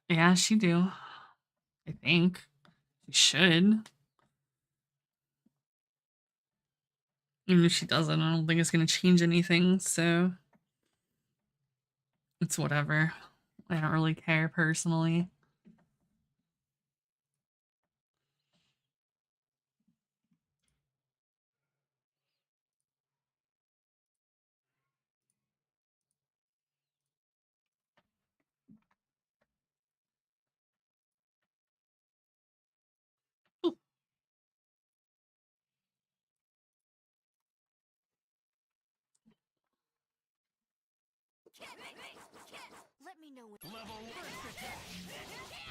Yeah, she do. I think. She should. Even if she doesn't, I don't think it's gonna change anything, so it's whatever. I don't really care personally. Let me know when level first attack.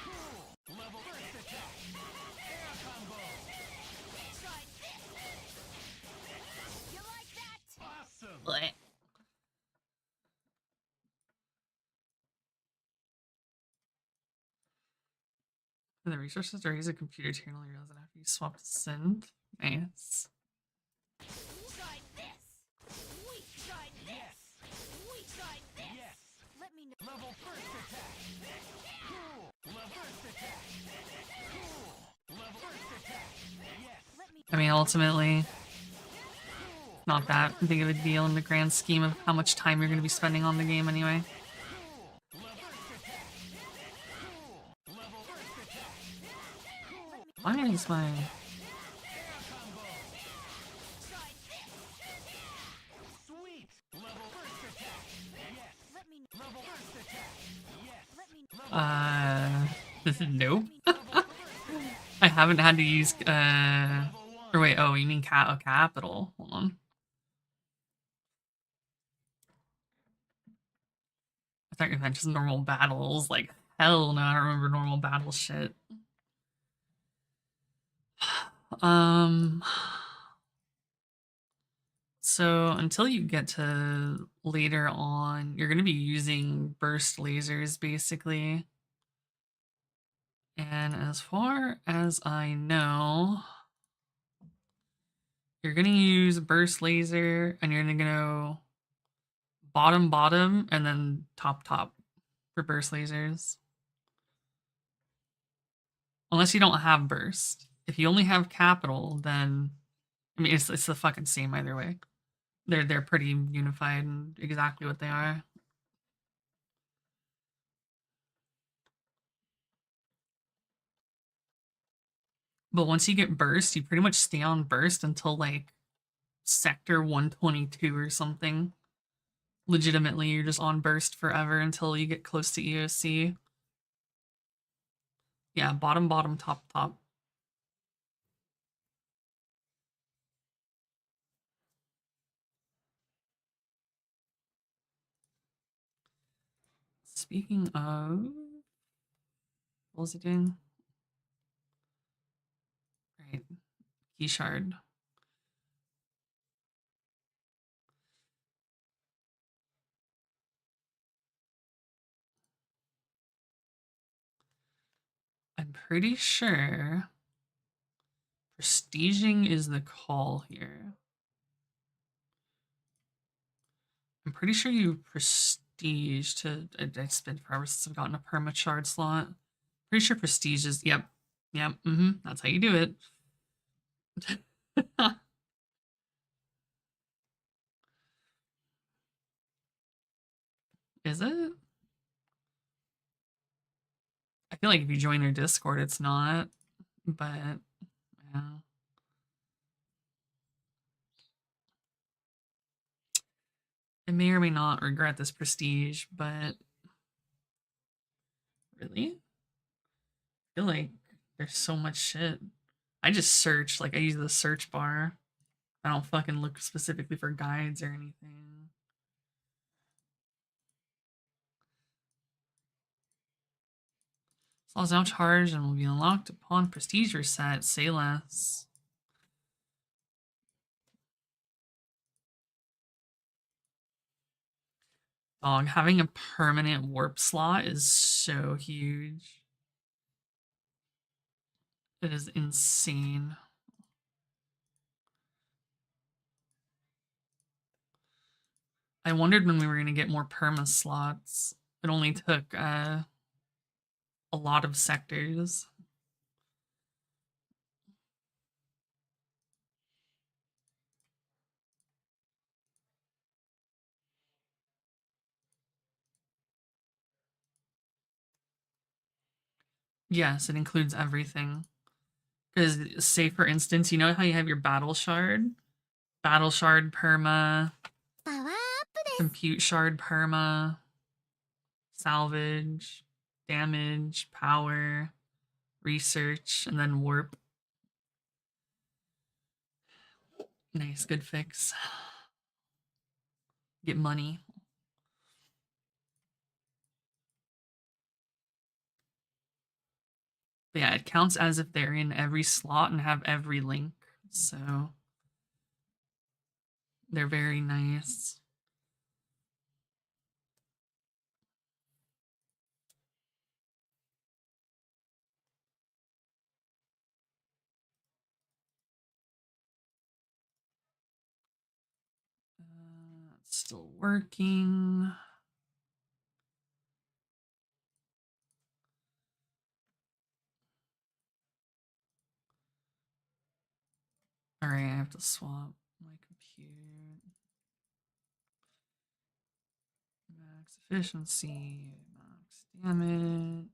Cool. Level first attack. Air combo. Try this. You like that? Awesome. Blech. And the resources to raise a computer channel doesn't have to be swapped to send. Nice. Try this. We try this. Yes. We try this. Yes. Let me know. Level first attack. Cool. Level first attack. Cool. Level first attack. Yes. Let me. I mean, ultimately, not that big of a deal in the grand scheme of how much time you're going to be spending on the game anyway. Why is my... Nope. I haven't had to use, or wait, oh, you mean capital. Hold on. I thought you meant just normal battles. Like, hell no, I don't remember normal battle shit. So until you get to later on, you're going to be using burst lasers, basically. And as far as I know, you're going to use burst laser, and you're going to go bottom, bottom, and then top, top for burst lasers. Unless you don't have burst. If you only have capital, then I mean it's the fucking same either way. They're pretty unified and exactly what they are. But once you get burst, you pretty much stay on burst until like sector 122 or something. Legitimately, you're just on burst forever until you get close to EOC. Yeah, bottom, bottom, top, top. Speaking of, what was he doing? Right, key shard. I'm pretty sure prestiging is the call here. I'm pretty sure you prestige to. It's been forever since I've gotten a perma shard slot. Pretty sure prestige is. Yep. Yep. That's how you do it. Is it? I feel like if you join their Discord, it's not. But yeah. I may or may not regret this prestige, but really? I feel like there's so much shit. I just search, like I use the search bar. I don't fucking look specifically for guides or anything. Slot is now charged and will be unlocked upon prestige reset. Say less. Dog, having a permanent warp slot is so huge. It is insane. I wondered when we were going to get more perma slots. It only took a a lot of sectors. Yes, it includes everything. Because, say for instance, you know how you have your battle shard perma, パワーアップです。 compute shard perma, salvage, damage, power, research, and then warp. Nice, good fix. Get money. But yeah, it counts as if they're in every slot and have every link. So they're very nice. It's still working. All right, I have to swap my compute. Max efficiency, max damage.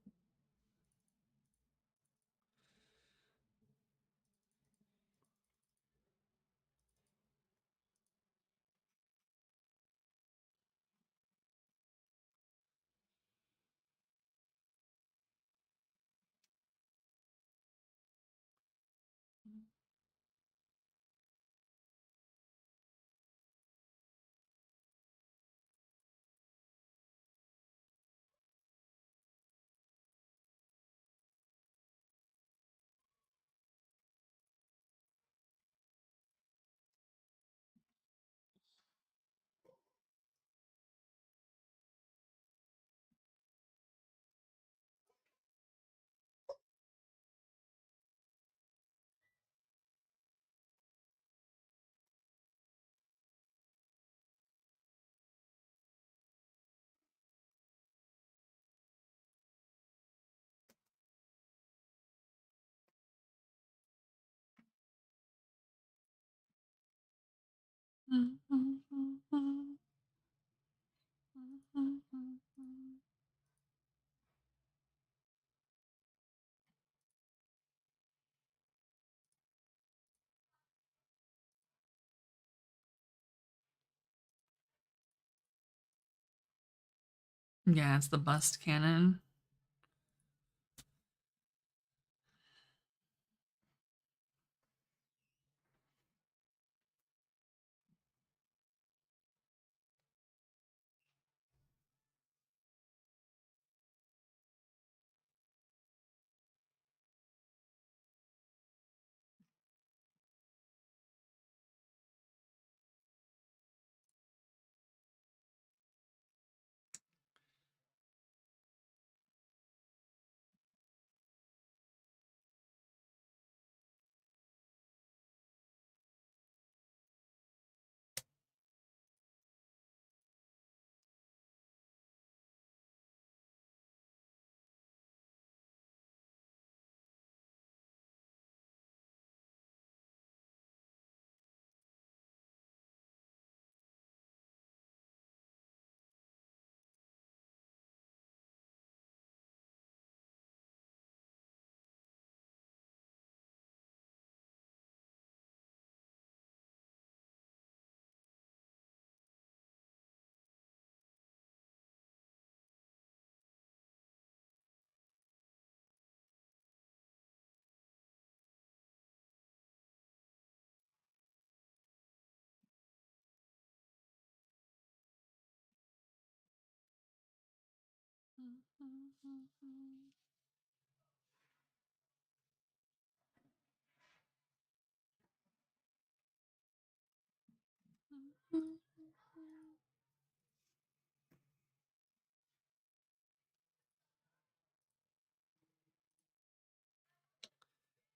Yeah, it's the bust cannon.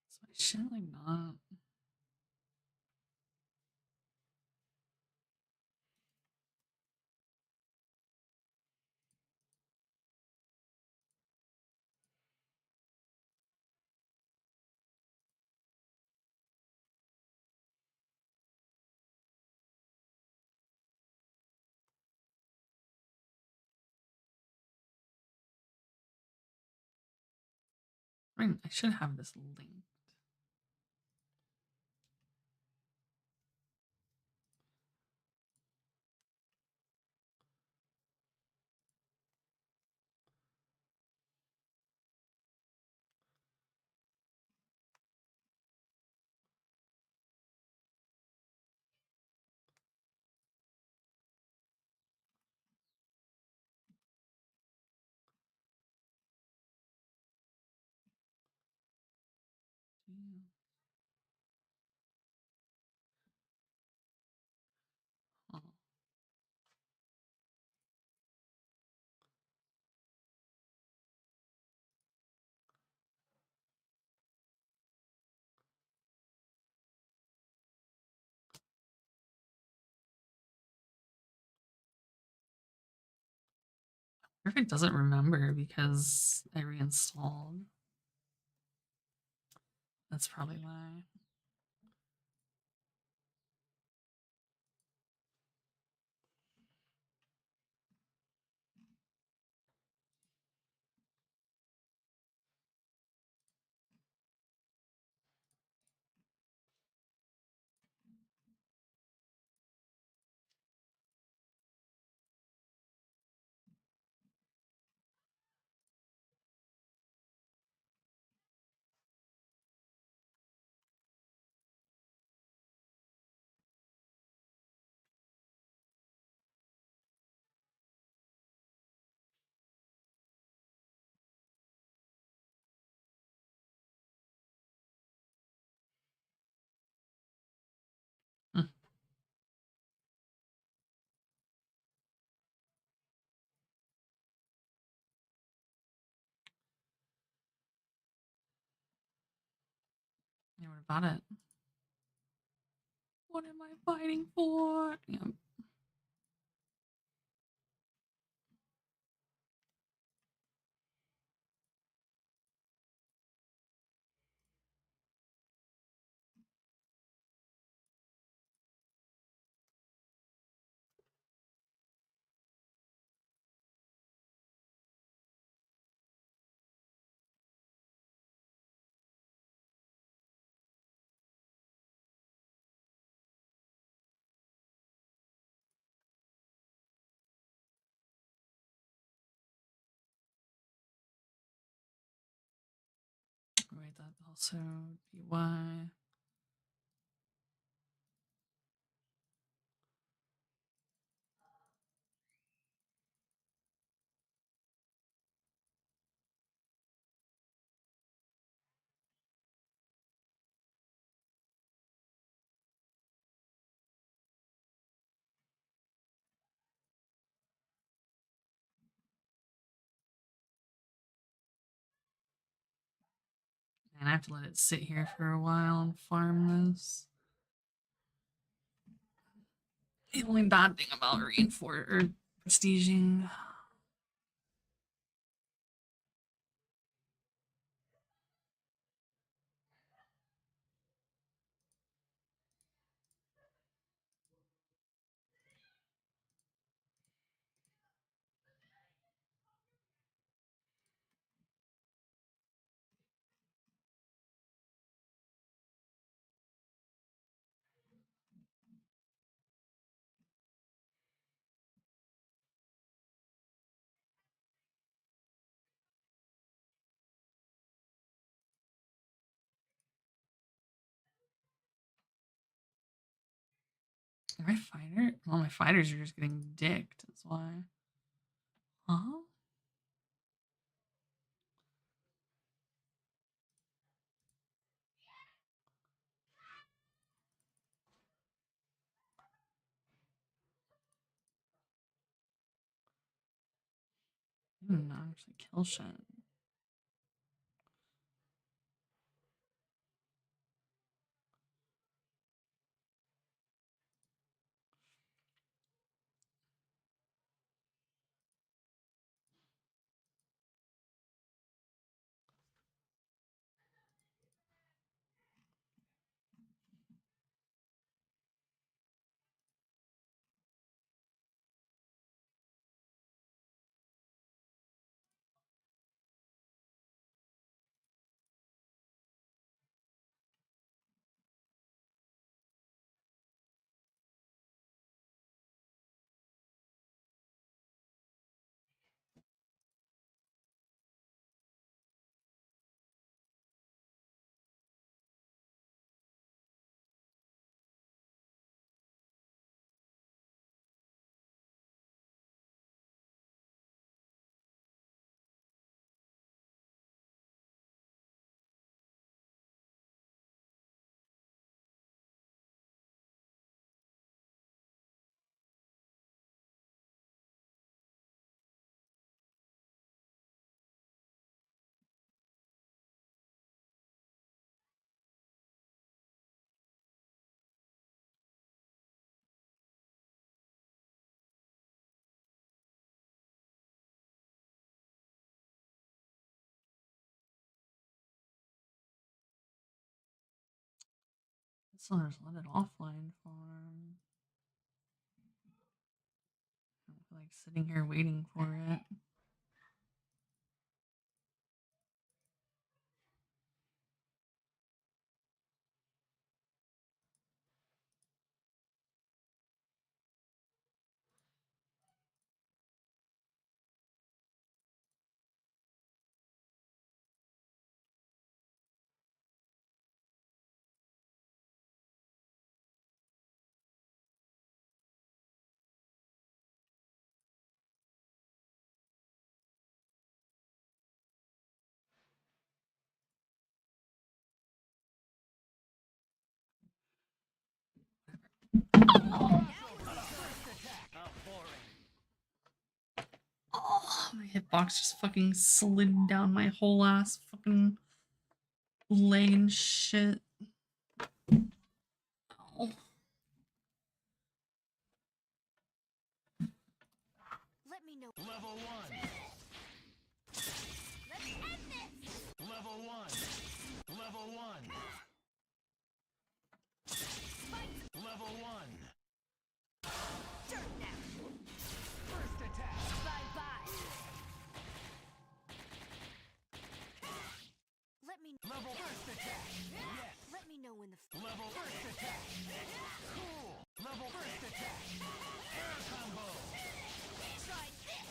Is my shit like not? I mean, I should have this linked. Oh. If it doesn't remember because I reinstalled. That's probably why. Hmm. Yeah, what about it? What am I fighting for? Yeah. Wait, that also be why. And I have to let it sit here for a while and farm this. The only bad thing about reinforce or prestiging. My fighter? Well, my fighters are just getting dicked. That's why. Huh? I didn't actually kill shit. So there's let it offline farm. I don't feel like sitting here waiting for it. Oh, my hitbox just fucking slid down my whole ass fucking leg and shit. Oh. Let me know. Level 1. Let's end this. Level 1. Level 1. Fight. Level 1. Dirt now. First attack. Bye bye. Let me level first attack. Yes. Let me know when the level first attack. Cool. Level first attack. Air combo. Try this.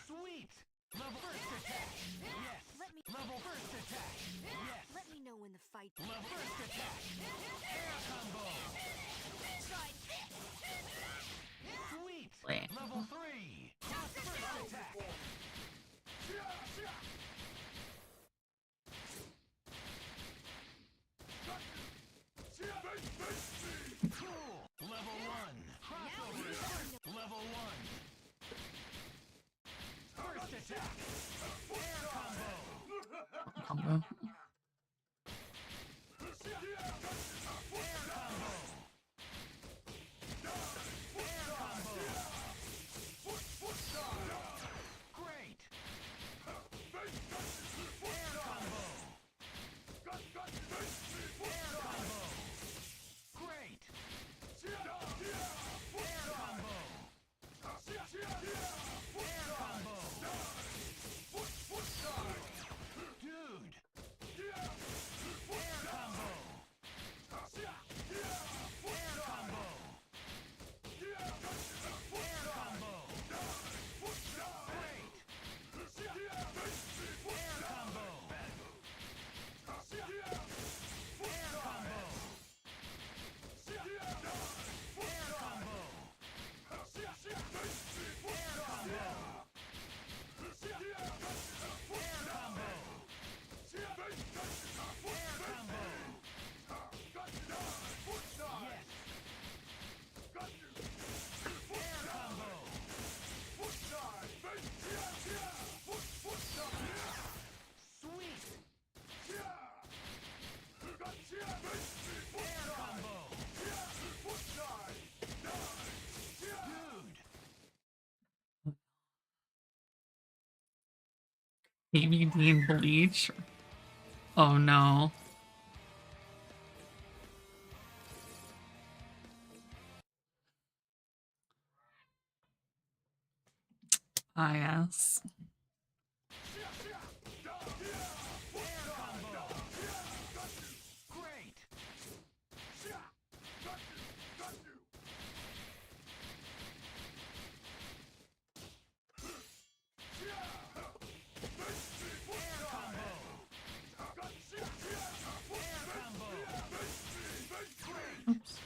Sweet. Level first attack. Yes. Let me level first attack. Yes. Let me know when the fight. Level first attack. Air combo. Try this. Sweet. Level 3. First attack. Cool. Level 1. Crossover. Level 1. First attack. Air combo. Combo. Air combo. Air combo. Great. Air combo. Air combo. Great. Air combo. Air combo. Dude. Air combo. Air combo. Air combo. Great. Air combo. Air combo. Air combo. ABD and bleach. Oh no. Ah, yes. Great. Oops.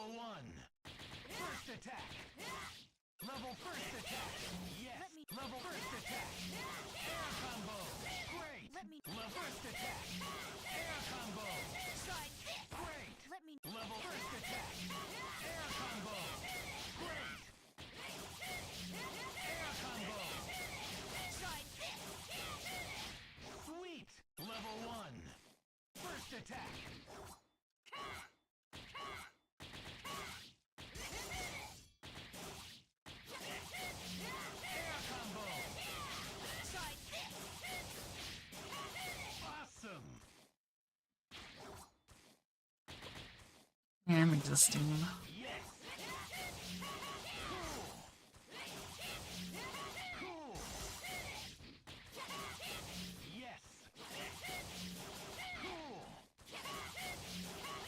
Level 1. First attack. Level first attack. Yes. Level first attack. Air combo. Great. Level first attack. Air combo. Great. Level first attack. Air combo. Great. Air combo. Sweet. Level 1. First attack. Air combo. Awesome. Yeah, I'm existing. Yes. Cool. Yes. Cool.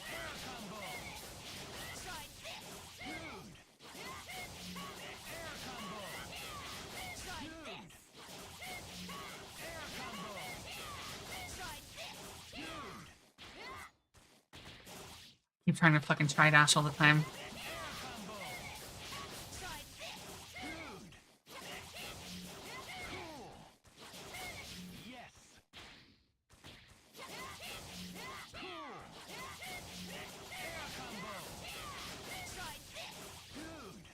Air combo. Dude. Air combo. Dude. Air combo. Dude. Keep trying to fucking try dash all the time. Air combo. Dude. Cool. Yes. Cool. Air combo. Dude.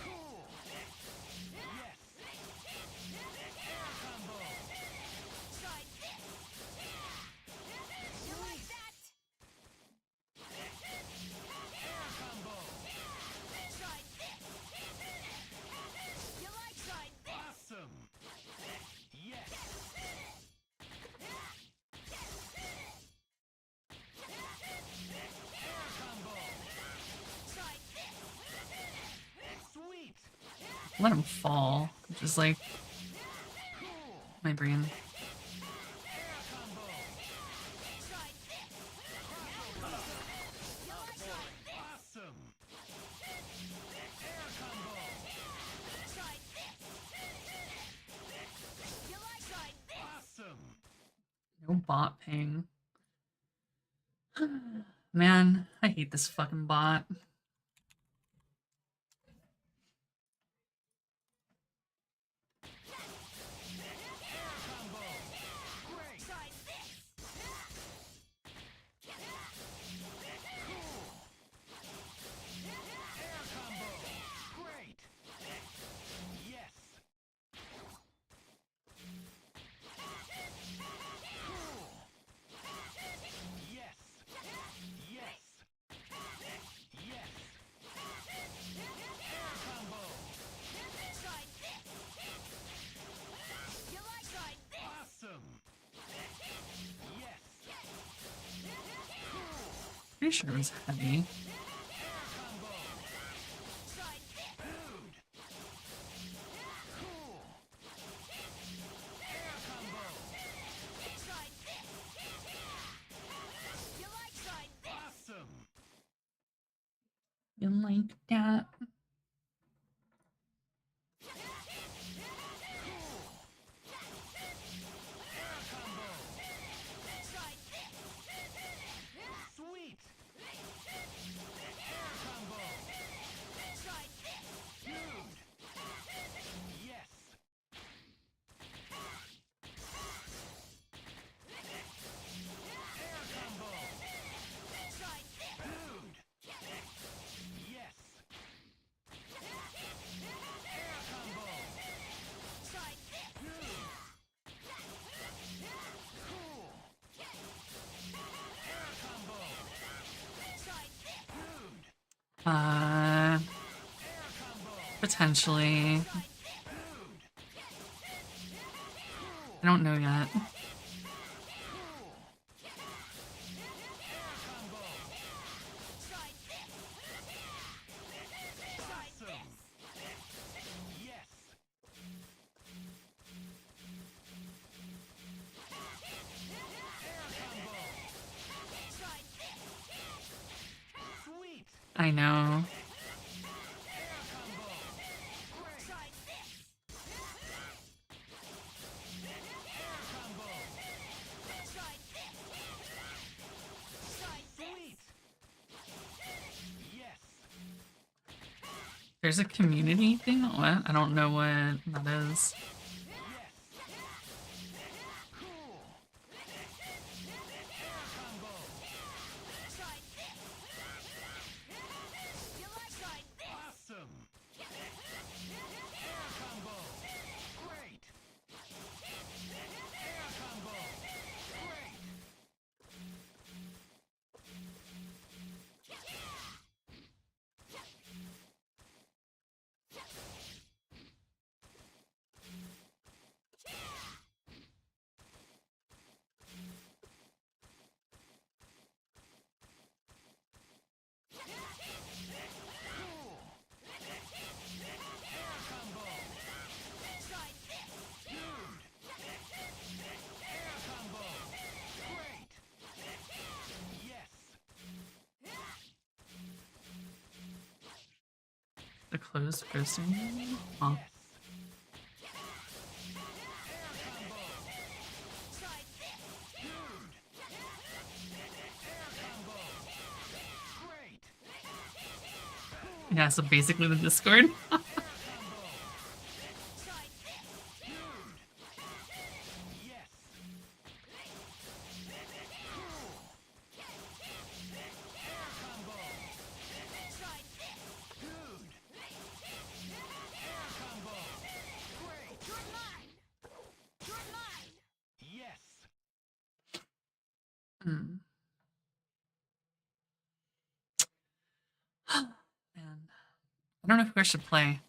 Cool. Yes. Air combo. You like that? Air combo. You like awesome. Yes. Air combo. Sweet. Let him fall. Just like Cool. my brain. Air combo. Awesome. Air combo. Awesome. No bot ping. Man, I hate this fucking bot. Air combo. Great. Cool. Air combo. Great. Yes. Cool. Yes. Yes. Yes. Air combo. Awesome. Yes. Cool. Pretty sure it was heavy. Air combo. Dude. Cool. Air combo. Awesome. You like that? Cool. Air combo. Sweet. Air combo. Dude. Yes. Air combo. Dude. Yes. Air combo. Dude. Cool. Air combo. Dude. Uh, Air combo. potentially. Dude. I don't know yet. Cool. Air combo. Awesome. Yes. Air combo. Sweet. I know. Air combo. Great. Air combo. Sweet. There's a community thing? What? I don't know what that is. The closed posting? Huh. Yeah, so basically the Discord. Hmm. Man. I don't know who I should play.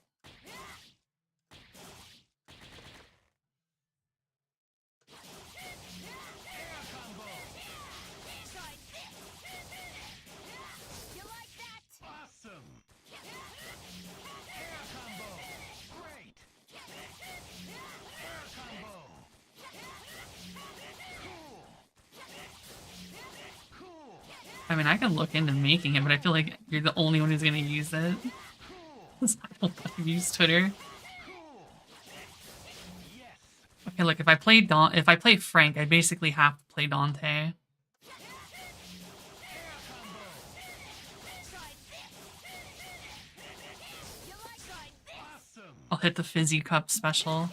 I mean, I can look into making it, but I feel like you're the only one who's gonna use it. I don't use Twitter. Okay, look, if I play Frank, I basically have to play Dante. I'll hit the Fizzy Cup special.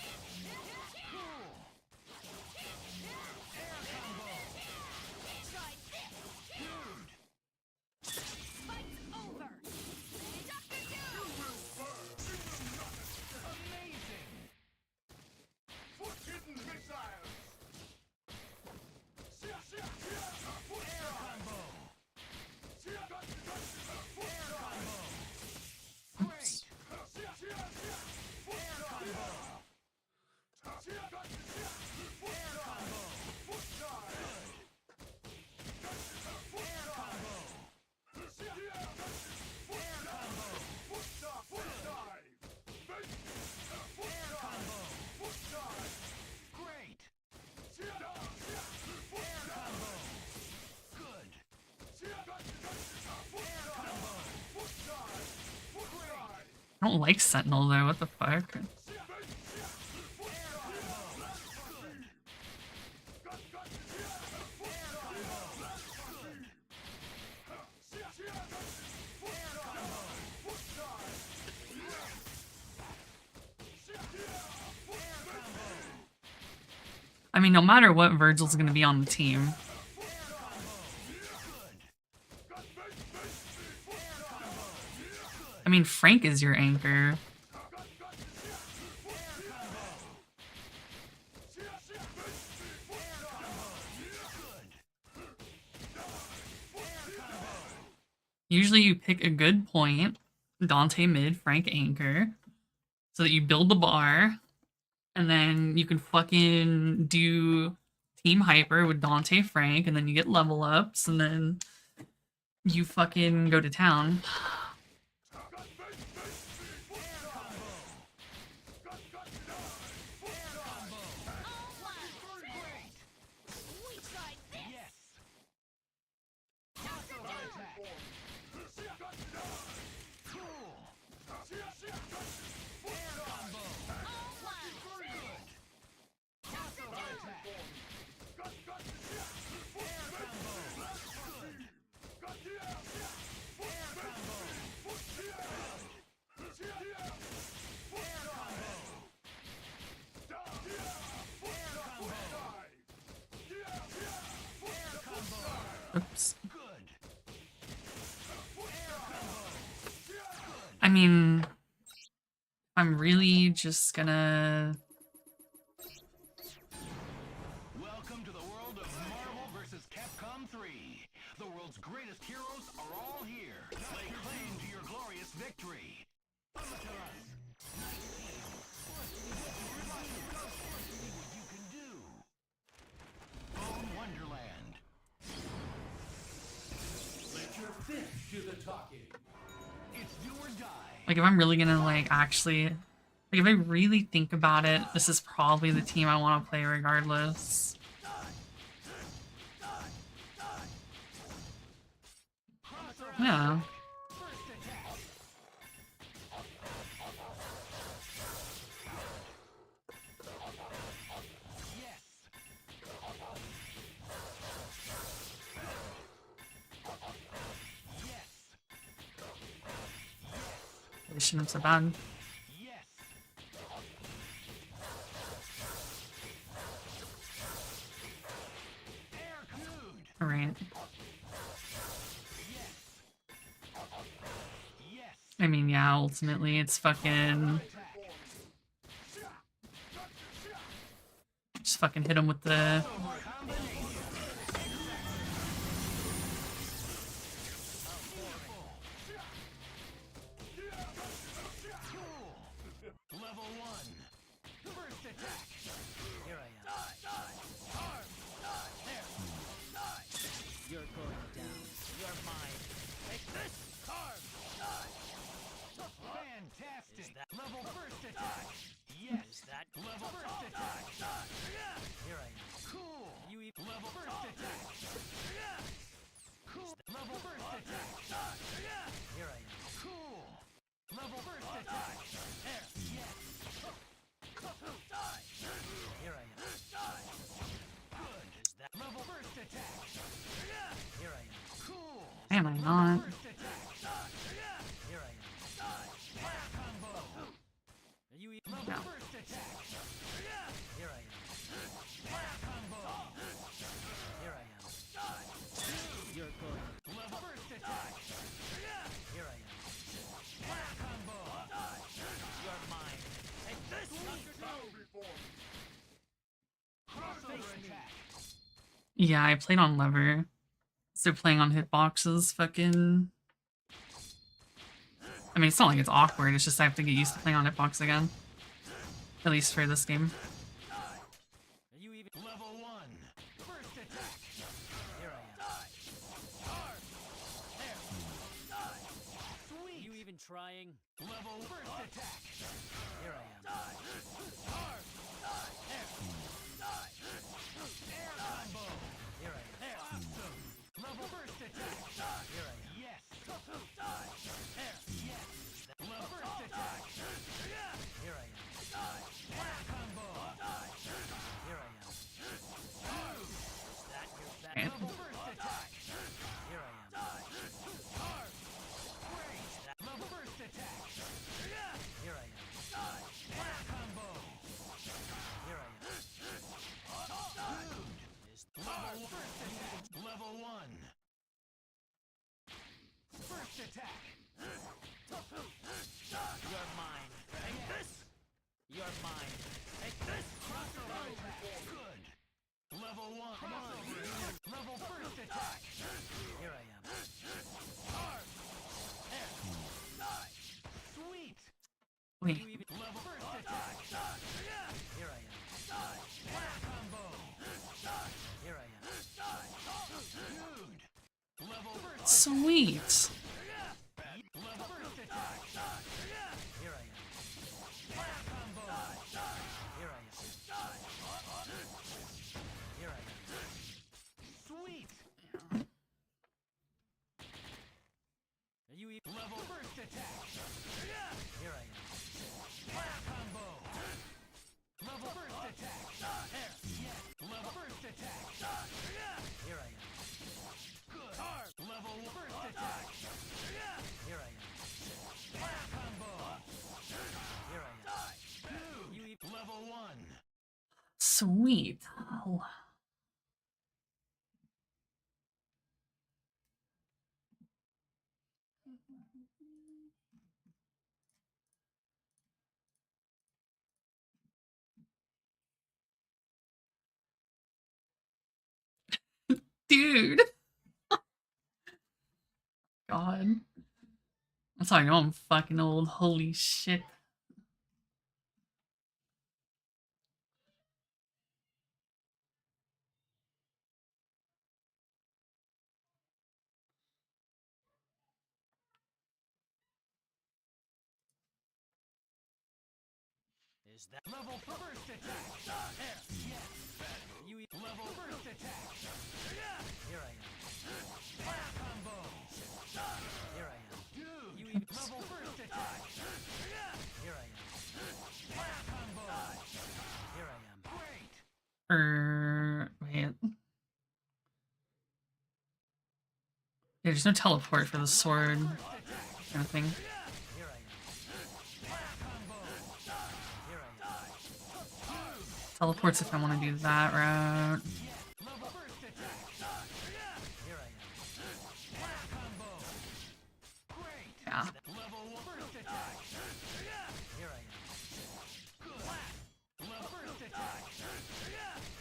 I don't like Sentinel though, what the fuck? I mean, no matter what, Virgil's gonna be on the team. I mean, Frank is your anchor. Usually you pick a good point, Dante mid, Frank anchor, so that you build the bar, and then you can fucking do Team Hyper with Dante Frank, and then you get level ups, and then you fucking go to town. Oops. I mean, I'm really just gonna... Welcome to the world of Marvel vs. Capcom 3. The world's greatest heroes are all here. Lay claim to your glorious victory. You can do. Bone Wonderland. Let your fist do the talking. It's do or die. Like, if I'm really gonna, like, actually... Like, if I really think about it, this is probably the team I want to play regardless. Yeah. It shouldn't have so bad. Alright. I mean, yeah, ultimately it's fucking... Just fucking hit him with the... Level 1. First attack. Here I am. There. You're going down. You're mine. Take this! Carve! Fantastic. Level first attack. Yes. Is that Level first attack. Here I am. Cool. You even Level first attack. Cool. Level first attack. here I am. Cool. Level first attack. There. Yes. Here I am. Good. Is that Level first attack. here I am. Cool. Am I not? First attack. Here I am. Fire combo. Are you even Level No. first attack. here I am. Fire combo. Here I am. You're going Level first attack. here I am. Fire combo. You're mine. Take this! Crossover attack. Yeah, I played on lever. So playing on hitboxes fucking... I mean, it's not like it's awkward, it's just I have to get used to playing on hitbox again. At least for this game. Are you even Level 1. First attack. here I am. Are Sweet. you even trying? Level first attack. Here I am. Air combo. Here I am. Awesome. Level first attack. Here I am. Yes. Yes. Level first attack. Here I am. Fire combo. Here I am. Is that your best? Okay. Level first attack. Here I am. Great. Level first attack. Here I am. Fire combo. Here I am. Dude. Is Level first attack. Level 1. First attack. you're mine. Take this! You're mine. Take this! Crossover attack. Good. Level 1. Come on. Level first attack. Here I am. Sweet. Wait, You even Level first attack. here I am. Fire combo. Here I am. Dude. Level first sweet! Level first attack. Here I am. Fire combo. Here I am. Here I am. Sweet. Are you even Level first attack. here I am. Fire combo. Level first attack. Yes. Level first attack. Here I am. Good. Level first attack. Here I am. Fire combo. Here I am. Dude. You even Level 1. Sweet. Oh. Dude. God. That's how I know I'm fucking old. Holy shit. Is that level first attack? Yes. You level first attack. Here I am. Fire combo. Here I am. Dude. You level first attack. Here I am. Fire combo. Here I am. Great. Wait. Yeah, there's no teleport for the sword. Kind of thing. Here I am. Fire combo. Here I am. Teleports if I want to do that route. Level first attack. Here I am. Fire combo. Great. Yeah. Level first attack. Here I am. Good. Level first attack.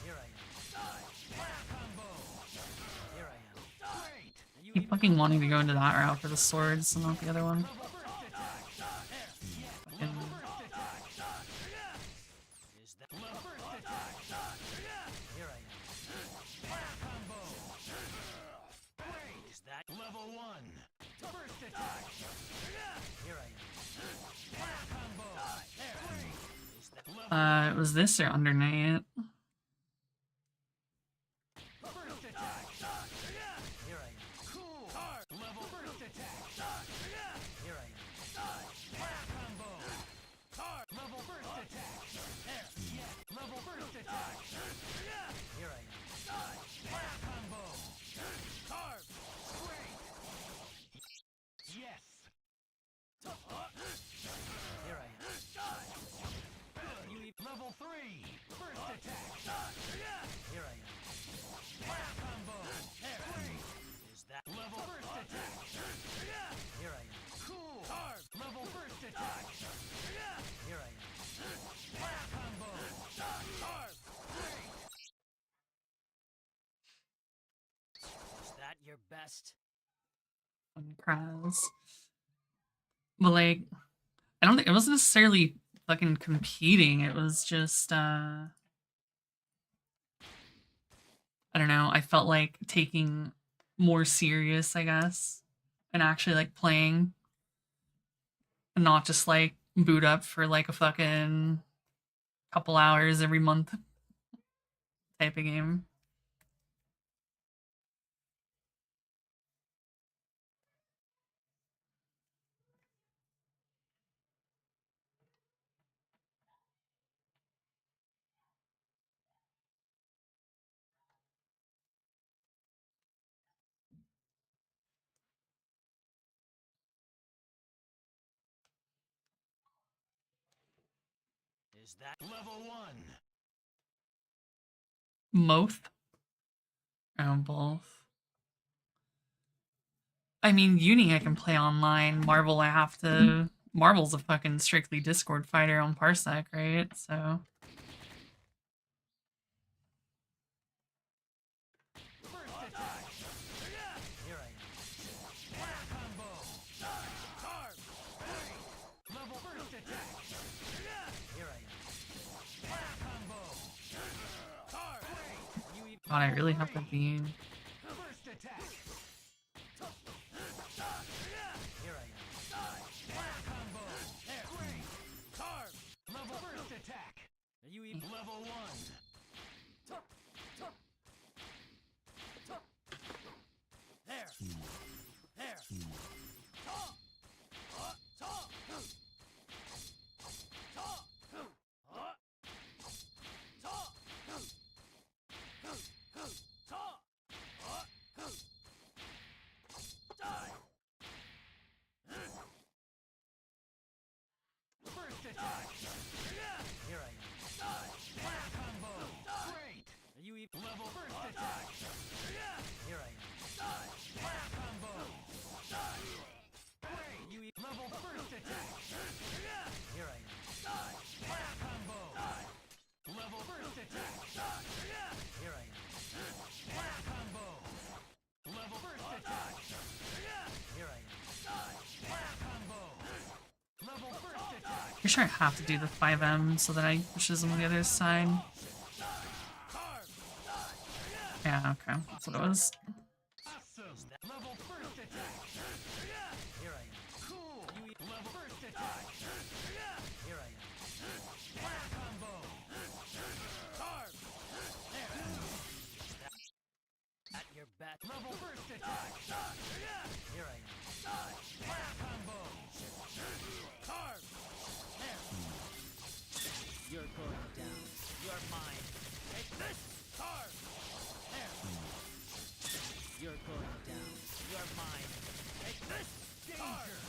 Here I am. Fire combo. Here I am. Great. You Keep fucking wanting to go into that route for the swords and not the other one. level first attack. Fucking- First attack. Is that level first attack? Here I am. Fire combo. Great. Is that level one? First attack. Here I am. Fire combo. Great. Is that level It was this or Under Night? first attack? Here I am. Cool. Level first attack. Here I am. Fire combo. Level first attack. Yes. Level first attack. Here I am. Fire combo. Great. Yes. Here I am. You level three. First attack. Here I am. Fire combo. Great. Is that level first attack? Here I am. Cool. Level first attack. Here I am. Fire combo. Great. Is that your best? On Kraz. But like, I don't think it wasn't necessarily fucking competing. It was just I don't know. I felt like taking more serious, I guess, and actually like playing, and not just like boot up for like a fucking couple hours every month type of game. Is that level one? Both. Oh, both. I mean, Uni I can play online. Marvel I have to. Marvel's a fucking strictly Discord fighter on Parsec, right? So First attack. Here I am. Fire combo. Great. Level first attack. Here I am. Fire combo. Great. You God, I really have to be. first attack. Here I am. Fire combo. Great. Level first attack. You level one. There. There. First attack. Here I am. Fire combo. Great. You level first attack. Here I am. Fire combo. Great. Pretty sure I have to do the 5M so that I pushes on the other side. Yeah, okay. That's what it was. Awesome. Level first attack. Here I am. Cool. You eat level first attack. Here I am. Fire combo. At your back. Level first attack. Here I am. Fire combo. You're going down. You're mine. Take this. You're going down. You're mine. Take this. Danger.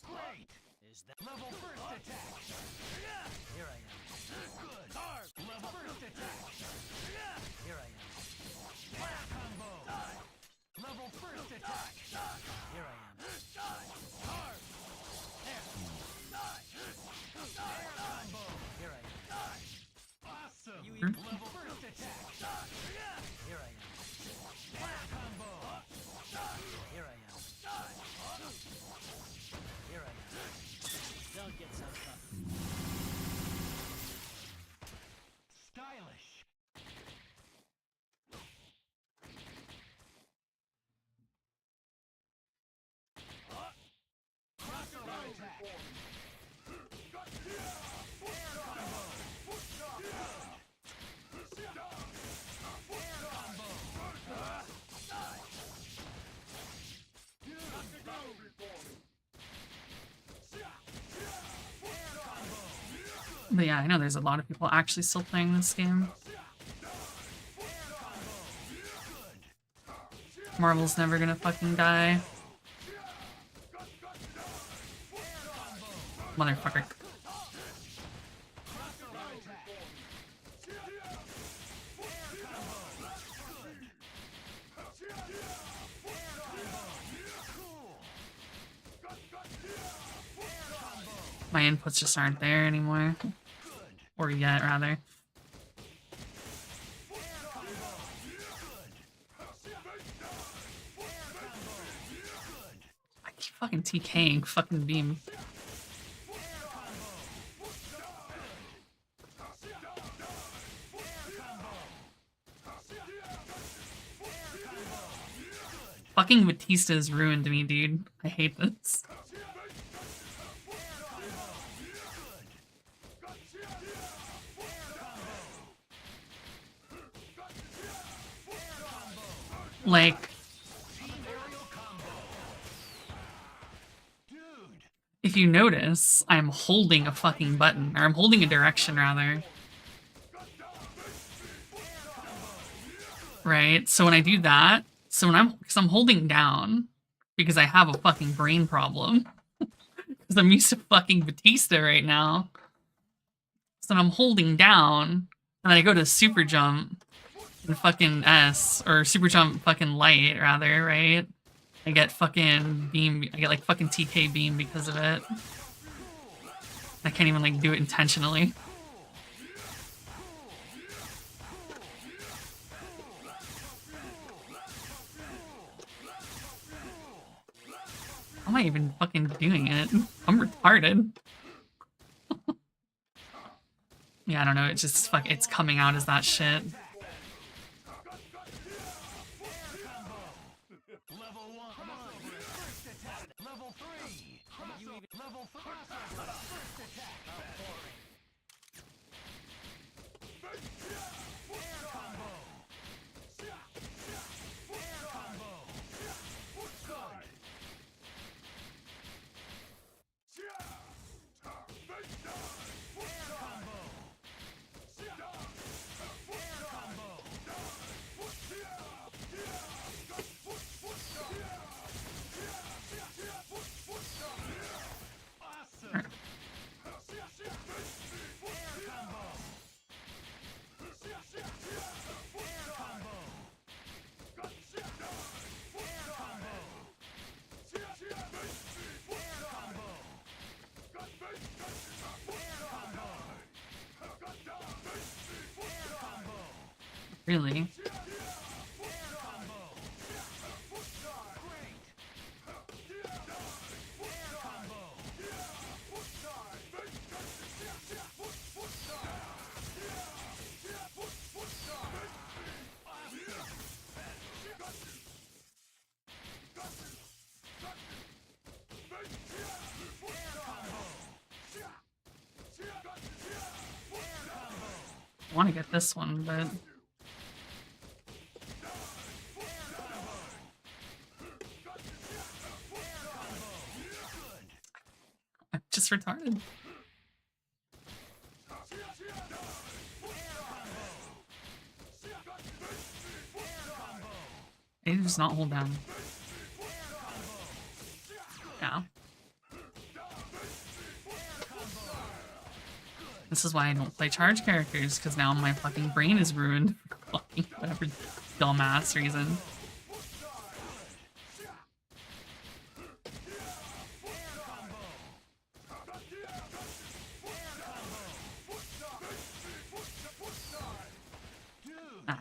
Great. Is that level first attack? Here I am. Good. Level first attack. Here I am. Fire combo. Level first attack. Here I am. Air combo. Here I am. Awesome. You eat level first attack. Here I am. Fire combo. Here I am. Here I am. Don't get so tough. Stylish. Crossover attack. Air combo. Air combo. But yeah, I know there's a lot of people actually still playing this game. Marvel's never gonna fucking die. Motherfucker. My inputs just aren't there anymore. Or yet, rather. I keep fucking TKing fucking beam. Fucking Batista's ruined me, dude. I hate this. Like, if you notice, I'm holding a fucking button, or I'm holding a direction, rather. Right? So when I do that, because I'm holding down, because I have a fucking brain problem. Because I'm used to fucking Batista right now. So I'm holding down, and then I go to super jump, and fucking S, or super jump fucking light, rather, right? I get fucking beam, I get like fucking TK beam because of it. I can't even like do it intentionally. How am I even fucking doing it? I'm retarded. Yeah, I don't know, it's just it's coming out as that shit. Really? want to get this one, but I'm just retarded. I need to just not hold down. Yeah. This is why I don't play charge characters, because now my fucking brain is ruined for fucking whatever dumbass reason. Ah.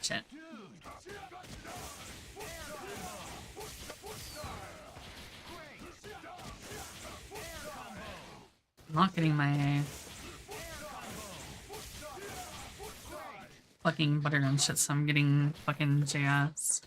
Shit. I'm not getting my fucking buttergun shit, so I'm getting fucking JS.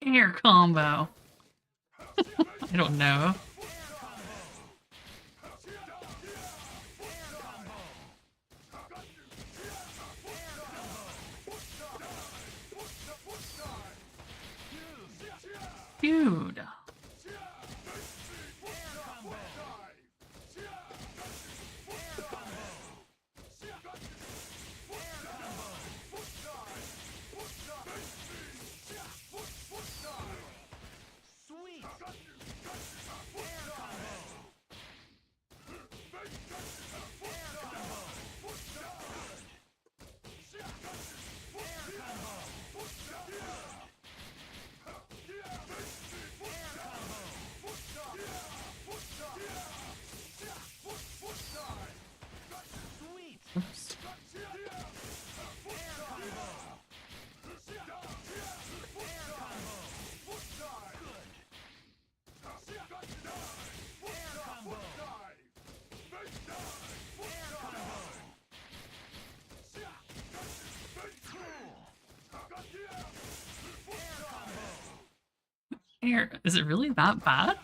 Air combo. I don't know. Dude. Oops. Air, is it really that bad?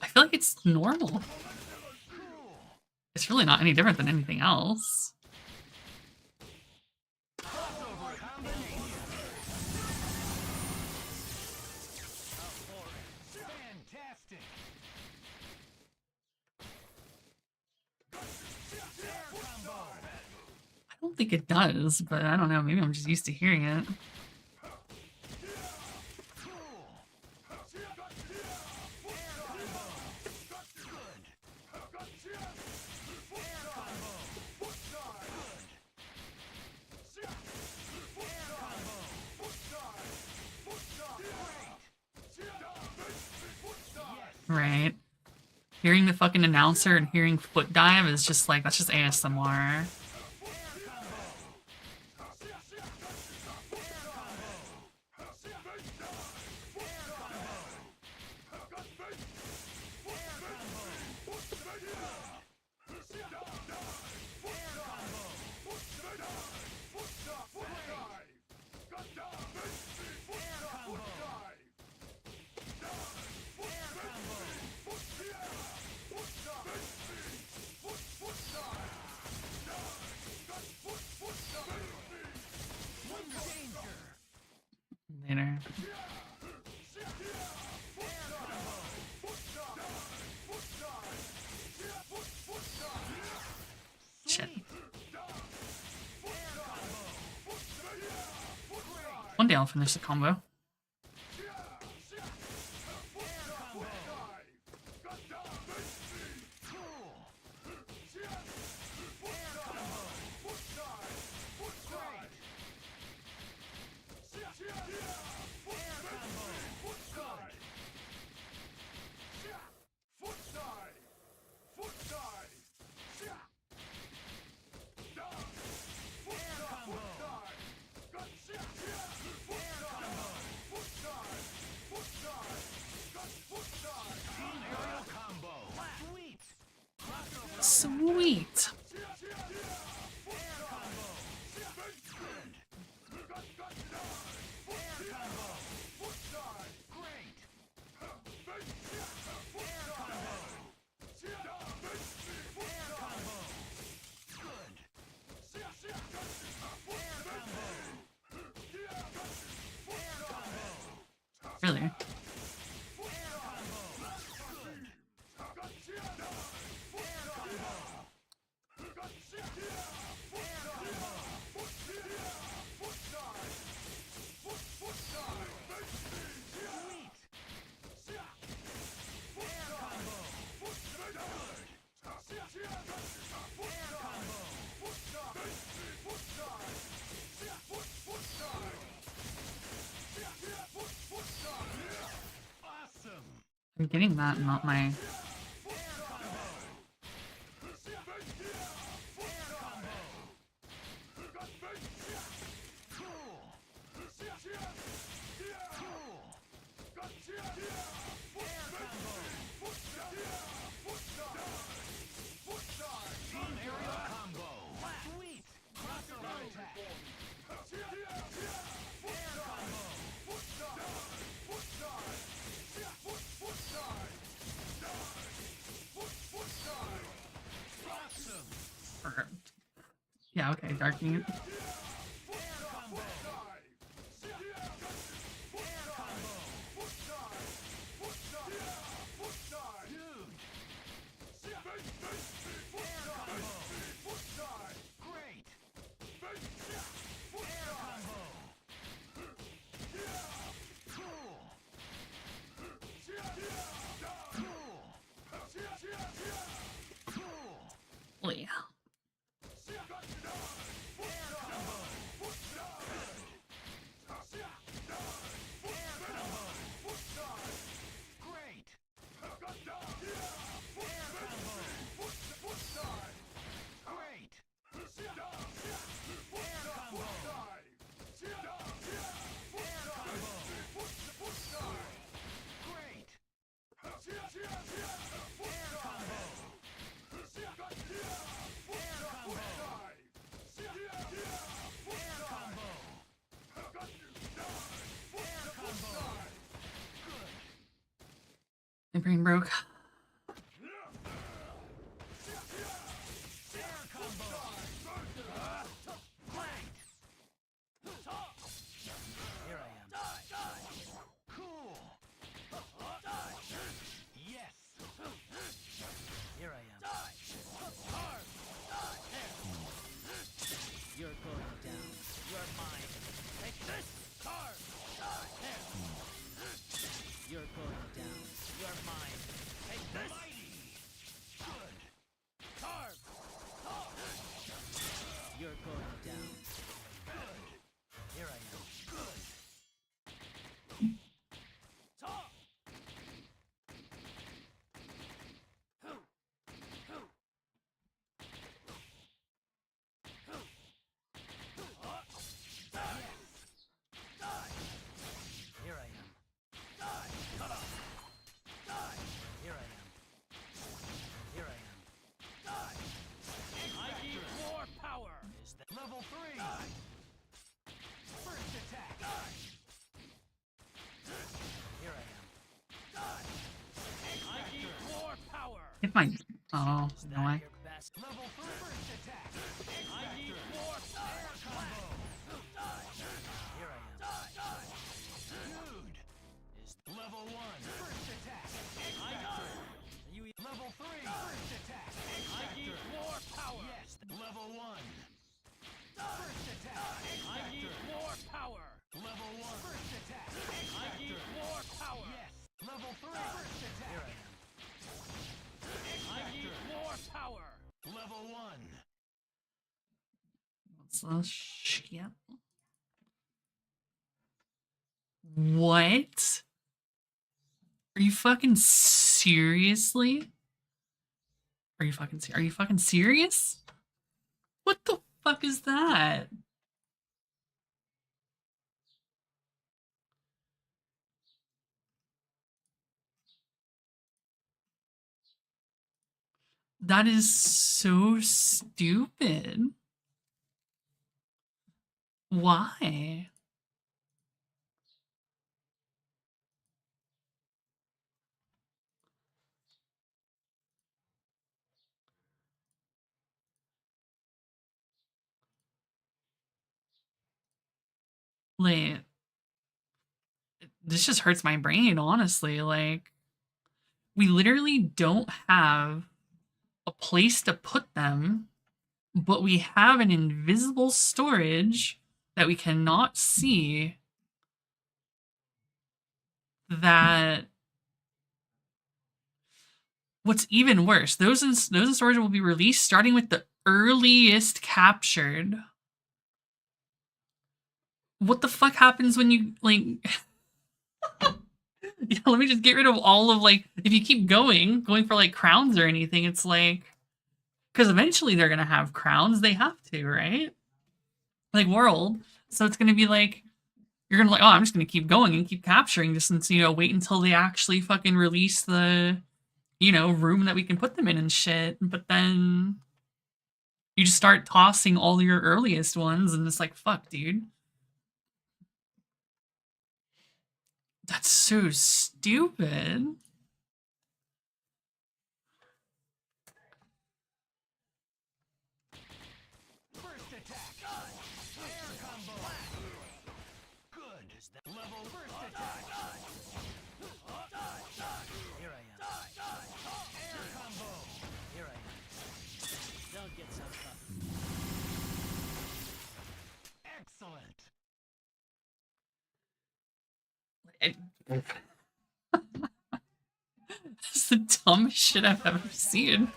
I feel like it's normal. It's really not any different than anything else. Fantastic. I don't think it does, but I don't know. Maybe I'm just used to hearing it. Right. Hearing the fucking announcer and hearing foot dive is just like, that's just ASMR. One day I'll finish the combo. Sweet. Really? I'm getting that, not my... Yeah, okay, darkening it. Oh yeah. My brain broke. Level 3! First attack! Here I am. I need more power! If my... Oh, no way. Level 3 first attack! I need more power combo! Here I am. Dude! Is level 1 first attack! You level 3 first attack! I need more power! Yes, level 1! First attack! I need more power! Level 1! So shit. What? Are you fucking seriously? Are you fucking serious? What the fuck is that? That is so stupid. Why? Like, this just hurts my brain, honestly. Like, we literally don't have a place to put them, but we have an invisible storage that we cannot see that what's even worse, those in storage will be released starting with the earliest captured. What the fuck happens when you like yeah, let me just get rid of all of like if you keep going for like crowns or anything, it's like because eventually they're gonna have crowns, they have to, right? Like world. So it's gonna be like you're gonna like, oh, I'm just gonna keep going and keep capturing just since, wait until they actually fucking release the, room that we can put them in and shit. But then you just start tossing all your earliest ones and it's like, fuck, dude. That's so stupid. First attack. Air combo. Good. Is that level first attack? Here I am. Air combo. Here I am. Don't get so tough. Excellent. That's the dumbest shit I've ever seen.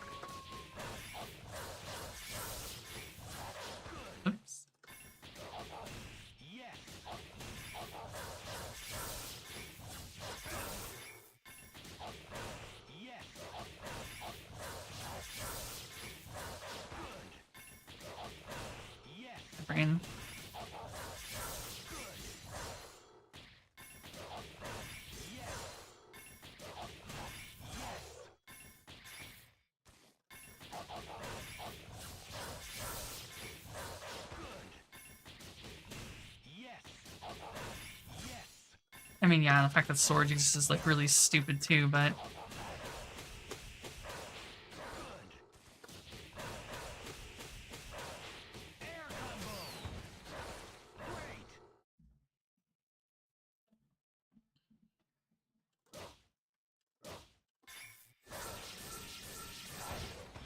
Oops. Yes. Yes. Good. Yes. Brain. I mean, yeah, the fact that sword use is like really stupid too, but Air combo. Great.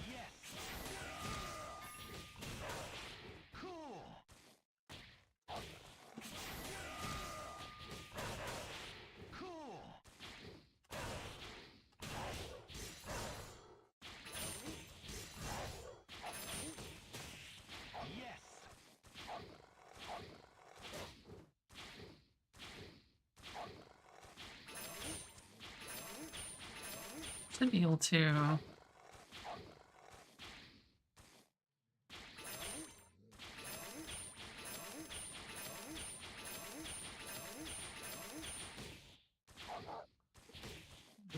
Yes. Cool. Cool. Yes. should be able to.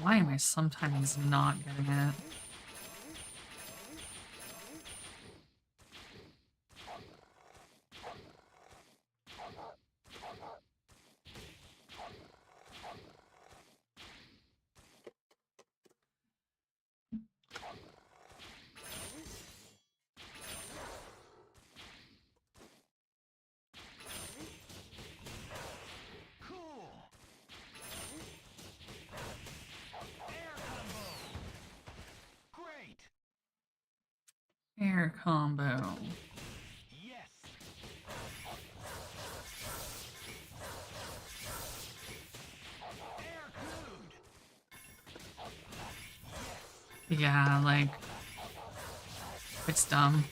Why am I sometimes not getting it? Cool. Air combo. Great. Air combo. Yes. Air crude. Yeah, like it's dumb.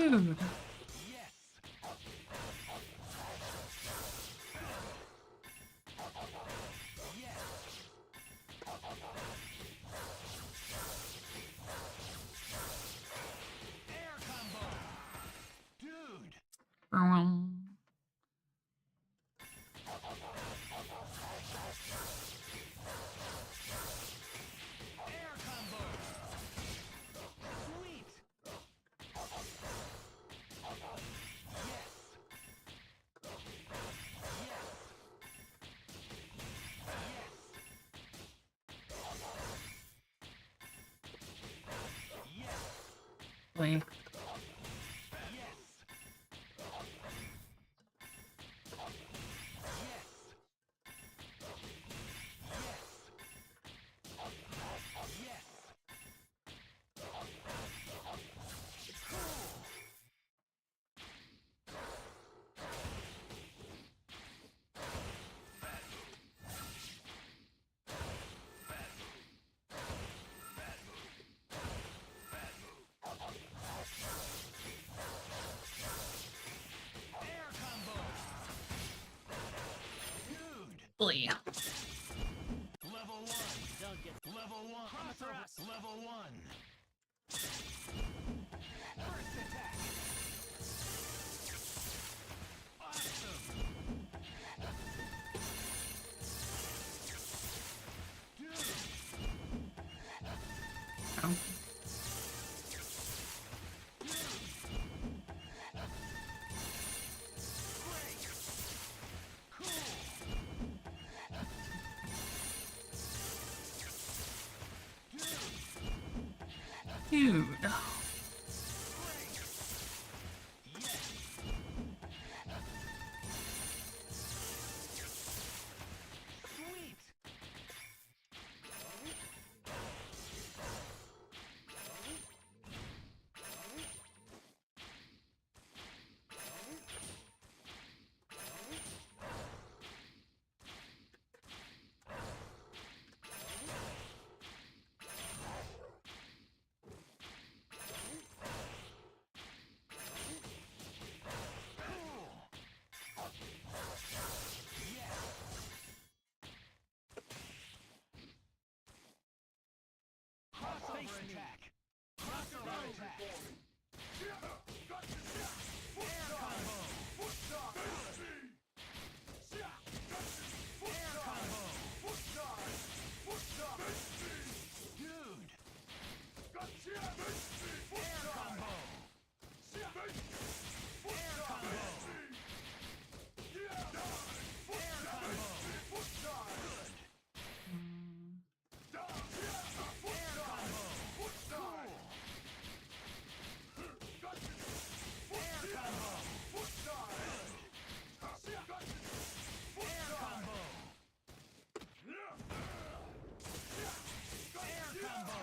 Dude. Yes. Yes. Air combo. Dude. Air combo. Sweet. Yes. Yes. Yes. Yes. Like, Yes. Yes. Cool. Air combo. Dude. boy. Level 1. Don't get level 1. Cross level 1. First attack. Awesome. Dude. Oh. Great. Cool. Dude. Dude. Great. Yes. Sweet. Cool. Yes. Crossover attack. Crossover attack. Air combo. Air combo. Dude. Air combo. Air combo. Air combo. Good. Air combo. Cool. Air combo. Good. Air combo.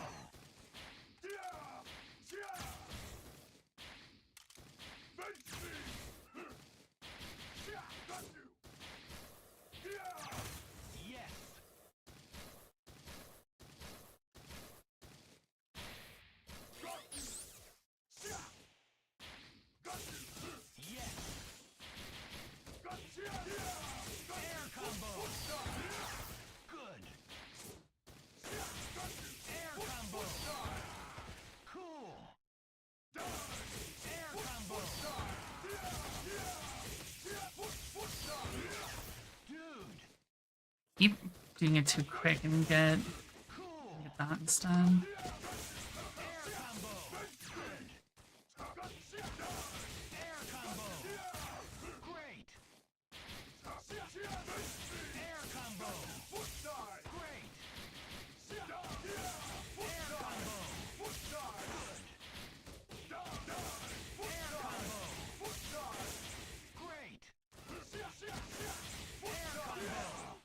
Air combo. Yes. Yes. Air combo. Good. Air combo. Cool. Air combo. Dude. Keep doing it too quick and get Cool. that instead. Air combo. Good. Air combo. Great. Air combo. Great. Air combo. Good. Air combo. Great. Air combo. Air combo.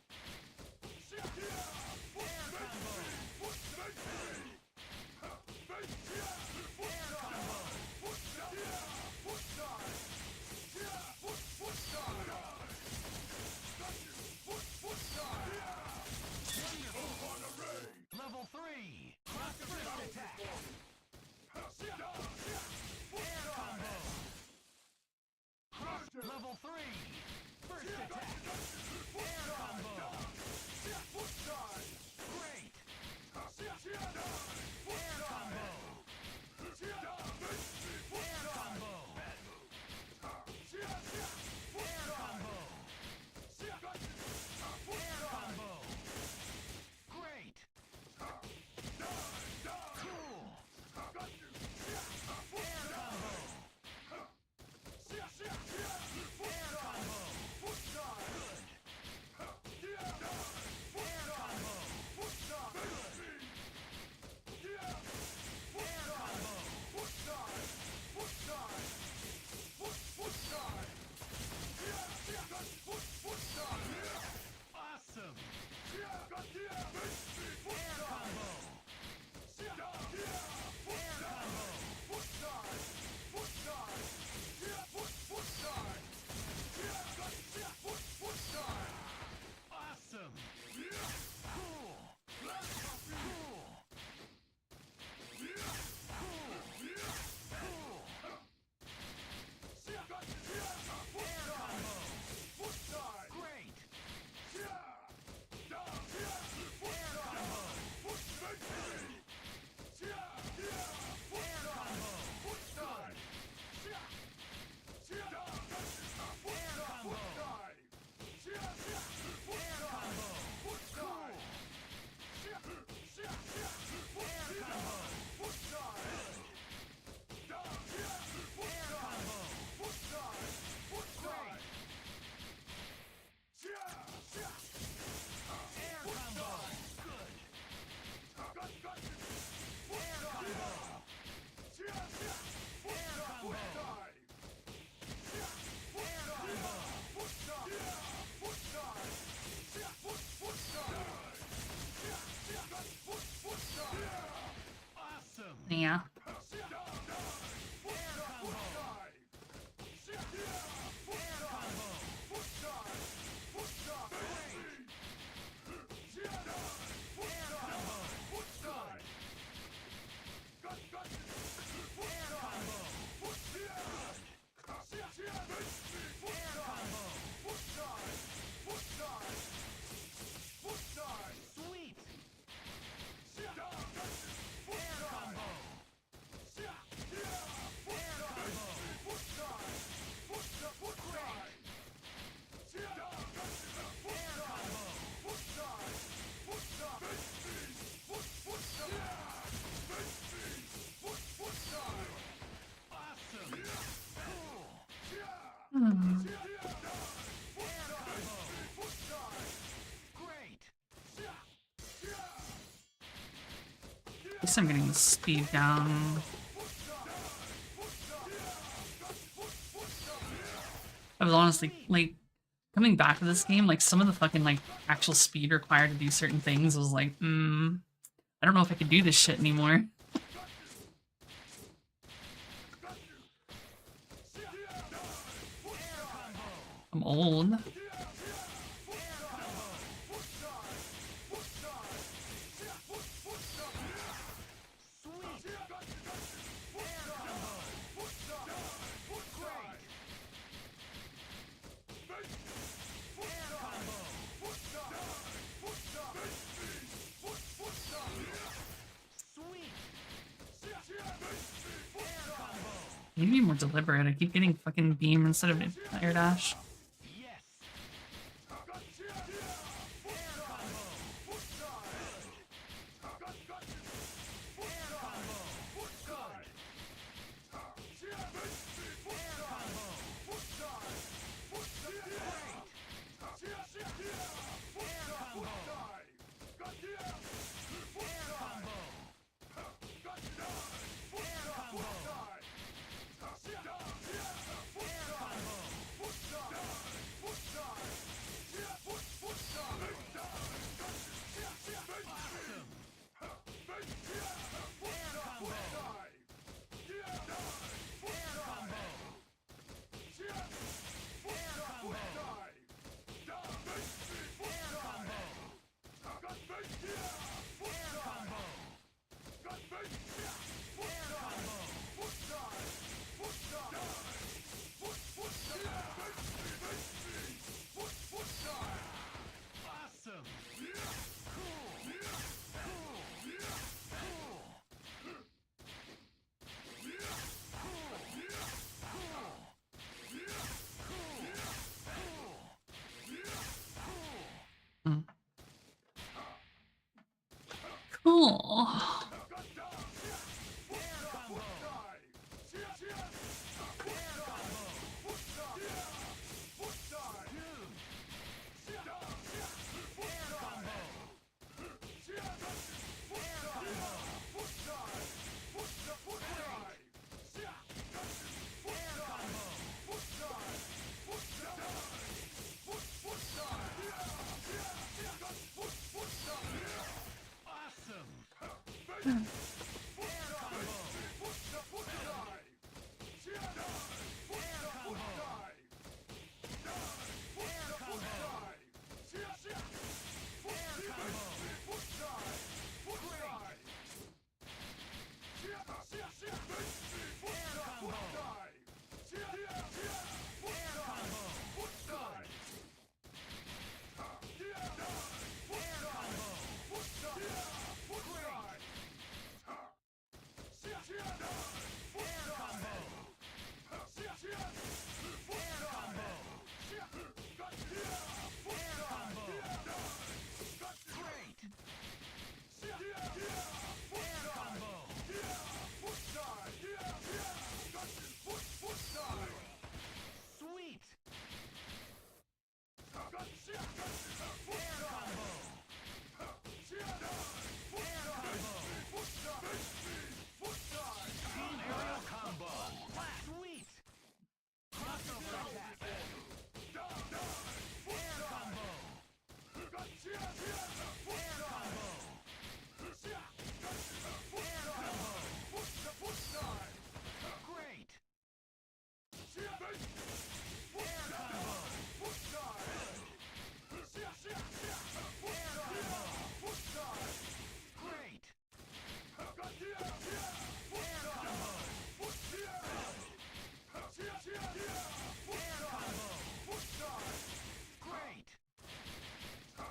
Yeah. Hmm. At least I'm getting the speed down. I was honestly, like, coming back to this game, like, some of the fucking, like, actual speed required to do certain things was like, I don't know if I could do this shit anymore. I'm old. I need to be more deliberate. I keep getting fucking beam instead of air dash.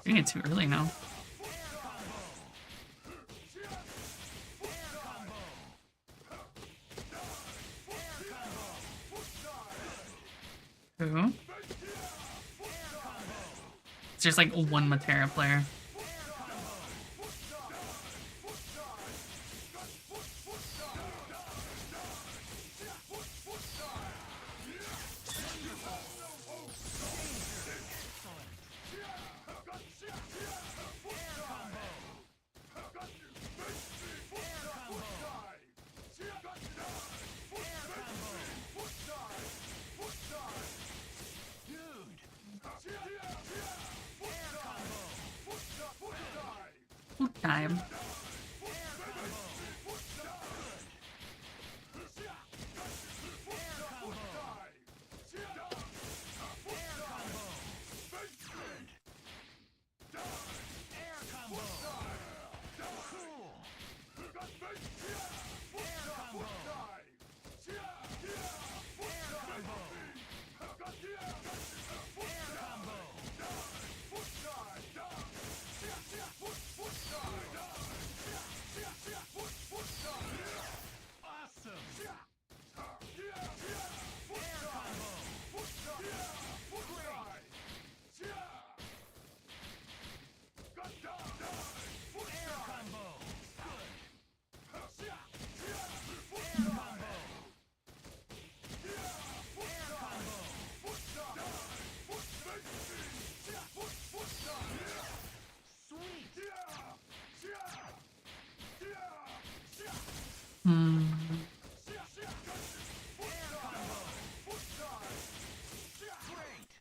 Doing it too early now. Who? It's just like one Matera player. Time.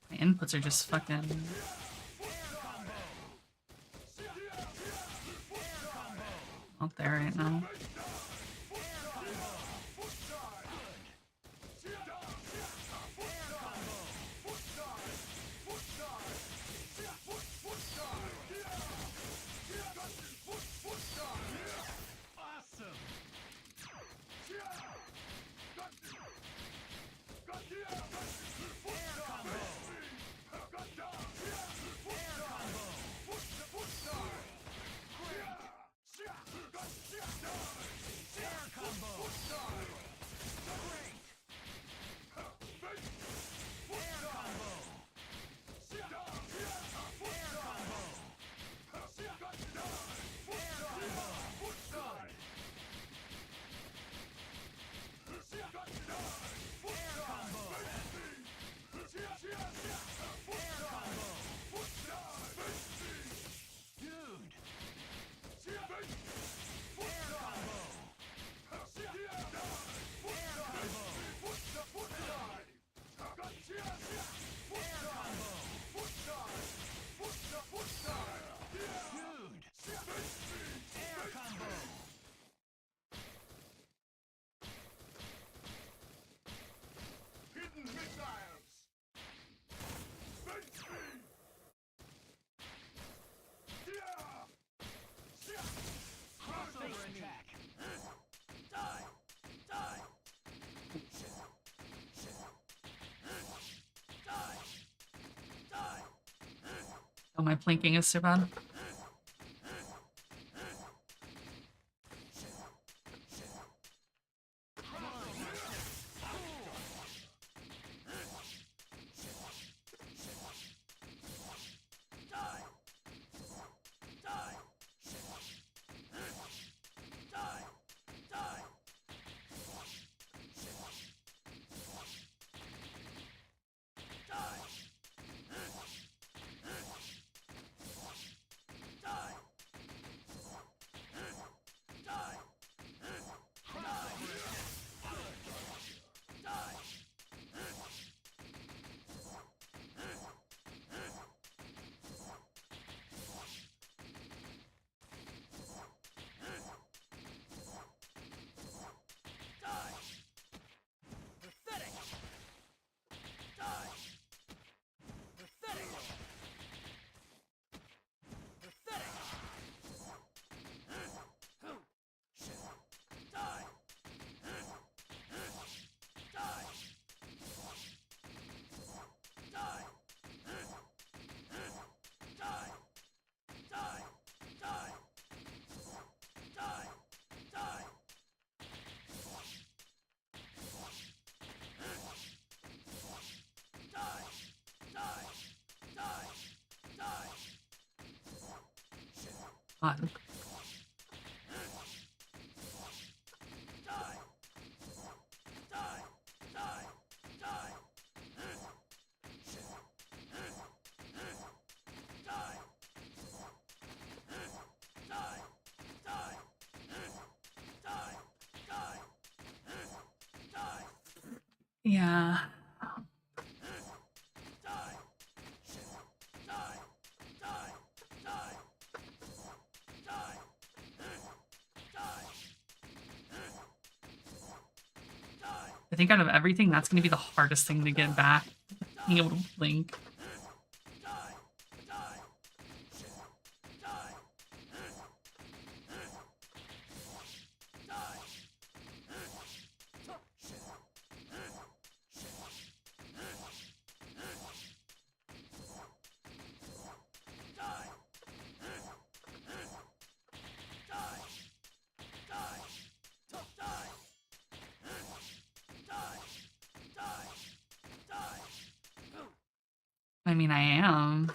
My inputs are just fucking... out there right now. Oh, my plinking is so bad. God. Yeah. I think out of everything, that's going to be the hardest thing to get back. Being able to blink. I mean, I am.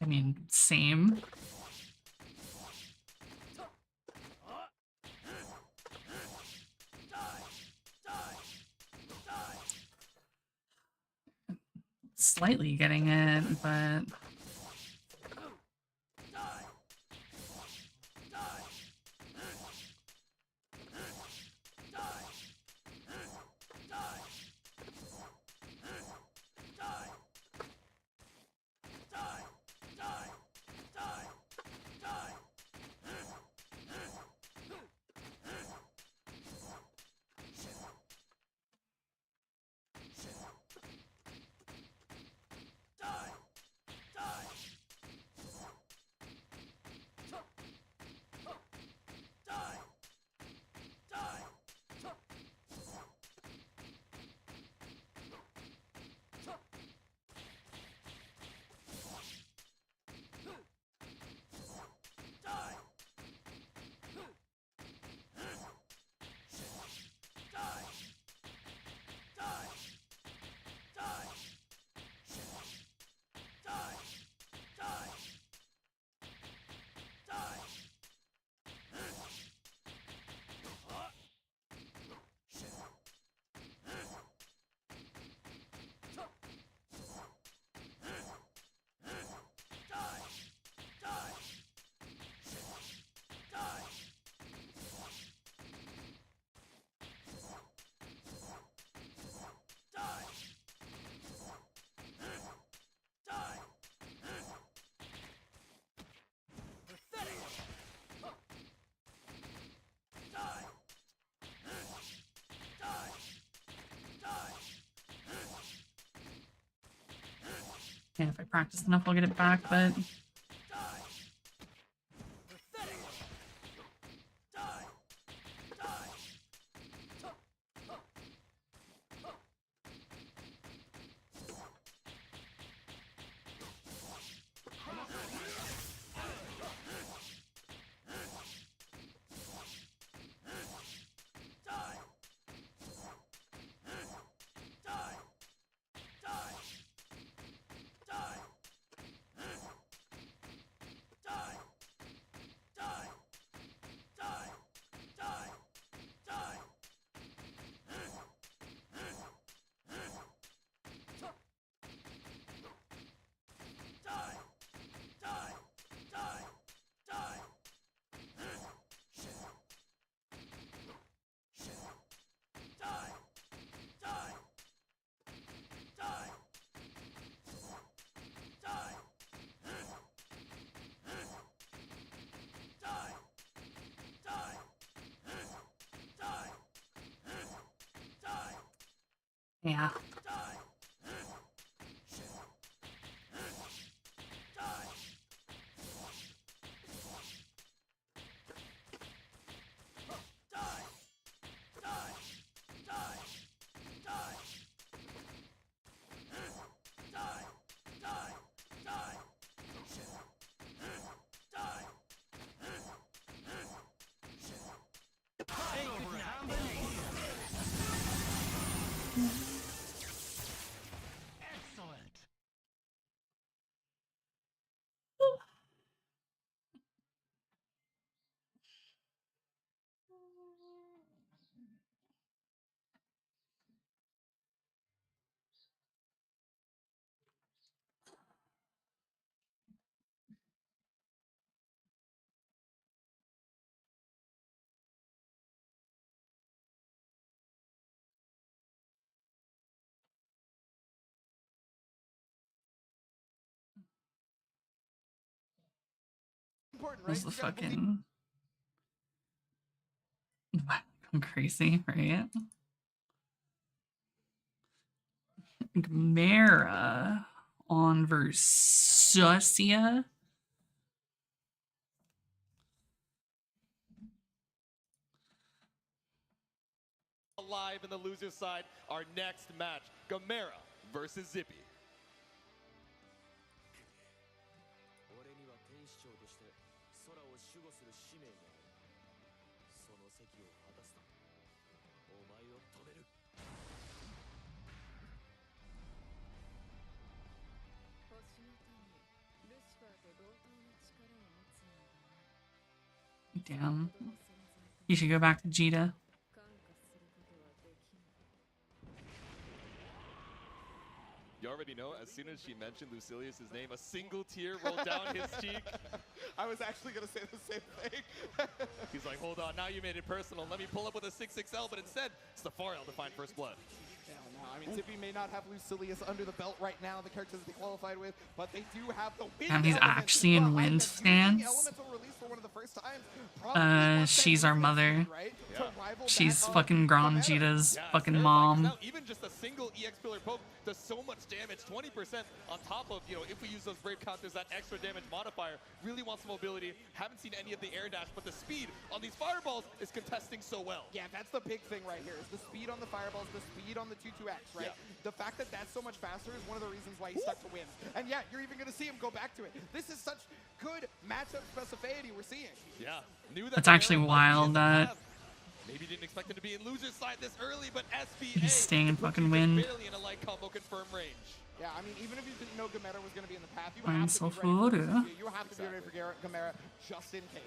I mean, same. Slightly getting it, but yeah, if I practice enough, I'll get it back, but yeah. important, right? Was the You gotta believe- fucking going crazy, right? Gamera on Versusia. Alive in the loser's side, our next match, Gamera versus Zippy. 俺には天使長として空を守護する使命がある。その責を果たすためお前を止める。星の手にルシファーと同等の力を持つのだな。 Damn. 子供存在と You should go back to Jita. 感化することはできない。 You already know, as soon as she mentioned Lucilius' name, a single tear rolled down his cheek. I was actually gonna say the same thing. He's like, hold on, now you made it personal. Let me pull up with a 6XL, but instead, it's the Fariel to find first blood. Yeah, no, I mean, Zippy may not have Lucilius under the belt right now, the characters that they qualified with, but they do have the wind Damn, he's element actually in behind wind them. Using stance. elemental release for one of the first times. Probably wants that She's our movement mother. speed, right? To rival She's that of fucking Grand Gamera. Jita's Yeah, it's fucking terrifying, 'cause mom. Now, even just a single EX pillar poke does so much damage, 20% on top of, if we use those brave counters, that extra damage modifier. Really wants mobility. Haven't seen any of the air dash, but the speed on these fireballs is contesting so well. Yeah, that's the big thing right here, is the speed on the fireballs, the speed on the 2-2X, right? Yeah. The fact that that's so much faster is one of the reasons why he's stuck to win. And yeah, you're even going to see him go back to it. This is such good matchup specificity we're seeing. Yeah, knew that. That's the actually Gamera might be in wild the that- path. Maybe didn't expect him to be in loser's side this early, but SBA. He's staying in puts fucking you just wind. barely in a light combo confirm range. Yeah, I mean, even if you didn't know Gamera was going to be in the path, you I'm have to so be ready for full, this. You have to be ready for Gamera just in case.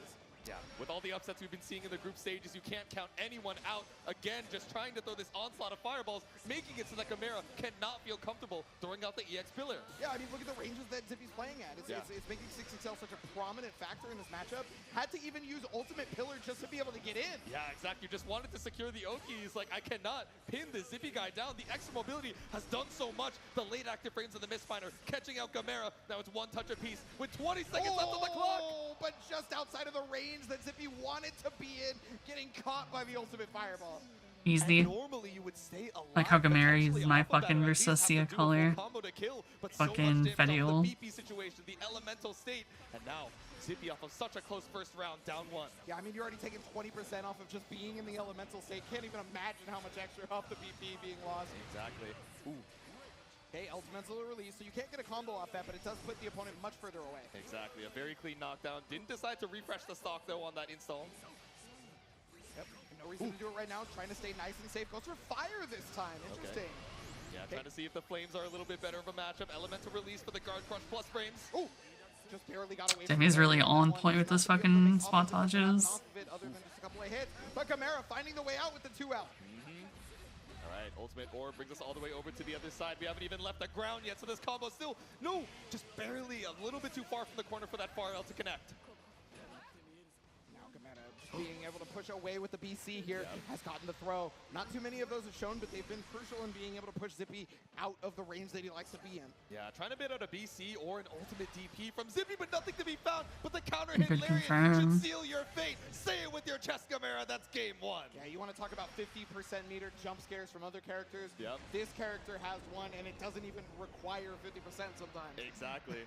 Yeah, with all the upsets we've been seeing in the group stages, you can't count anyone out. Again, just trying to throw this onslaught of fireballs, making it so that Gamera cannot feel comfortable throwing out the EX pillar. Yeah, I mean, look at the ranges that Zippy's playing at. It's making 6XL such a prominent factor in this matchup. Had to even use Ultimate Pillar just to be able to get in. Yeah, exactly. Just wanted to secure the Oki. He's like, I cannot pin the Zippy guy down. The extra mobility has done so much. The late active frames of the Mistfinder catching out Gamera. Now it's one touch apiece with 20 seconds left on the clock. Oh, but just outside of the range that Zippy wanted to be in, getting caught by the Ultimate Fireball. Easy. And normally you would stay alive, Like how Gamera potentially uses my off of that, fucking or at least have to Versusia do a full color. combo to kill, but Fucking so much damage Fedial. off the BP situation, the elemental state, and now Zippy off of such a close first round, down one. Yeah, I mean, you're already taking 20% off of just being in the elemental state. Can't even imagine how much extra off the BP being lost. Exactly. Ooh, Okay, elemental release, so you can't get a combo off that, but it does put the opponent much further away. exactly. A very clean knockdown. Didn't decide to refresh the stock though on that install. Yep, no reason to do it right now. Trying to stay nice and safe. Goes for fire this time. Interesting. Yeah, trying to see if the flames are a little bit better of a matchup. Elemental release for the guard crush plus frames. Ooh, just barely got away. Damn, from he's it. really That on one point is with not those the good fucking thing. spot Offensive nothing dodges. off of it other than just a couple of hits. But Gamera finding the way out with the 2L. All right, ultimate orb brings us all the way over to the other side. We haven't even left the ground yet, so this combo still, no, just barely a little bit too far from the corner for that Fariel to connect. Now Gamera just being able to push away with the BC here has gotten the throw. Not too many of those have shown, but they've been crucial in being able to push Zippy out of the range that he likes to be in. Yeah, trying to bait out a BC or an ultimate DP from Zippy, but nothing to be found. But the counter hit Good Lariat confirm. should seal your fate. Say it with your chest, Gamera. That's game one. Yeah, you want to talk about 50% meter jump scares from other characters. Yep. This character has one, and it doesn't even require 50% sometimes. Exactly.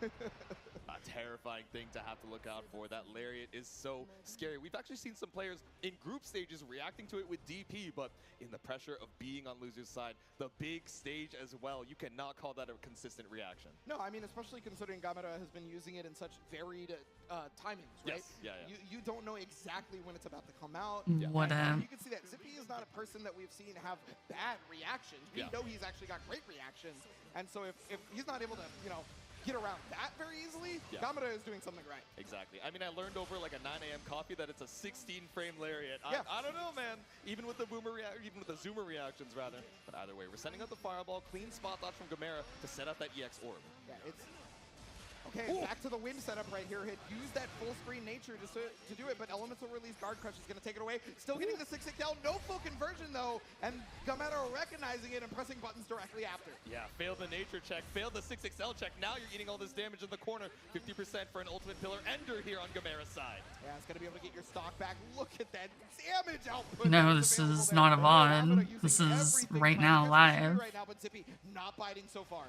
A terrifying thing to have to look out for. That Lariat is so scary. We've actually seen some players in group stages reacting to it with DP, but in the pressure of being on loser's side, the big stage as well, you cannot call that a consistent reaction. No, I mean, especially considering Gamera has been using it in such varied timings, right? Yes, yeah. You don't know exactly when it's about to come out. What And a you can see that Zippy is not a person that we've seen have bad reactions. We Yeah. know he's actually got great reactions. And so if he's not able to, get around that very easily, Yeah. Gamera is doing something right. Exactly. I mean, I learned over like a 9 a.m. coffee that it's a 16-frame Lariat. Yeah. I don't know, man. Even with the Zoomer reactions, rather. But either way, we're sending out the Fireball, clean spot dodge from Gamera to set up that EX orb. Yeah, it's Okay, back to the wind setup right here. Had used that full screen nature just to do it, but Elemental Release Guard Crush is going to take it away. Still getting the 6-6L, no full conversion though, and Gamera recognizing it and pressing buttons directly after. Yeah, failed the nature check, failed the 6XL check. Now you're eating all this damage in the corner. 50% for an ultimate pillar ender here on Gamera's side. Yeah, it's going to be able to get your stock back. Look at that damage output. No, that is this available is there. not a Gamera VOD. using This is everything right trying now to get live. Right now, but Zippy not biting so far.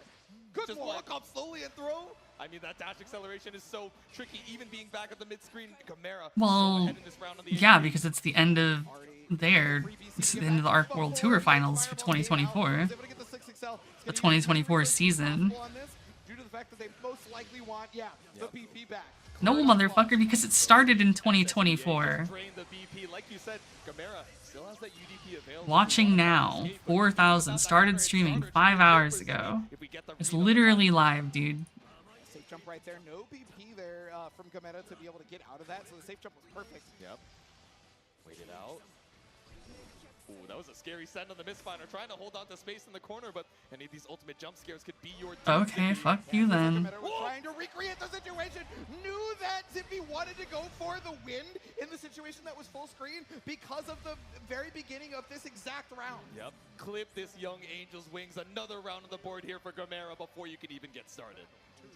Good Just walk. walk up slowly and throw. I mean, that dash acceleration is so tricky, even being back at the mid-screen. Gamera so Well, ahead in this round on the yeah, HP. because it's the end of it's the end of the Arc World Tour Finals for 2024. The 2024 season. Due to the fact that they most likely want, the BP back. No, motherfucker, because it started in 2024. Drain the BP. Like you said, Gamera still has that UDP available. Watching now, 4,000, started streaming 5 hours ago. It's literally live, dude. Safe jump right there. No BP there from Gamera to be able to get out of that, so the safe jump was perfect. Yep. Wait it out. Ooh, that was a scary send on the misfinder, trying to hold on to space in the corner, but any of these ultimate jump scares could be your Okay, fuck you then. Gamera was trying to recreate the situation, knew that Zippy wanted to go for the win in the situation that was full screen because of the very beginning of this exact round. Yep. Clip this young Angel's wings. Another round on the board here for Gamera before you can even get started.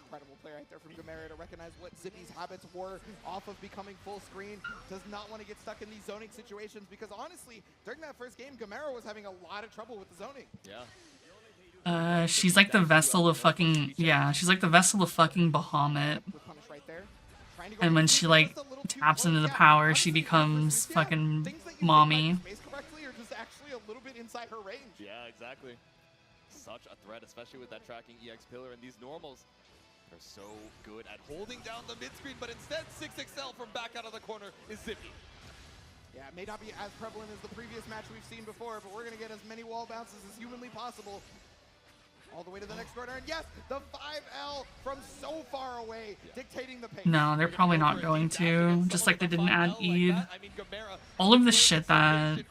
Incredible play right there from Gamera to recognize what Zippy's habits were off of becoming full screen. Does not want to get stuck in these zoning situations because honestly, during that first game, Gamera was having a lot of trouble with the zoning. Yeah. She's like the vessel of fucking, she's like the vessel of fucking Bahamut. Punish right there. Trying to go And when just she like a little too taps close. into the Yeah, power, honestly, she becomes things fucking that you think mommy. might space correctly are just actually a little bit inside her range. Yeah, exactly. Such a threat, especially with that tracking EX pillar, and these normals are so good at holding down the mid-screen, but instead 6XL from back out of the corner is Zippy. Yeah, it may not be as prevalent as the previous match we've seen before, but we're going to get as many wall bounces as humanly possible. All the way to the next corner, and yes, the 5L from so far away, dictating the pace. No, they're probably not going to. Just like they didn't add Eid. All of the shit that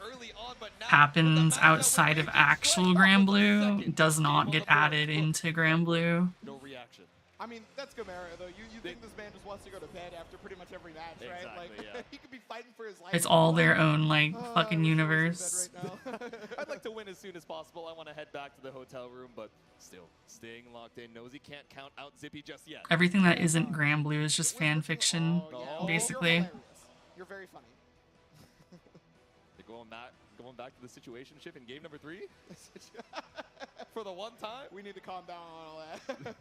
happens outside of actual Grand Blue does not get added into Grand Blue. No reaction. I mean, that's Gamera, though. You think this man just wants to go to bed after pretty much every match, right? Exactly, Like, yeah. he could be fighting for his life. It's all their own, like, fucking I wish I was in universe. bed right now. I'd like to win as soon as possible. I want to head back to the hotel room, but still staying locked in. Knows he can't count out Zippy just yet. Everything that isn't Grand Blue is just fan fiction, Oh, yeah. basically. You're hilarious. You're very funny. They're going back to the situationship in game number 3 for the one time. We need to calm down on all that.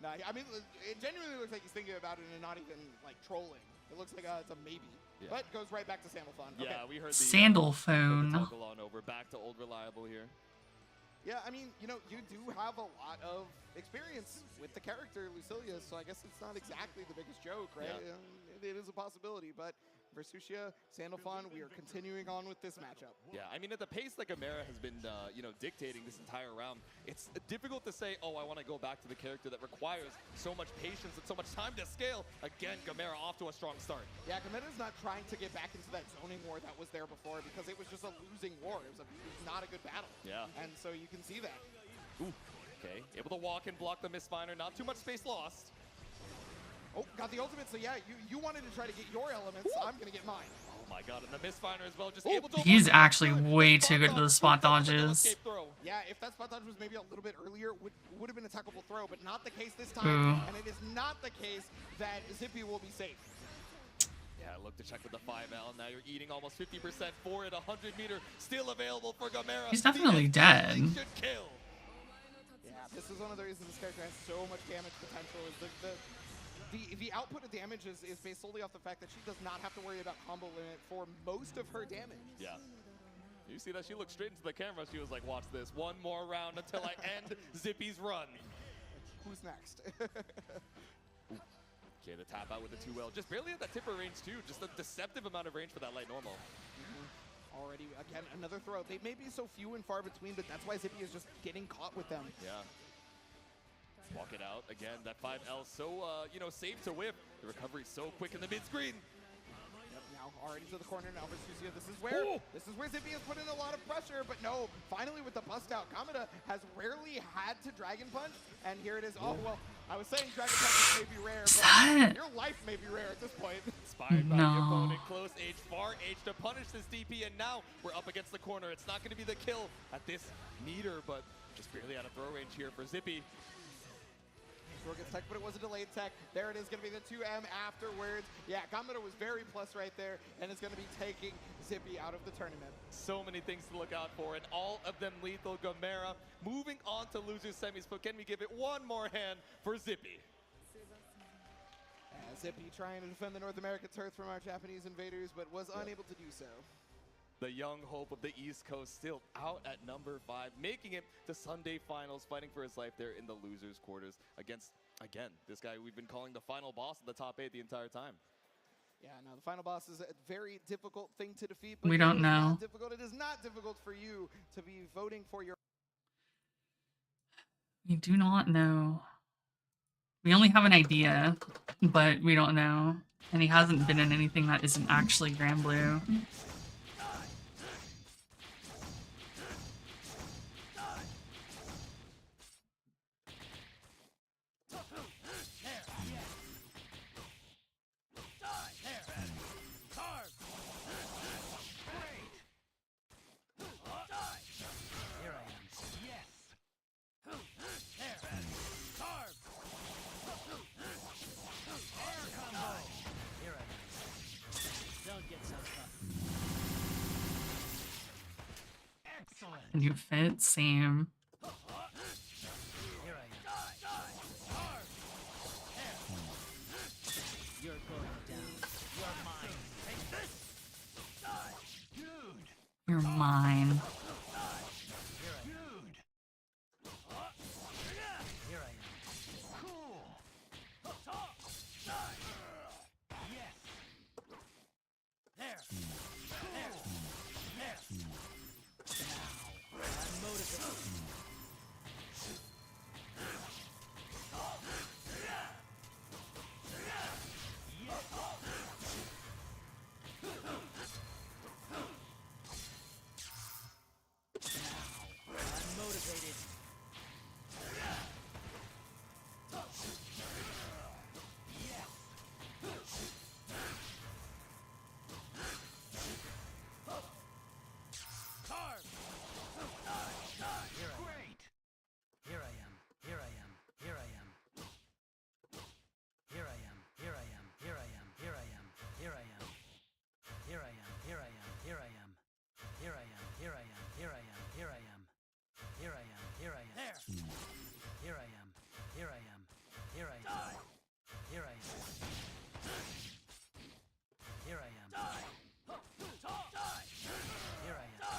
Nah, I mean, it genuinely looks like he's thinking about it and not even, like, trolling. It looks like it's a maybe. Yeah. But goes right back to Sandalphon. Okay. Yeah, we heard the Sandal heard the phone. toggle on over. Back to old reliable here. Yeah, I mean, you know, you do have a lot of experience with the character Lucilia, so I guess it's not exactly the biggest joke, right? Yeah. It is a possibility, but Versucia, Sandalphon, we are continuing on with this matchup. Yeah, I mean, at the pace that Gamera has been, dictating this entire round, it's difficult to say, oh, I want to go back to the character that requires so much patience and so much time to scale. Again, Gamera off to a strong start. Yeah, Gamera's not trying to get back into that zoning war that was there before because it was just a losing war. It was not a good battle. Yeah. And so you can see that. Ooh, okay. Able to walk and block the misfinder. Not too much space lost. Oh, got the ultimate, so yeah, you wanted to try to get your elements, I'm going to get mine. Oh my god, and the misfinder as well, just able to... He's avoid actually the way spot too good at dodge. those spot Double dodges. escape throw. Yeah, if that spot dodge was maybe a little bit earlier, would have been a tackleable throw, but not the case this time. Ooh. And it is not the case that Zippy will be safe. Yeah, look to check with the 5L. Now you're eating almost 50% for it. 100 meter still available for Gamera. He's definitely The dead. should kill. Yeah, this is one of the reasons this character has so much damage potential. Is the output of damage is based solely off the fact that she does not have to worry about combo limit for most of her damage. Yeah. You see that she looked straight into the camera. She was like, watch this. One more round until I end Zippy's run. Who's next? Okay, the tap out with the 2L. Just barely at that tipper range too. Just a deceptive amount of range for that light normal. Already, again, another throw. They may be so few and far between, but that's why Zippy is just getting caught with them. Yeah. Walk it out. Again, that 5L so, safe to whip. The recovery so quick in the mid-screen. Yep, now now. Already to the corner now for Susia. This is where Zippy has put in a lot of pressure, but no, finally with the bust out, Kamada has rarely had to Dragon Punch, and here it is. Oh, well, I was saying Dragon Punches may be rare, but your life may be rare at this point. Inspired by the opponent, close H, far H to punish this DP, and now we're up against the corner. It's not going to be the kill at this meter, but just barely out of throw range here for Zippy. Short gets tech, but it was a delayed tech. There it is, going to be the 2M afterwards. Yeah, Kamada was very plus right there, and is going to be taking Zippy out of the tournament. So many things to look out for, and all of them lethal. Gamera moving on to losers semis, but can we give it one more hand for Zippy? Zippy trying to defend the North American turf from our Japanese invaders, but was unable to do so. The young hope of the East Coast still out at number 5, making it to Sunday finals, fighting for his life there in the losers quarters against, again, this guy we've been calling the final boss of the top 8 the entire time. Yeah, no, the final boss is a very difficult thing to defeat. But we don't know. It is not difficult for you to be voting for your... We do not know. We only have an idea, but we don't know. And he hasn't been in anything that isn't actually Grand Blue. New fit, same. Here I am. You're going down. You're mine. Take this. Dude. You're mine. Dude. Here I am. Cool. Yes. There. I'm motivated. I'm motivated. Great. Here I am. Here I am. Here I am. Here I am. Here I am. Here I am. Here I am. Here I am. Here I am. Here I am. Here I am. Here I am. Here I am. Here I am. Here I am. Here I am. Here I am. There. Here I am. Here I am. Here I am. Here I am. Here I am. Here I am. Yes. Here I am.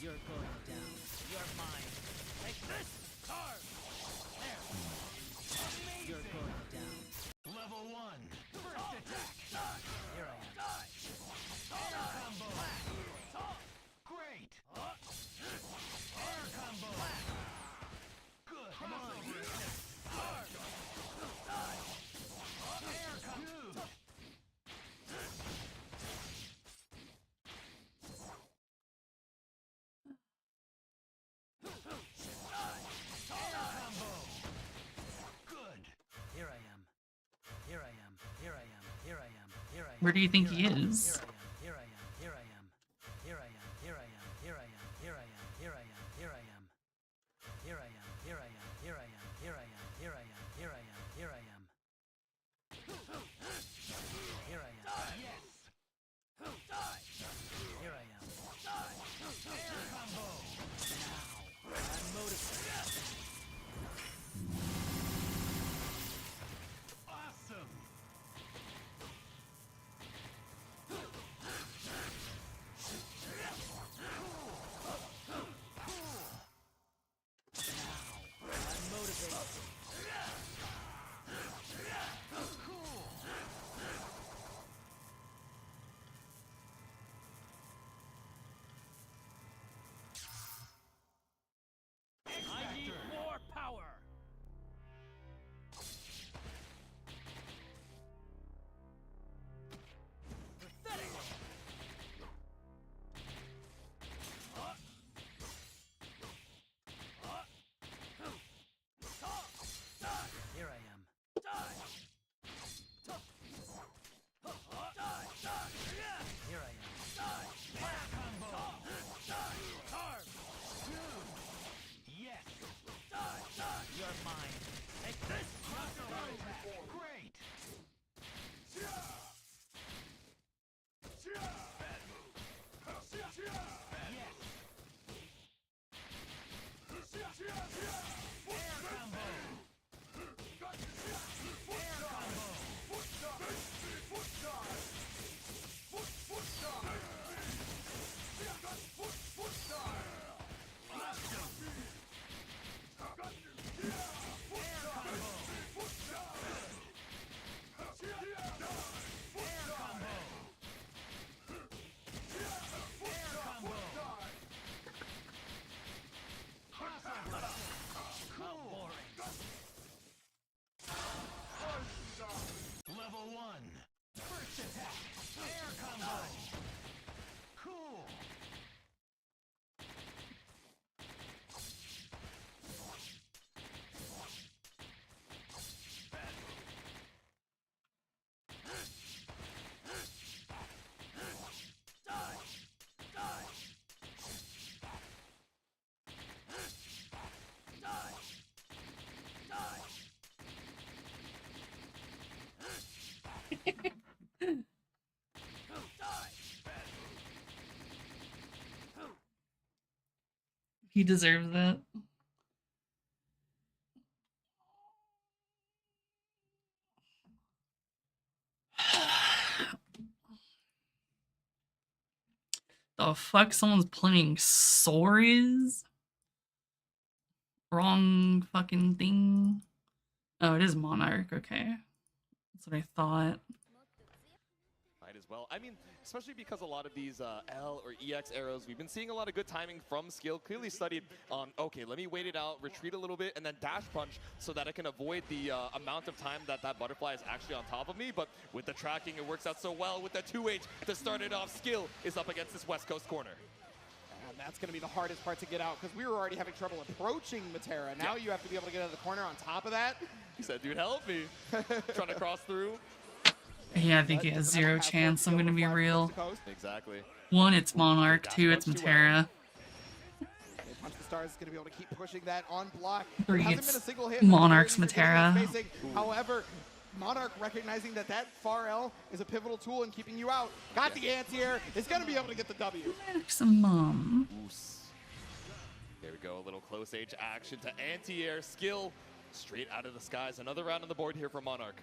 You're going down. You're mine. Take this. You're going down. Level 1. First attack. Here I am. Air combo. Great. Air combo. Good. Come on. Air combo. Here I am. Here I am. Here I am. Here I am. Here I am. Where do you think he is? Here I am. Here I am. Here I am. Here I am. Here I am. Here I am. Here I am. Here I am. Here I am. Here I am. Here I am. Here I am. Here I am. Here I am. Here I am. Here I am. Yes. Here I am. Air combo. Now I'm motivated. Awesome. Cool. He deserves it. The fuck? Someone's playing Sores? Wrong fucking thing. Oh, it is Monarch. Okay. That's what I thought. Might as well. I mean, especially because a lot of these L or EX arrows, we've been seeing a lot of good timing from Skill. Clearly studied on, okay, let me wait it out, retreat a little bit, and then dash punch so that I can avoid the amount of time that that butterfly is actually on top of me. But with the tracking, it works out so well with the 2H to start it off. Skill is up against this West Coast corner. And that's going to be the hardest part to get out because we were already having trouble approaching Matera. Now you have to be able to get out of the corner on top of that. He said, dude, help me. Trying to cross through. Yeah, I think he has zero chance. I'm gonna be real. Exactly. 1, it's Monarch. 2, it's Matera. Punch the Stars is going to be able to keep pushing that on block. 3, Hasn't it's been a single hit. Monarch's Very easy to get Matera. in spacing. However, Monarch recognizing that that far L is a pivotal tool in keeping you out. Got the anti-air. Is going to be able to get the W. Maximum. There we go. A little close age action to anti-air. Skill straight out of the skies. Another round on the board here for Monarch.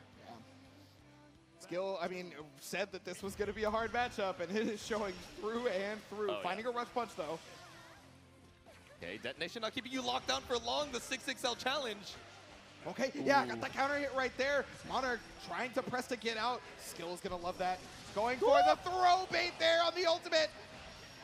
Skill, I mean, said that this was going to be a hard matchup, and it is showing through and through. Finding a rush punch, though. Okay, detonation not keeping you locked down for long. The 6XL challenge. Okay, yeah, got that counter hit right there. Monarch trying to press to get out. Skill is going to love that. Going for the throw bait there on the ultimate.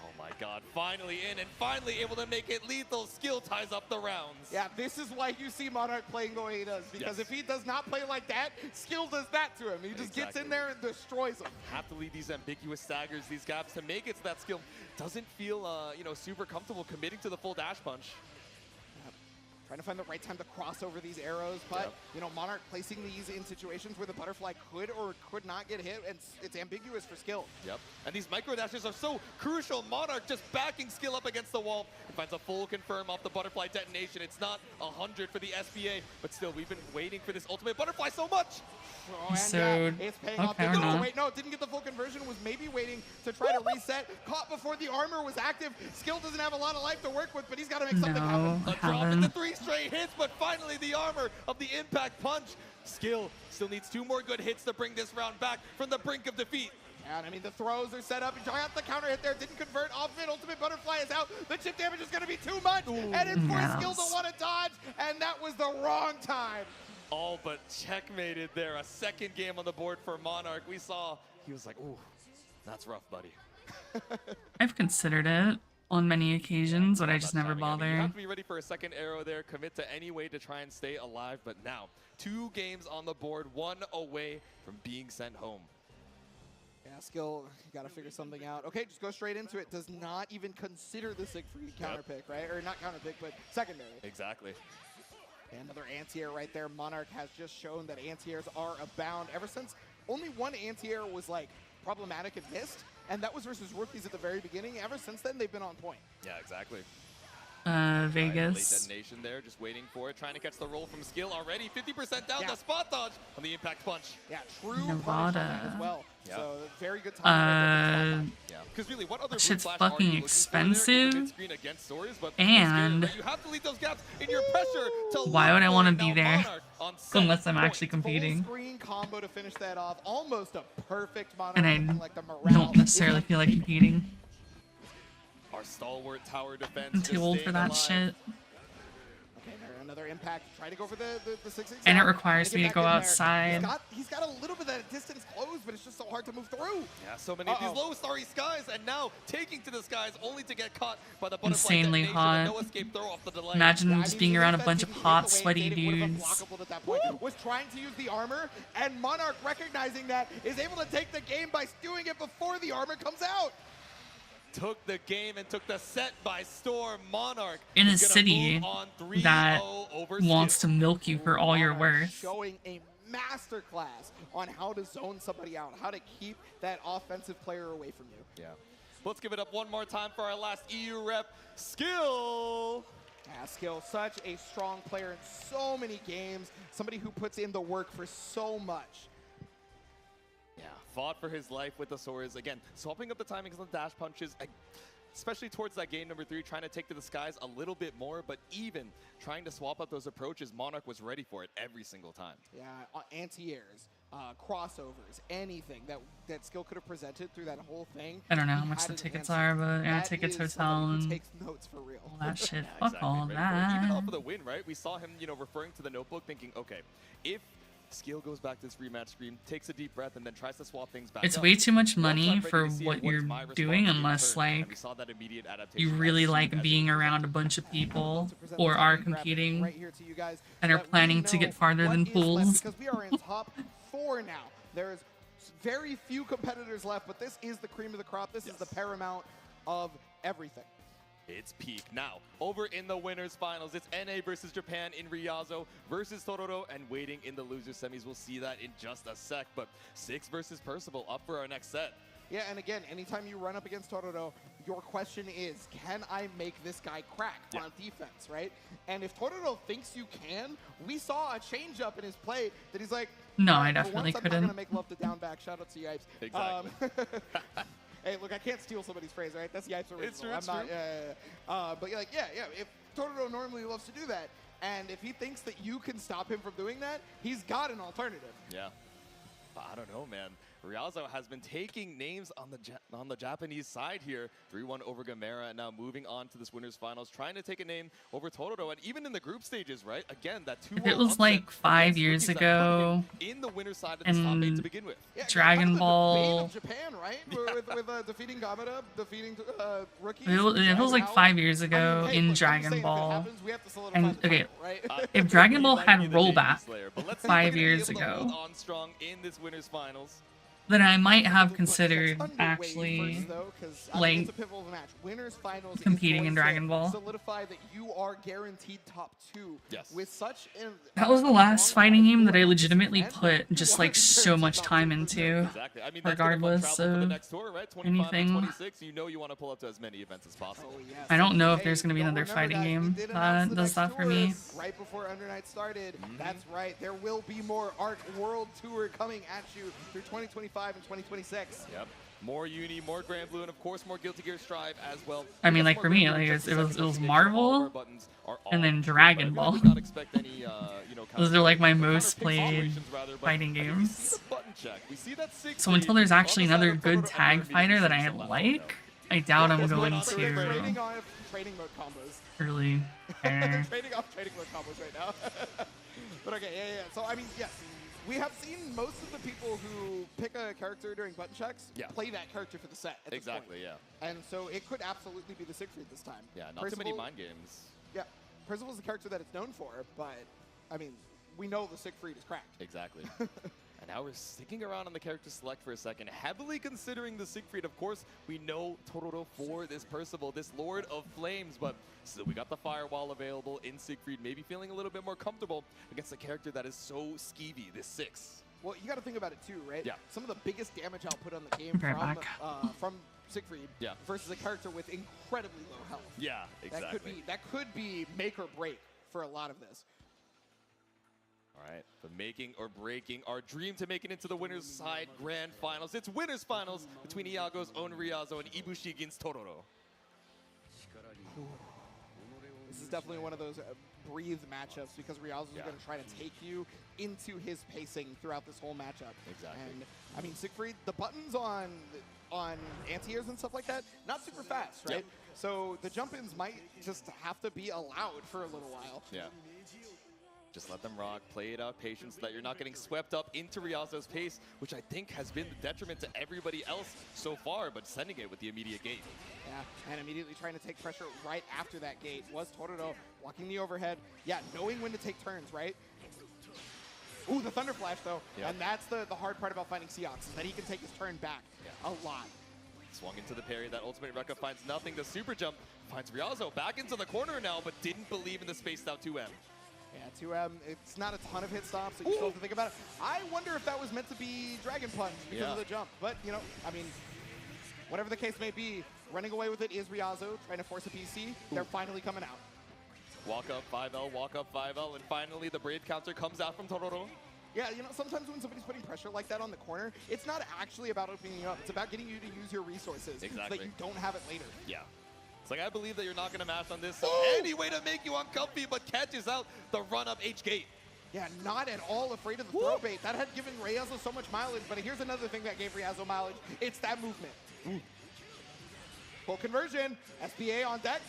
Oh my god, finally in and finally able to make it lethal. Skill ties up the rounds. Yeah, this is why you see Monarch playing the way he does. Because if he does not play like that, Skill does that to him. He just gets in there and destroys him. Have to lead these ambiguous staggers, these gaps to make it so that Skill doesn't feel, you know, super comfortable committing to the full dash punch. Trying to find the right time to cross over these arrows, but you know, Monarch placing these in situations where the butterfly could or could not get hit, and it's ambiguous for Skill. Yep, and these micro dashes are so crucial. Monarch just backing Skill up against the wall and finds a full confirm off the butterfly detonation. It's not 100 for the SBA, but still, we've been waiting for this ultimate butterfly so much. Oh, and So, it's paying off. okay, No, wait, no, didn't get the full conversion. Was maybe waiting to try to reset. Caught before the armor was active. Skill doesn't have a lot of life to work with, but he's got to make something happen. A drop into 3 straight hits, but finally the armor of the impact punch. Skill still needs 2 more good hits to bring this round back from the brink of defeat. And I mean, the throws are set up. He got the counter hit there, didn't convert off of it. Ultimate butterfly is out. The chip damage is going to be too much. And it forced Skill to want to dodge, and that was the wrong time. All but checkmated there. A second game on the board for Monarch. We saw, he was like, ooh, that's rough, buddy. I've considered it on many occasions, but I just never I mean, you bother. have to be ready for a second arrow there, commit to any way to try and stay alive, but now 2 games on the board, 1 away from being sent home. Yeah, Skill, you got to figure something out. Okay, just go straight into it. Does not even consider the Siegfried counter pick, right? Or not counter pick, but secondary. Exactly. And another anti-air right there. Monarch has just shown that anti-airs are abound. Ever since only one anti-air was like problematic and missed, and that was versus rookies at the very beginning. Ever since then, they've been on point. Yeah, exactly. Vegas. Late detonation there, just waiting for it. Trying to catch the roll from Skill already. 50% down, the spot dodge on the impact punch. Yeah, true Nevada. as well. Yeah. So very good time. Yeah, because really, what other shit's Blue Flash fucking are you looking for there in the expensive. mid-screen against Soares, but And you have to leave those gaps in your pressure to why would I want to now be there Monarch on 7 unless I'm points. actually competing? Full screen combo to finish that off. Almost a perfect Monarch. And I looking like the morale don't necessarily feel like competing. Our stalwart tower defense. I'm too just old for staying that alive. shit. Okay, another impact. Try to go for the 6-6. And it out, requires trying me get to go back in there. outside. He's got a little bit of that distance closed, but it's just so hard to move through. Yeah, so many of these low starry skies, and now taking to the skies only to get caught by the butterfly Insanely detonation hot. and no escape throw off the delay. Imagine Yeah, I just mean, being even around a if that bunch of didn't hit hot, the way sweaty Dated would've been dudes. blockable at that point. Was trying to use the armor, and Monarch, recognizing that, is able to take the game by doing it before the armor comes out. Took the game and took the set by storm. Monarch In a is gonna city move on 3-0 that over wants to Skill. milk you for all you're Monarch worth. Showing a masterclass on how to zone somebody out, how to keep that offensive player away from you. Yeah. Let's give it up one more time for our last EU rep, Skill. Yeah, Skill, such a strong player in so many games. Somebody who puts in the work for so much. Yeah, fought for his life with the swords. Again, swapping up the timings on the dash punches, especially towards that game number 3, trying to take to the skies a little bit more, but even trying to swap up those approaches, Monarch was ready for it every single time. Yeah, anti-airs, crossovers, anything that Skill could have presented through that whole thing. I don't know how he much had the an tickets answer. are, but yeah, That tickets, is hotel, somebody who and takes notes for real. all that shit. Yeah, Fuck exactly, all ready for it. Even off that. of the win, right? We saw him, referring to the notebook, thinking, okay, if Skill goes back to this rematch screen, takes a deep breath, and then tries to swap things back It's up, way too much once money I'm ready for to see it, what what is you're my response doing, in unless return? And like we saw that immediate you adaptation really as like soon as being it was around a presented. bunch of people To present or this are screen grab competing right here to you guys, and are so that we planning to know get farther what than is left, pools. because we are in top 4 now. There's very few competitors left, but this is the cream of the crop. This is the paramount of everything. It's peak. Now, over in the winners finals, it's NA versus Japan in Ryazo versus Tororo, and waiting in the loser semis. We'll see that in just a sec, but 6 versus Percival up for our next set. Yeah, and again, anytime you run up against Tororo, your question is, can I make this guy crack on defense, right? And if Tororo thinks you can, we saw a change up in his play that he's like, No, "All I right, for definitely once, I'm couldn't." not going to make love to down back. Shout out to Yipes. Exactly. Hey, look, I can't steal somebody's phrase, right? That's Yipes original. It's true, I'm it's not, true. but you're like, yeah, if Tororo normally loves to do that, and if he thinks that you can stop him from doing that, he's got an alternative. Yeah. But I don't know, man. Ryazo has been taking names on the Japanese side here. 3-1 over Gamera, and now moving on to this winners finals, trying to take a name over Tororo, and even in the group stages, right? Again, that 2-1 If it was upset like 5 against years rookies that put ago, him in the winner's side of this top 8 to begin with. Yeah, Dragon kind of the Ball. debate of Japan, right? With defeating Gamera, defeating rookies. It was like Dragon 5 years Ball. ago I mean, hey, in look, I'm Dragon saying if it Ball. happens, we have to solidify And the okay, title, right? if Dragon Ball He might had be the rollback JV Slayer, but let's see if 5 they're gonna be years able to ago, hold on strong in this winners finals. then I might have But considered underway actually first, though, 'cause, I mean, like it's a pivotal match. Winners finals is competing going in to Dragon Ball. Solidify that you are guaranteed top 2. Yes. With such That was the last strong fighting game high that I score legitimately and put you just are like so guaranteed much top time 2%. into. Exactly. I mean, Regardless that's gonna fun travel for the of next tour, right? 25 anything. and 26. You know you want to pull up to as many events as possible. Oh, yes. I don't know if Hey, there's gonna be don't another remember fighting that. We game did announce that the does next that for tour me. right before Under Night started. That's right. There will be more ARC World Tour coming at you through 2025 and 2026. Yep. More Uni, more Grand Blue, and of course more Guilty Gear Strive as well. I mean, Yes, like, more for me, Grand Blue like, just it a was second just to make sure all of Marvel, our buttons are and then all Dragon good, but I Ball. really did not expect any, Those are like my counter most pick played operations, rather, but fighting I mean, we games. see the button check. We see that 6 So until there's lead actually on the side another of good Totoro, tag under fighter that immediate I so let like, know. I doubt I'm Yes, going we're trading to off trading mode combos. really care. Trading off trading mode combos right now. But okay, yeah. So I mean, yes, we have seen most of the people who pick a character during button checks play that character for the set. At Exactly, this yeah. point. And so it could absolutely be the Siegfried this time. Yeah, not too many mind games. Yeah, Percival is the character that it's known for, but I mean, we know the Siegfried is cracked. Exactly. And now we're sticking around on the character select for a second, heavily considering the Siegfried. Of course, we know Tororo for this Percival, this Lord of Flames, but still we got the Firewall available in Siegfried, maybe feeling a little bit more comfortable against a character that is so skeevy, this 6. Well, you got to think about it too, right? Yeah. Some of the biggest damage output on the game Be right from Siegfried versus a character with incredibly low health. Yeah, exactly. That could be make or break for a lot of this. All right, but making or breaking our dream to make it into the winners side grand finals. It's winners finals between Iago's own Ryazo and Ibushi against Tororo. This is definitely one of those breathe matchups because Ryazo is going to try to take you into his pacing throughout this whole matchup. Exactly. And I mean, Siegfried, the buttons on on anti-airs and stuff like that, not super fast, right? Yep. So the jump-ins might just have to be allowed for a little while. Yeah. Just let them rock, play it out patience so that you're not getting swept up into Ryazo's pace, which I think has been the detriment to everybody else so far, but sending it with the immediate gate. Yeah, and immediately trying to take pressure right after that gate was Tororo, walking the overhead. Yeah, knowing when to take turns, right? Ooh, the Thunder Flash, though. Yep. And that's the hard part about fighting Seox, is that he can take his turn back a lot. Swung into the parry, that ultimate Rekka finds nothing. The super jump finds Ryazo back into the corner now, but didn't believe in the spaced out 2M. Yeah, 2M, it's not a ton of hit stops, so you still have to think about it. I wonder if that was meant to be Dragon Punch because of the jump. But, you know, I mean, whatever the case may be, running away with it is Ryazo, trying to force a PC. They're finally coming out. Walk up 5L, walk up 5L, and finally the Brave counter comes out from Tororo. Yeah, you know, sometimes when somebody's putting pressure like that on the corner, it's not actually about opening you up. It's about getting you to use your resources so that you don't have it later. Yeah. It's like, I believe that you're not going to mash on this, so any way to make you uncomfy, but catches out the run-up H-gate. Yeah, not at all afraid of the throw bait. That had given Ryazo so much mileage, but here's another thing that gave Ryazo mileage. It's that movement. Full conversion. SPA on deck.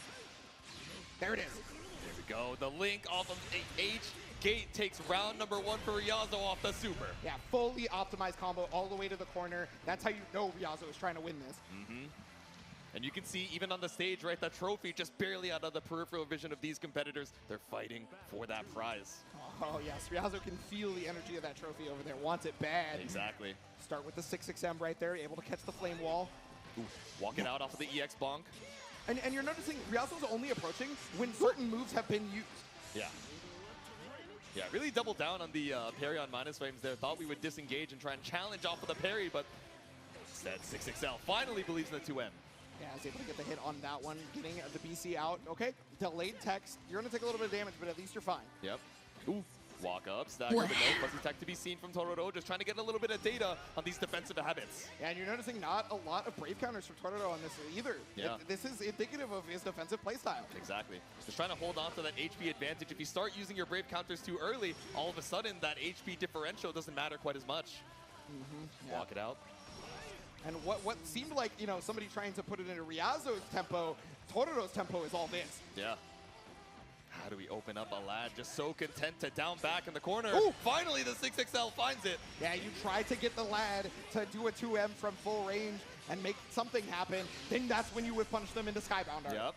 There it is. There we go. The link off of H-gate takes round number 1 for Ryazo off the super. Yeah, fully optimized combo all the way to the corner. That's how you know Ryazo is trying to win this. And you can see even on the stage, right, that trophy just barely out of the peripheral vision of these competitors. They're fighting for that prize. Oh, yes. Ryazo can feel the energy of that trophy over there. Wants it bad. Exactly. Start with the 6XM right there, able to catch the flame wall. Ooh, walking out off of the EX bonk. And you're noticing Ryazo's only approaching when certain moves have been used. Yeah. Yeah, really doubled down on the parry on minus frames there. Thought we would disengage and try and challenge off of the parry, but instead 6XL finally believes in the 2M. Yeah, I was able to get the hit on that one, getting the BC out. Okay, delayed text. You're going to take a little bit of damage, but at least you're fine. Yep. Ooh. Walk up, stagger, but no fuzzy tech to be seen from Tororo, just trying to get a little bit of data on these defensive habits. Yeah, and you're noticing not a lot of Brave counters from Tororo on this either. Yeah. This is indicative of his defensive playstyle. Exactly. Just trying to hold on to that HP advantage. If you start using your Brave counters too early, all of a sudden that HP differential doesn't matter quite as much. Yeah. Walk it out. And what seemed like, you know, somebody trying to put it into Ryazo's tempo, Tororo's tempo is all this. Yeah. How do we open up a lad? Just so content to down back in the corner. Ooh. Finally, the 6XL finds it. Yeah, you try to get the lad to do a 2M from full range and make something happen, then that's when you would punish them into Skybound Art. Yep.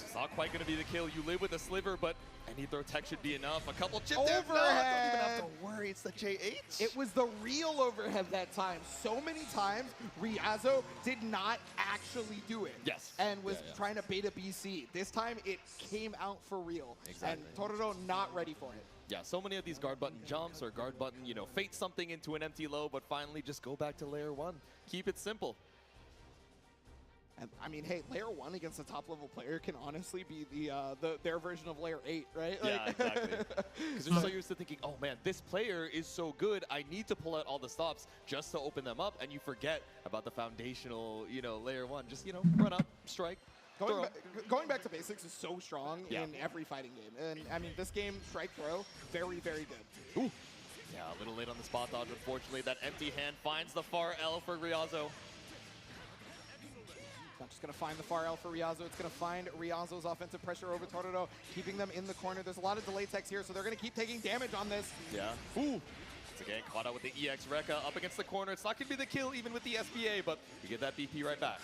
It's not quite going to be the kill. You live with a sliver, but any throw tech should be enough. A couple chip there. No, don't even have to worry. It's the J8. It was the real overhead that time. So many times, Ryazo did not actually do it. Yes. And was trying to bait a BC. This time, it came out for real. Exactly. And Tororo not ready for it. Yeah, so many of these guard button jumps or guard button, you know, fate something into an empty low, but finally just go back to layer 1. Keep it simple. And I mean, hey, layer 1 against a top level player can honestly be their version of layer 8, right? Yeah, exactly. Because they're so used to thinking, oh man, this player is so good, I need to pull out all the stops just to open them up, and you forget about the foundational, you know, layer 1. Just, you know, run up, strike, throw. Going back to basics is so strong in every fighting game. And I mean, this game, strike throw, very, very good. Ooh. Yeah, a little late on the spot dodge, unfortunately. That empty hand finds the far L for Ryazo. Not just going to find the far L for Ryazo. It's going to find Ryazo's offensive pressure over Tororo, keeping them in the corner. There's a lot of delay techs here, so they're going to keep taking damage on this. Yeah. Ooh. Once again, caught out with the EX Rekka up against the corner. It's not going to be the kill, even with the SBA, but you get that BP right back.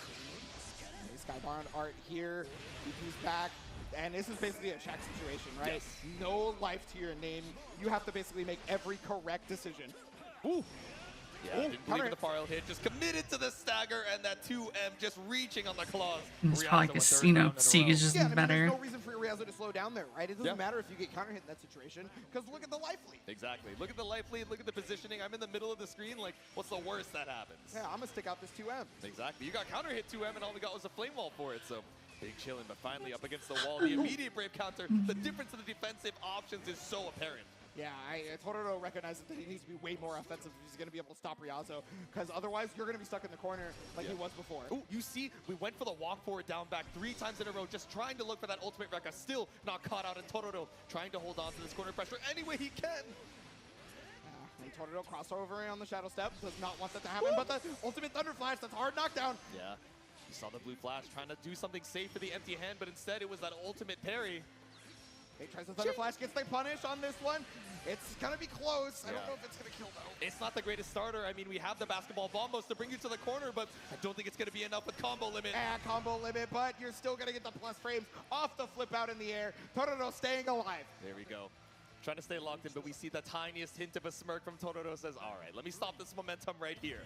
Skybound Art here. BP's back. And this is basically a check situation, right? Yes. No life to your name. You have to basically make every correct decision. Ooh. Yeah, didn't believe in the counter far L hit. Just committed to the stagger and that 2M just reaching on the claws. It's probably because, you know, Siege is just Yeah, I mean, better. there's no reason for Ryazo to slow down there, right? It doesn't matter if you get counter hit in that situation, because look at the life lead. Exactly. Look at the life lead, look at the positioning. I'm in the middle of the screen. Like, what's the worst that happens? Yeah, I'm going to stick out this 2M. Exactly. You got counter hit 2M, and all we got was a flame wall for it. So big chilling, but finally up against the wall. The immediate Brave counter. The difference in the defensive options is so apparent. Yeah, Tororo recognizes that he needs to be way more offensive if he's going to be able to stop Ryazo, because otherwise you're going to be stuck in the corner like he was before. Ooh, you see, we went for the walk forward down back 3 times in a row, just trying to look for that ultimate Rekka. Still not caught out, and Tororo trying to hold on to this corner pressure any way he can. And Tornado crossover on the Shadow Step. Does not want that to happen, but the ultimate Thunder Flash, that's hard knockdown. Yeah. You saw the blue flash trying to do something safe for the empty hand, but instead it was that ultimate parry. He tries the Thunder Flash, gets the punish on this one. It's gonna be close. I don't Yeah. know if it's gonna kill though. It's not the greatest starter. I mean, we have the basketball bombos to bring you to the corner, but I don't think it's going to be enough with combo limit. Yeah, combo limit, but you're still gonna get the plus frames off the flip out in the air. Tornado staying alive. There we go. Trying to stay locked in, but we see the tiniest hint of a smirk from Tororo. Says, all right, let me stop this momentum right here.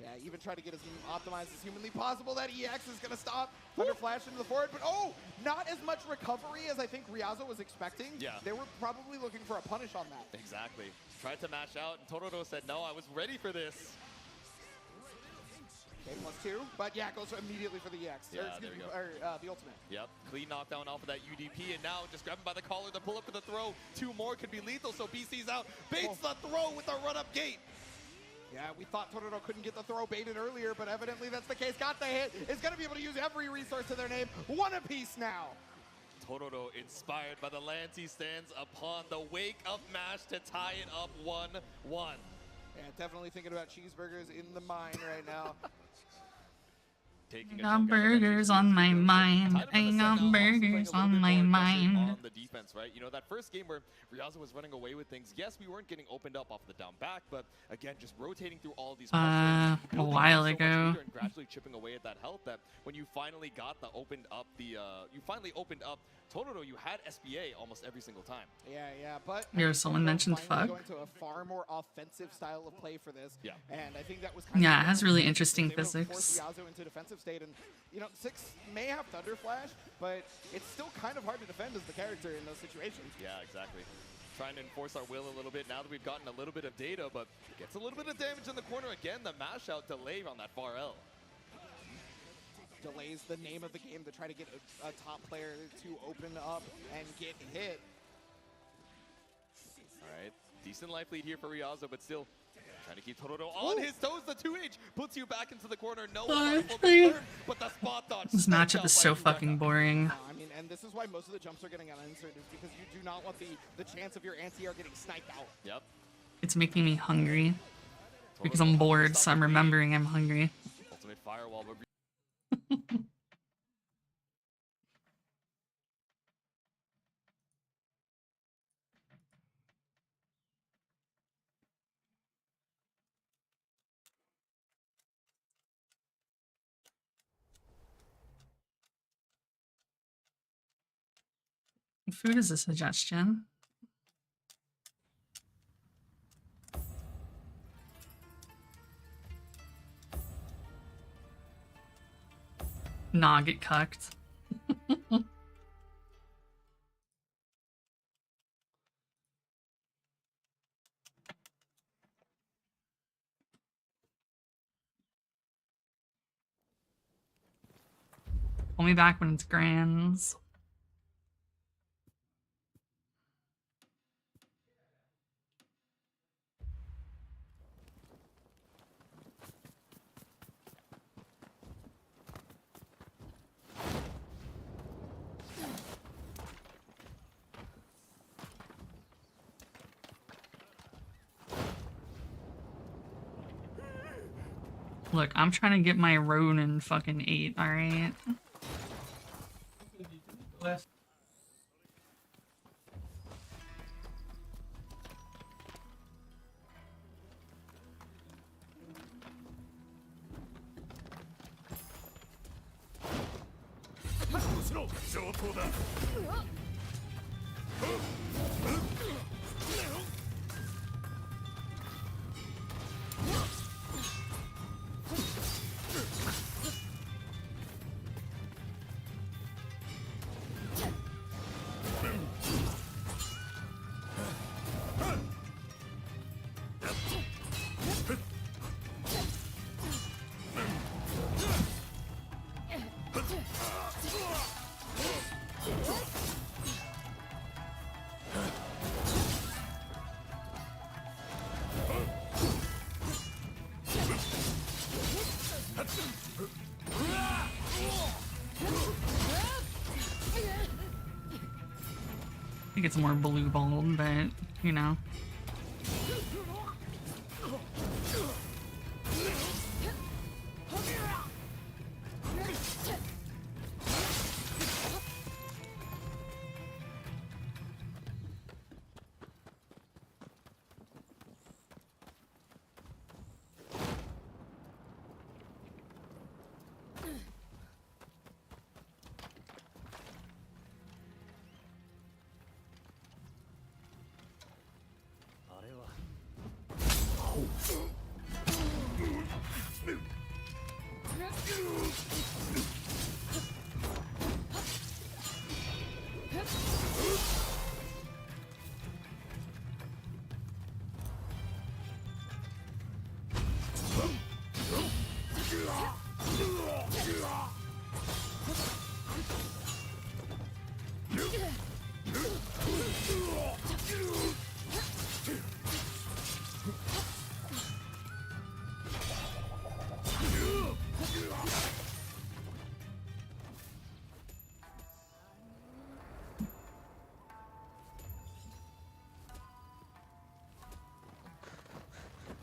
Yeah, even try to get as optimized as humanly possible. That EX is gonna stop. Thunder Flash into the forward, but oh, not as much recovery as I think Ryazo was expecting. Yeah. They were probably looking for a punish on that. Exactly. Tried to mash out, and Tororo said, no, I was ready for this. Okay, +2, but yeah, goes immediately for the EX. Yeah, Or, excuse there we me, go. or the ultimate. Yep, clean knockdown off of that UDP, and now just grab him by the collar to pull up for the throw. 2 more could be lethal, so BC's out. Baits the throw with the run-up gate. Yeah, we thought Tornado couldn't get the throw baited earlier, but evidently that's the case. Got the hit. Is going to be able to use every resource to their name. One apiece now. Tororo, inspired by the lance, he stands upon the wake of MASH to tie it up 1-1. Yeah, definitely thinking about cheeseburgers in the mine right now. Taking a Got chunk out of that burgers GP. on my mind. Tied up in I the set got now, also playing burgers a little on bit my more aggressive mind. On the defense, right? You know, that first game where Ryazo was running away with things, yes, we weren't getting opened up off the down back, but again, just rotating through all these A building while up so much ago. leader and gradually chipping away at that health, that when you finally got the opened up Tororo, you had SBA almost every single time. Yeah, but Here, I think someone Tornado mentioned finally fuck. going to a far more offensive style of play for this. Yeah. And I think that was kind of Yeah, the it has difference. really They interesting were able to force physics. Ryazo into defensive state, and you know, 6 may have Thunder Flash, but it's still kind of hard to defend as the character in those situations. Yeah, exactly. Trying to enforce our will a little bit now that we've gotten a little bit of data, but gets a little bit of damage in the corner. Again, the mash out delay on that far L. Delays the name of the game to try to get a top player to open up and get hit. All right, decent life lead here for Ryazo, but still trying to keep Tororo on his toes. The 2H puts you back into the corner. No one but the spot dodge. This sniped matchup out is by so Kureka. fucking boring. I mean, and this is why most of the jumps are getting unanswered, is because you do not want the chance of your anti-air getting sniped out. Yep. It's making me hungry because Tororo I'm trying to bored, stop so I'm the lead. remembering I'm hungry. Ultimate firewall, but Food is a suggestion. Nah, get cucked. Pull me back when it's grands. Look, I'm trying to get my Ronin fucking 8, alright? I think it's more blue balled, but you know.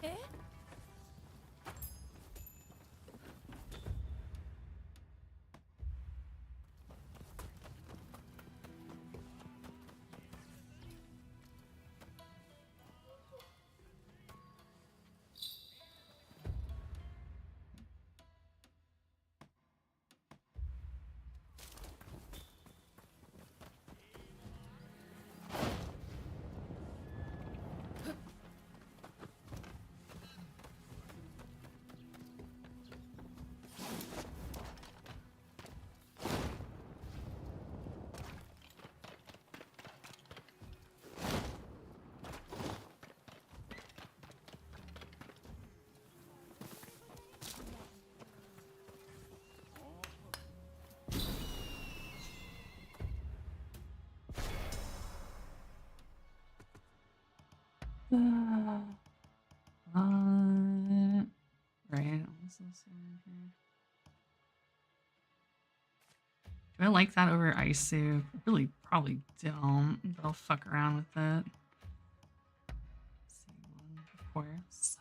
Eh? Right. What's this over here? Do I like that over Isu? I really probably don't, but I'll fuck around with it. C1, of course.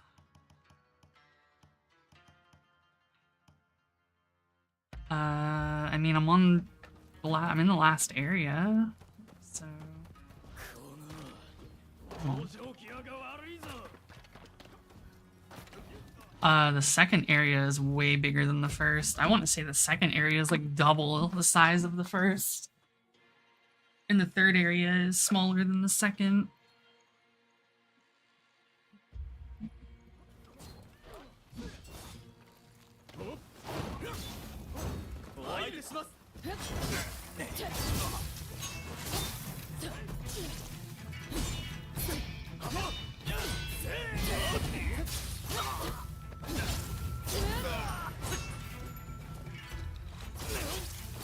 I mean, I'm in the last area, so. Oh. The second area is way bigger than the first. I want to say the second area is like double the size of the first. And the third area is smaller than the second.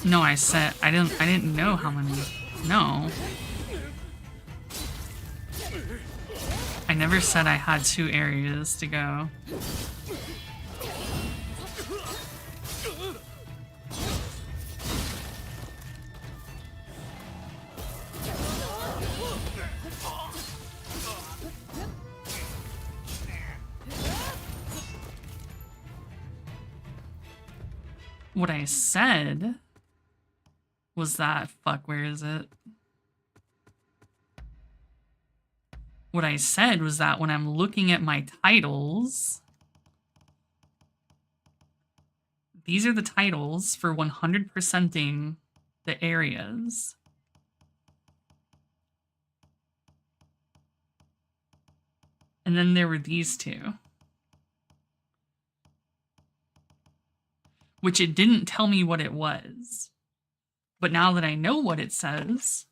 No, I said I didn't know how many. No. I never said I had 2 areas to go. What I said was that, fuck, where is it? What I said was that when I'm looking at my titles, these are the titles for 100%ing the areas. And then there were these 2. Which it didn't tell me what it was. But now that I know what it says,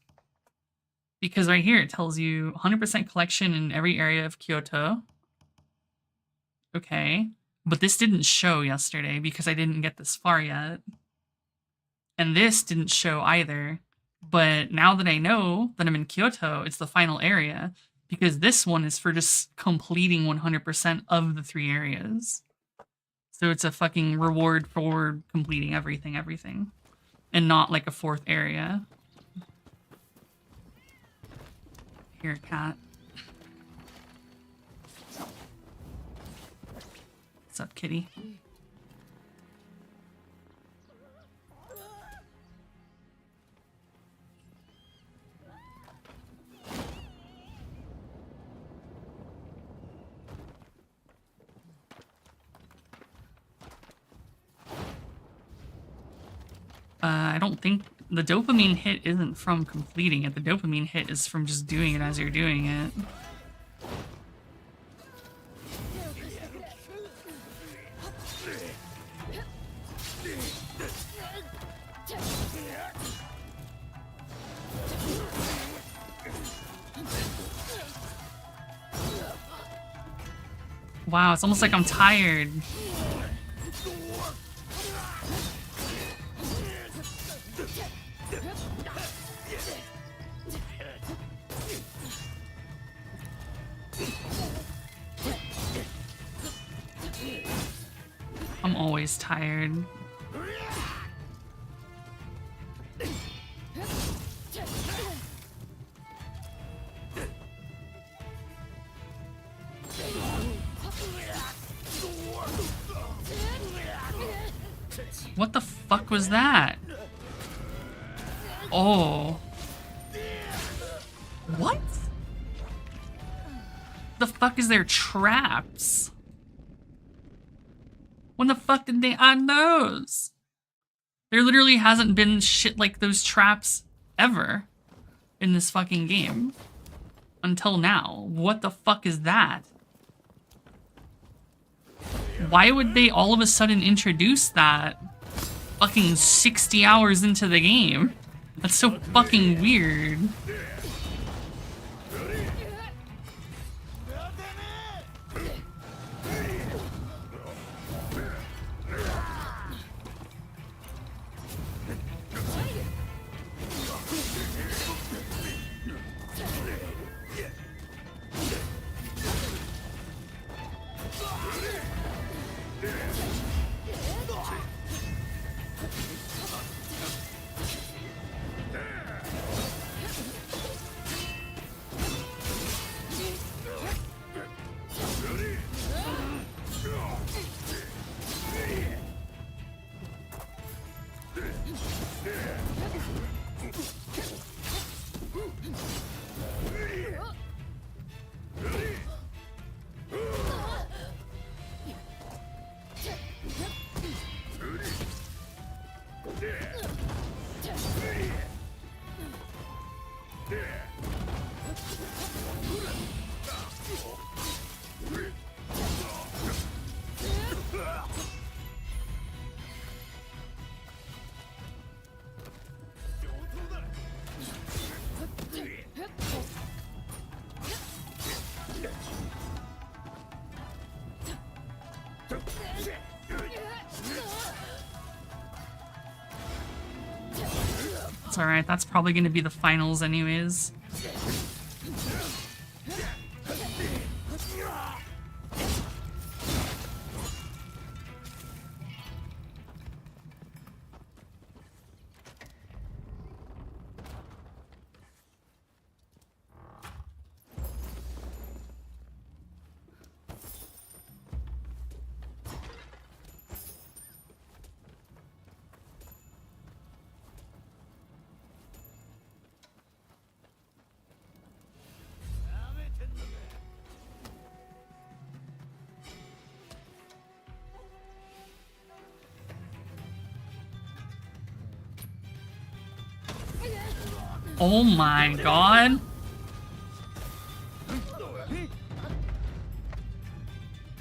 because right here it tells you 100% collection in every area of Kyoto. Okay. But this didn't show yesterday because I didn't get this far yet. And this didn't show either. But now that I know that I'm in Kyoto, it's the final area. Because this one is for just completing 100% of the 3 areas. So it's a fucking reward for completing everything. And not like a 4th area. Here, cat. What's up, kitty? I don't think the dopamine hit isn't from completing it. The dopamine hit is from just doing it as you're doing it. Wow, it's almost like I'm tired. I'm always tired. What the fuck was that? Oh. What? The fuck is there traps? When the fuck did they add those? There literally hasn't been shit like those traps ever in this fucking game. Until now. What the fuck is that? Why would they all of a sudden introduce that fucking 60 hours into the game? That's so fucking weird. It's alright, that's probably gonna be the finals anyways. Oh my god.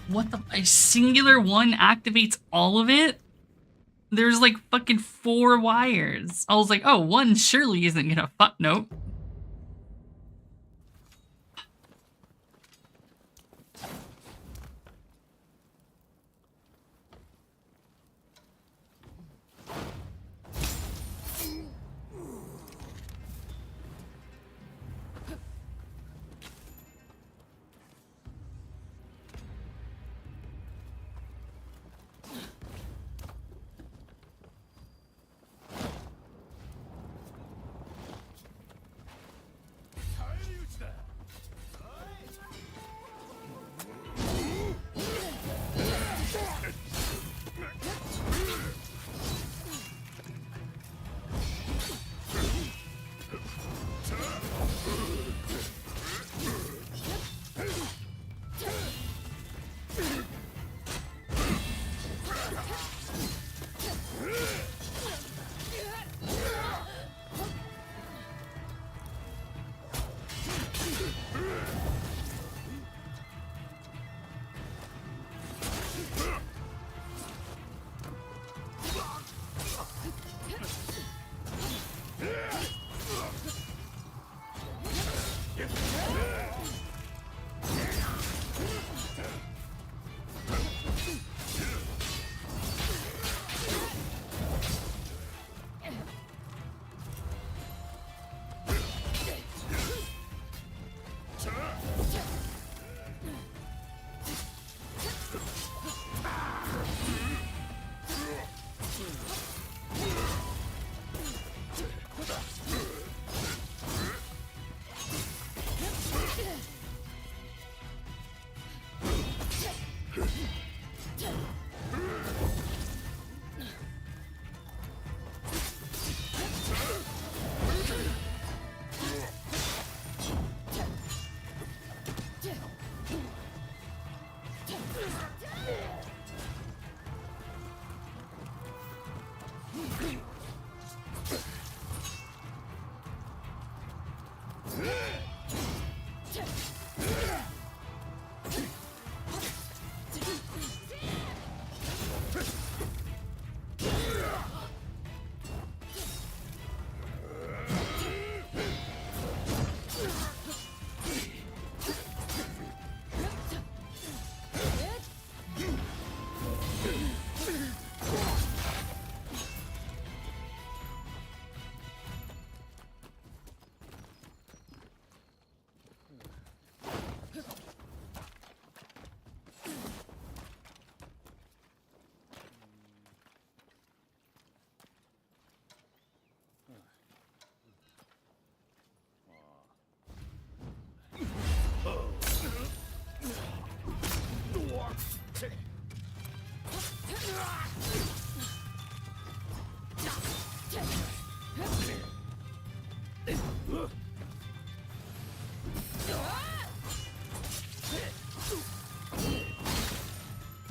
What the? A singular one activates all of it? There's like fucking 4 wires. I was like, oh, one surely isn't gonna fuck. Nope.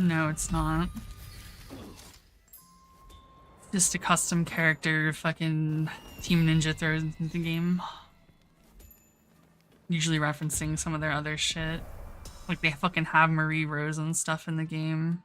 No, it's not. Just a custom character fucking Team Ninja throws into the game. Usually referencing some of their other shit. Like they fucking have Marie Rose and stuff in the game.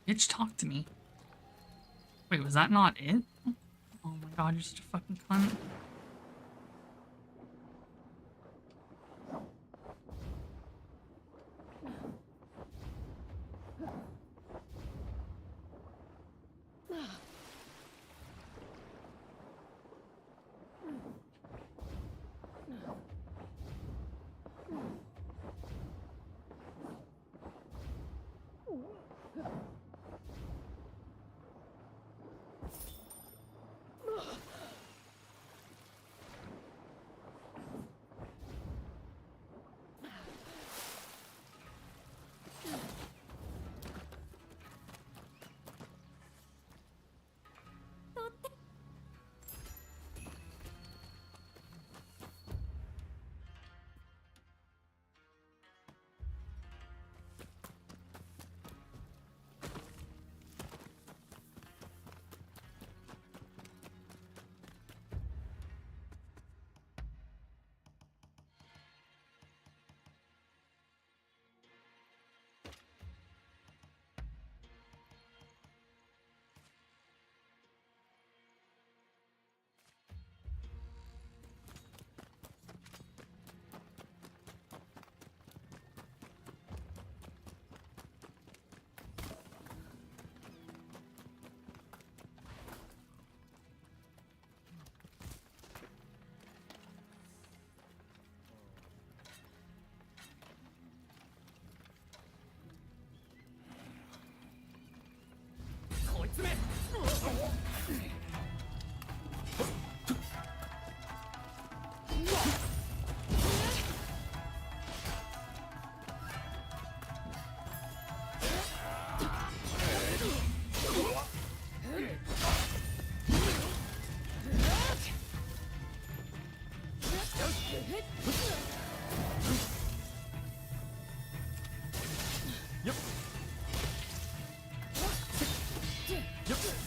Bitch, talk to me. Wait, was that not it? Oh my god, you're such a fucking cunt. Yep.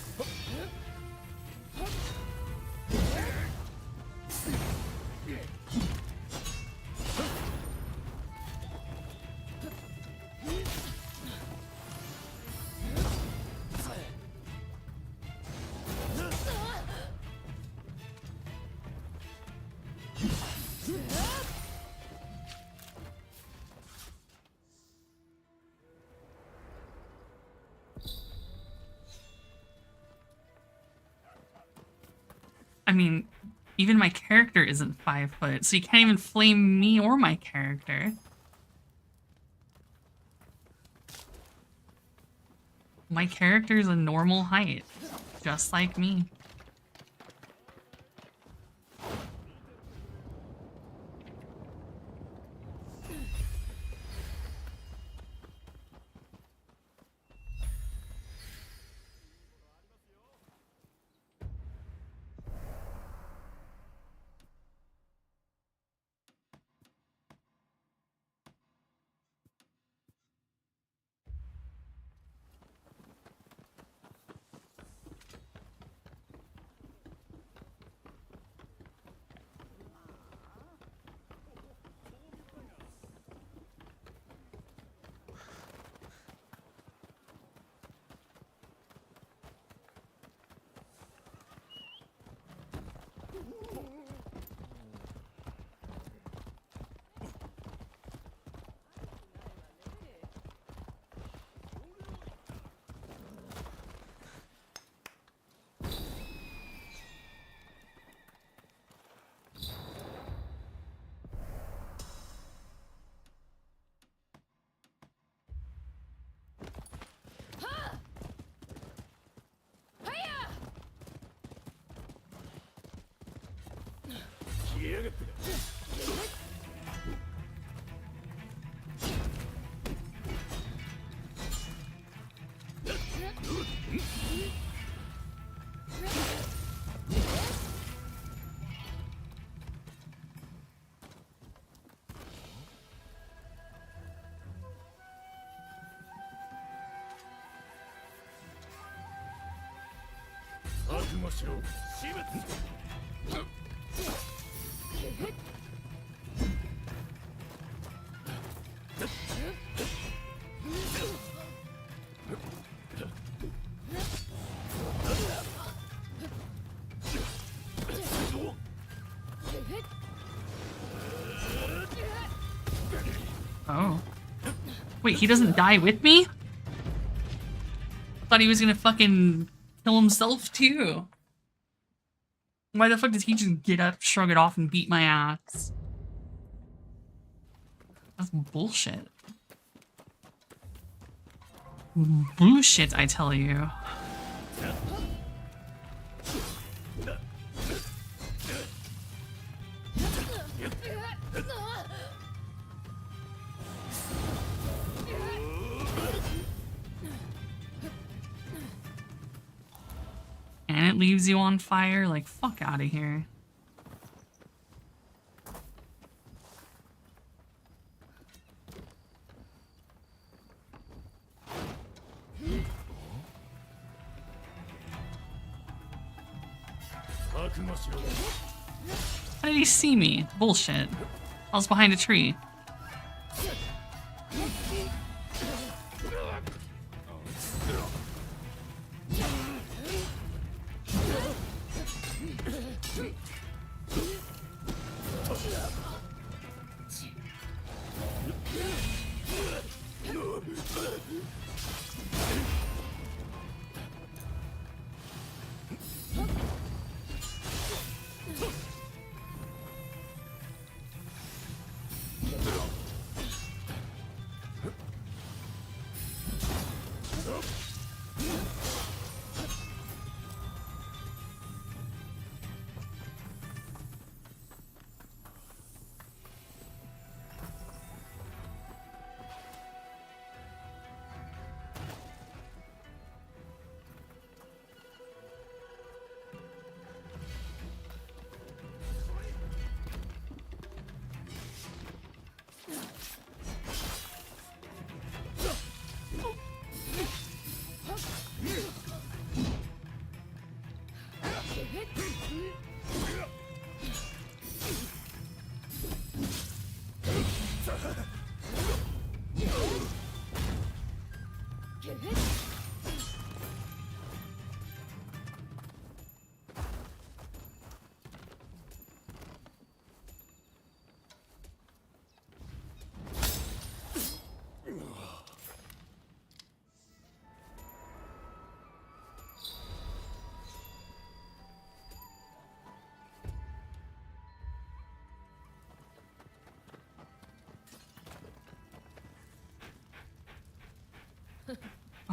mean, even my character isn't 5 foot, so you can't even flame me or my character. My character is a normal height, just like me. Oh. Wait, he doesn't die with me? I thought he was gonna fucking kill himself too. Why the fuck does he just get up, shrug it off, and beat my ass? That's bullshit. Bullshit, I tell you. And it leaves you on fire? Like, fuck out of here. How did he see me? Bullshit. I was behind a tree.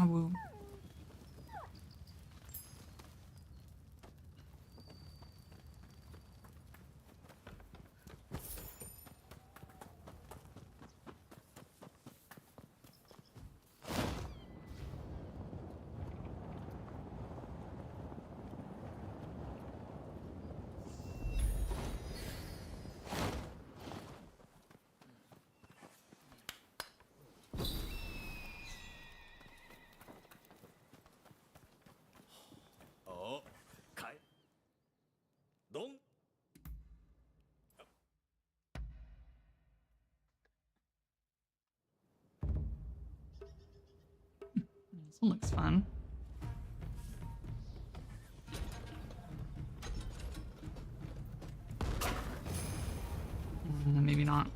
Abu. Oh, Kai. Don. This one looks fun. Maybe not.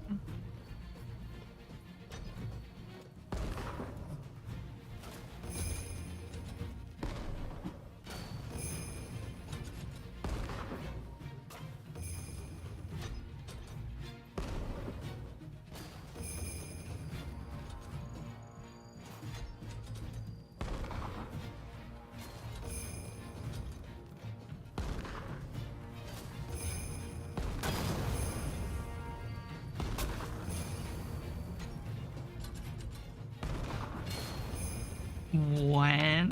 What?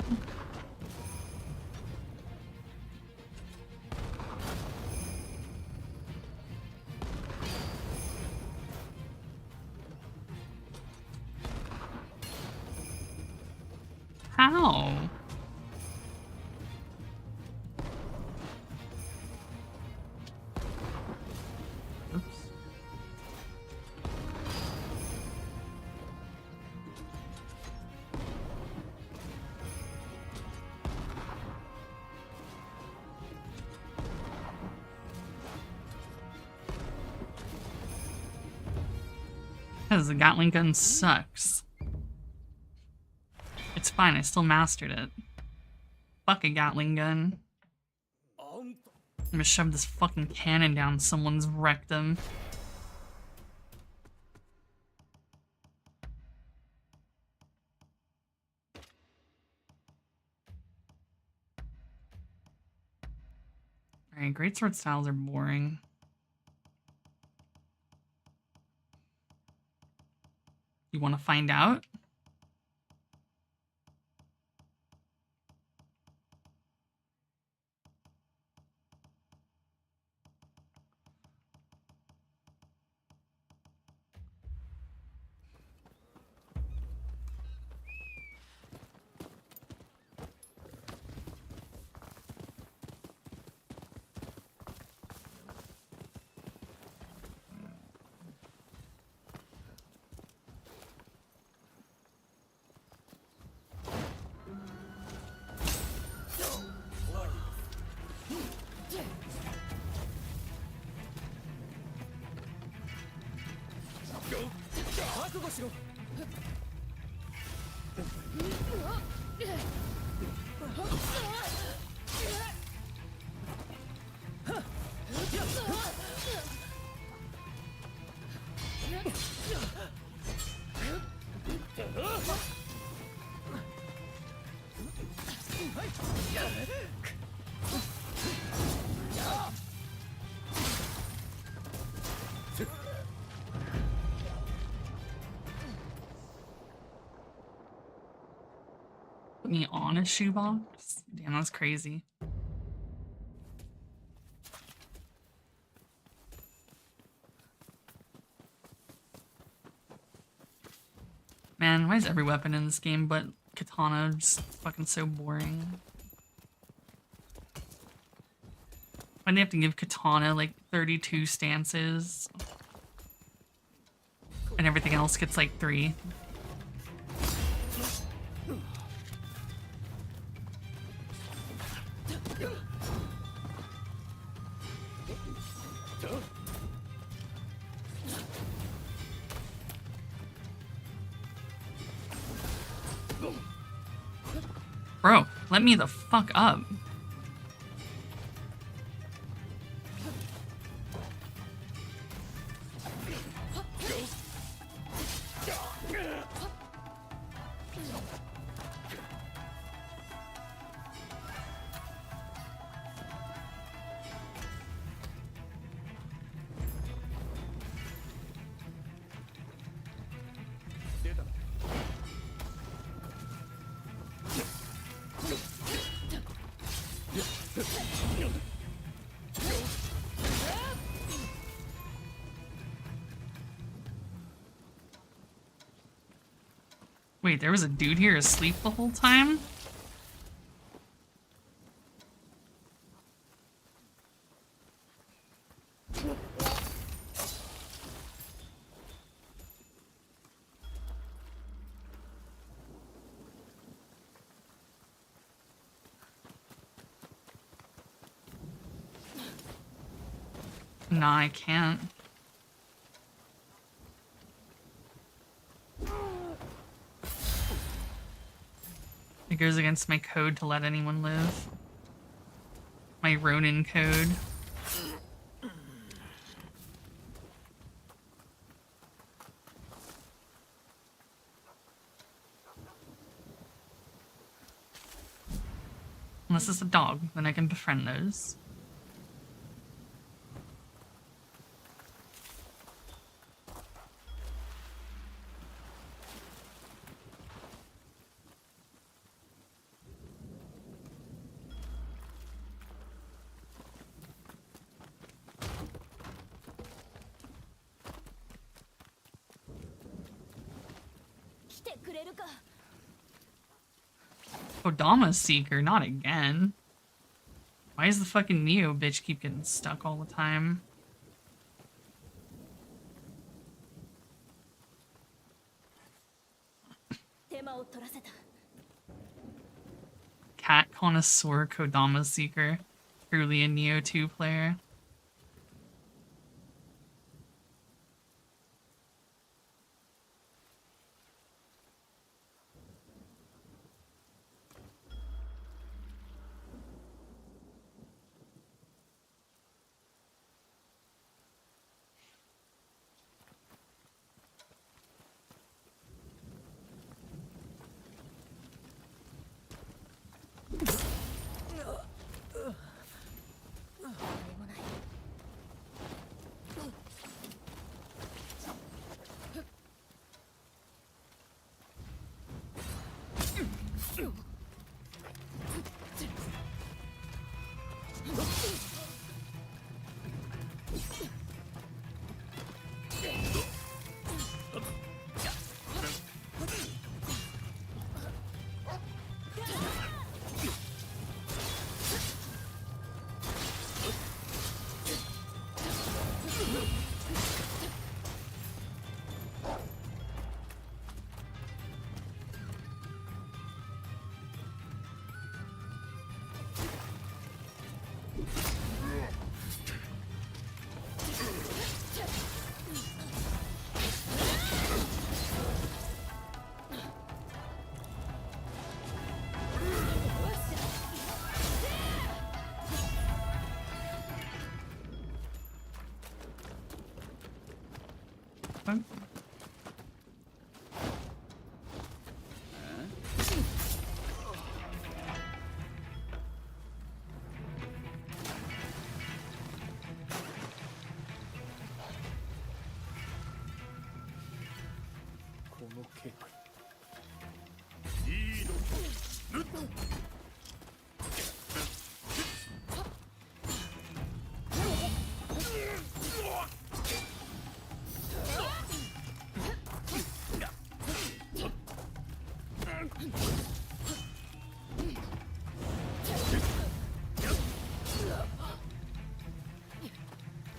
How? Oops. Because the Gatling gun sucks. It's fine, I still mastered it. Fuck a Gatling gun. I'm gonna shove this fucking cannon down someone's rectum. Alright, greatsword styles are boring. You want to find out? Put me on a shoebox? Damn, that's crazy. Man, why is every weapon in this game but katana just fucking so boring? Why'd they have to give katana like 32 stances? And everything else gets like 3. Bro, let me the fuck up. Wait, there was a dude here asleep the whole time? Nah, I can't. It goes against my code to let anyone live. My Ronin code. Unless it's a dog, then I can befriend those. Kodama Seeker, not again. Why does the fucking Neo bitch keep getting stuck all the time? Cat connoisseur Kodama Seeker. Truly a Neo 2 player. What?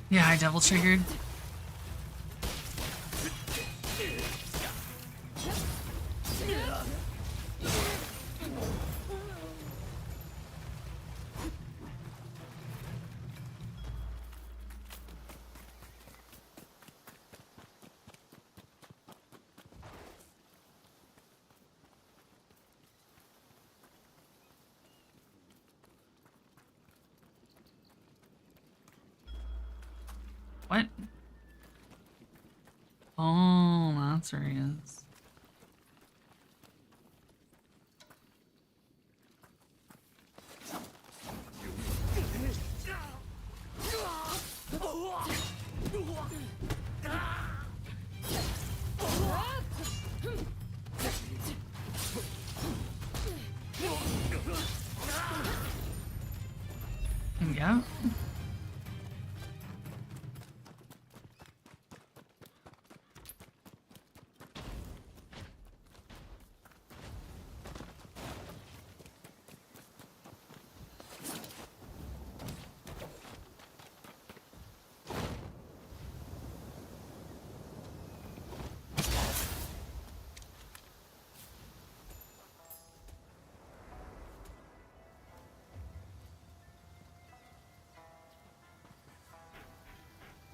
Yeah, I double triggered. What? Oh, that's where he is. Yeah.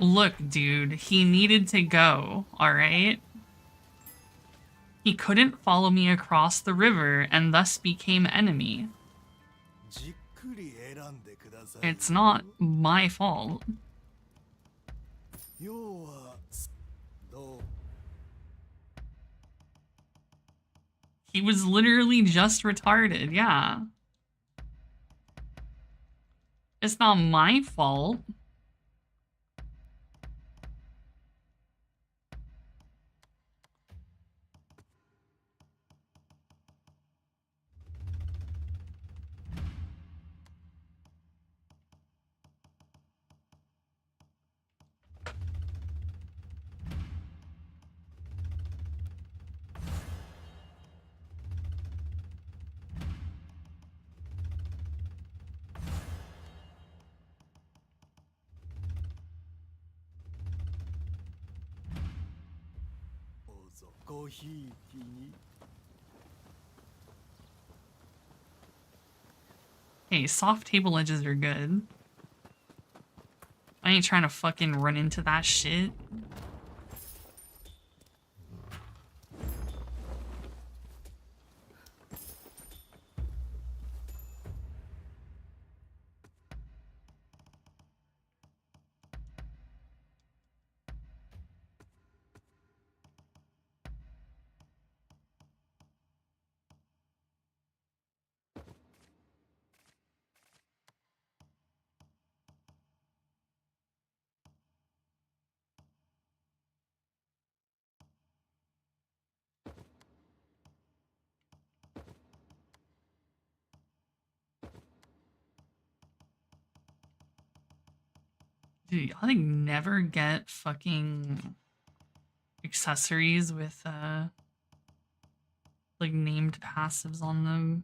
Look, dude, he needed to go, alright? He couldn't follow me across the river and thus became enemy. じっくり選んでください。 It's not my fault. 要はどう He was literally just retarded, yeah. It's not my fault. Hey, soft table edges are good. I ain't trying to fucking run into that shit. Dude, y'all like never get fucking accessories with like named passives on them.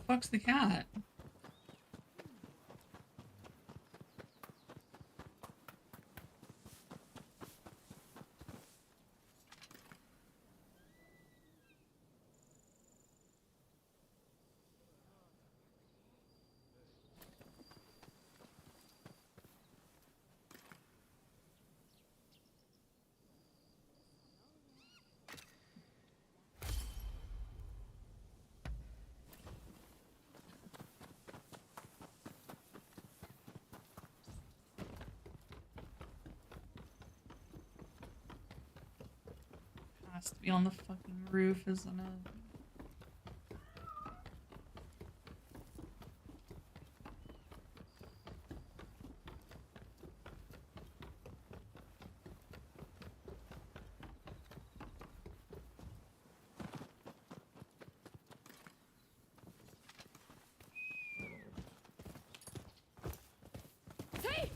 Fuck's the cat? Has to be on the fucking roof, isn't it? Hey!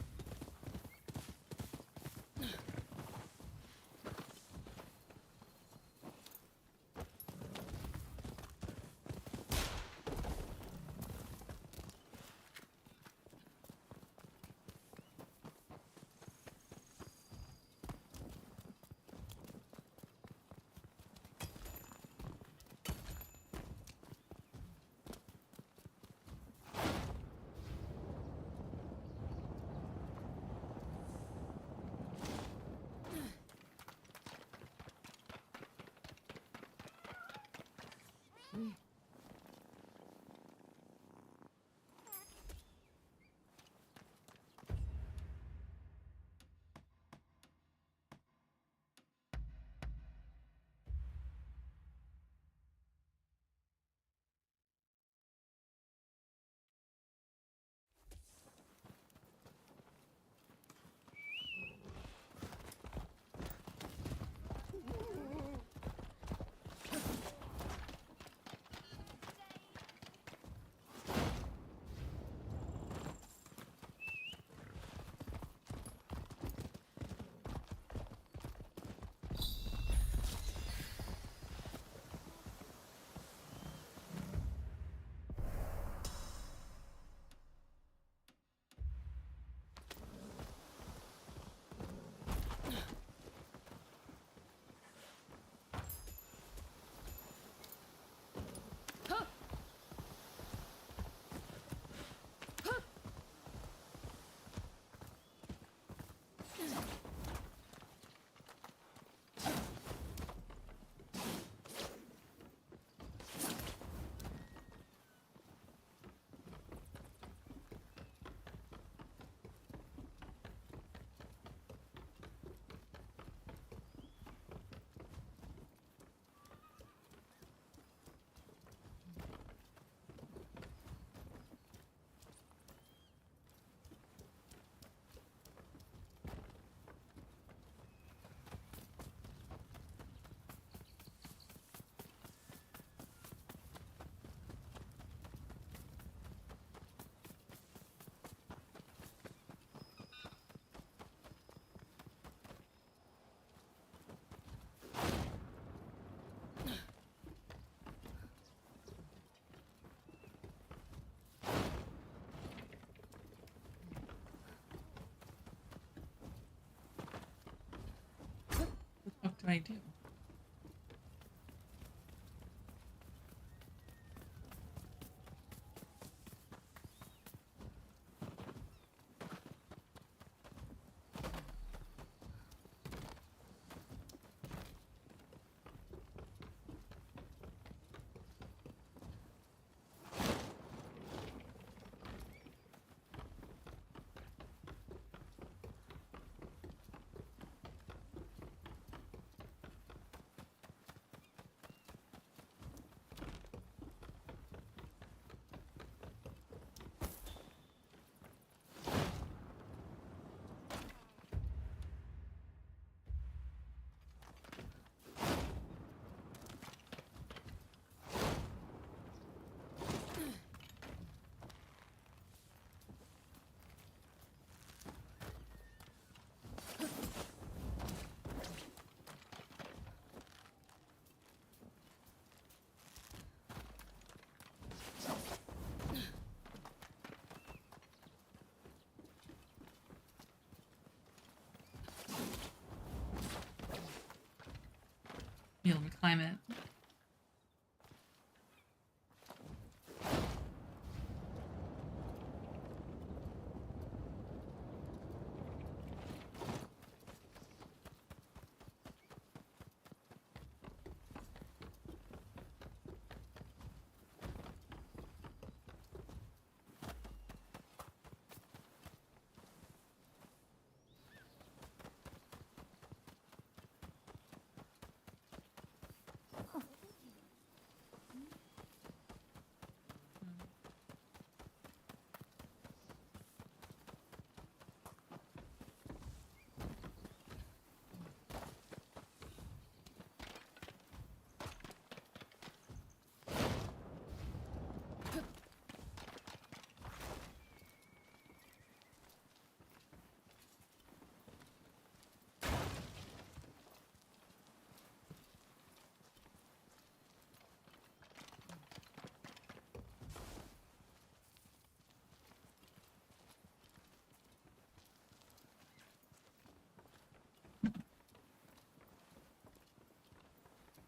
I do. Be able to climb it.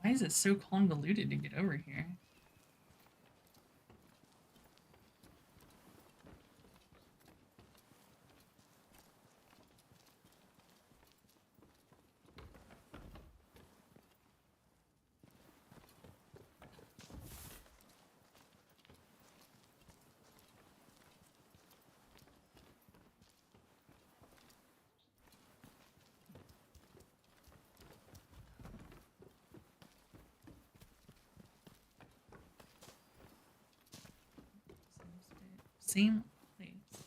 Why is it so convoluted to get over here? Same place.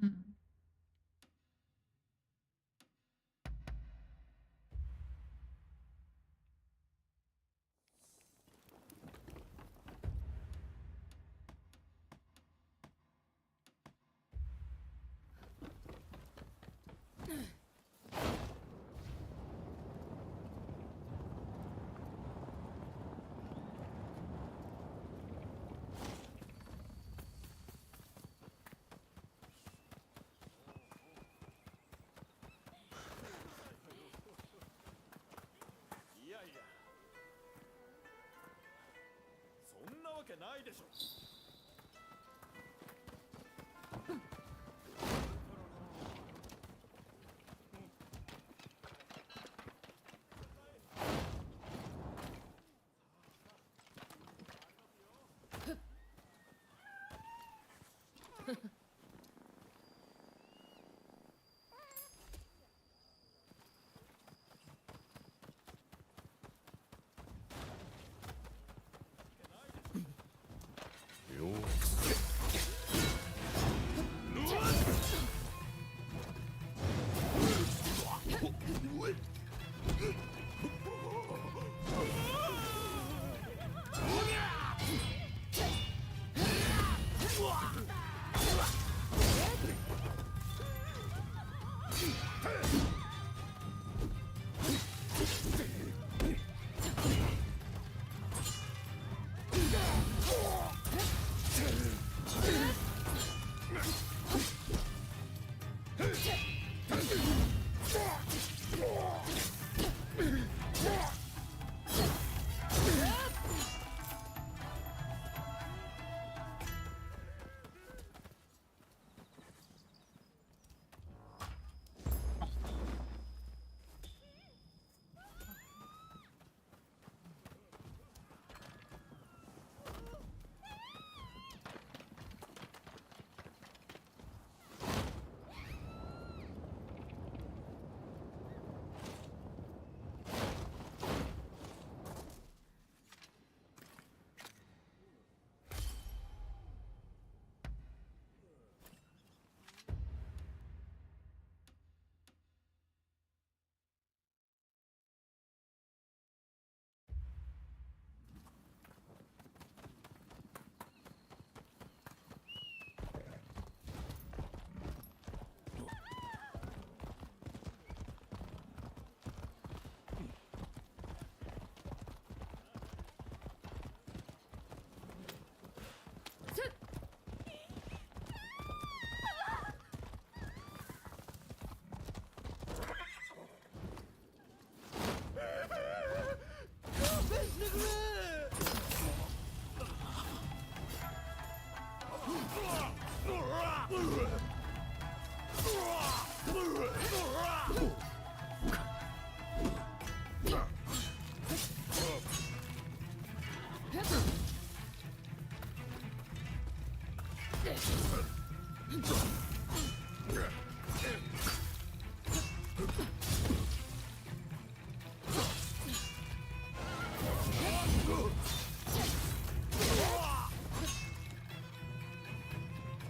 Hmm.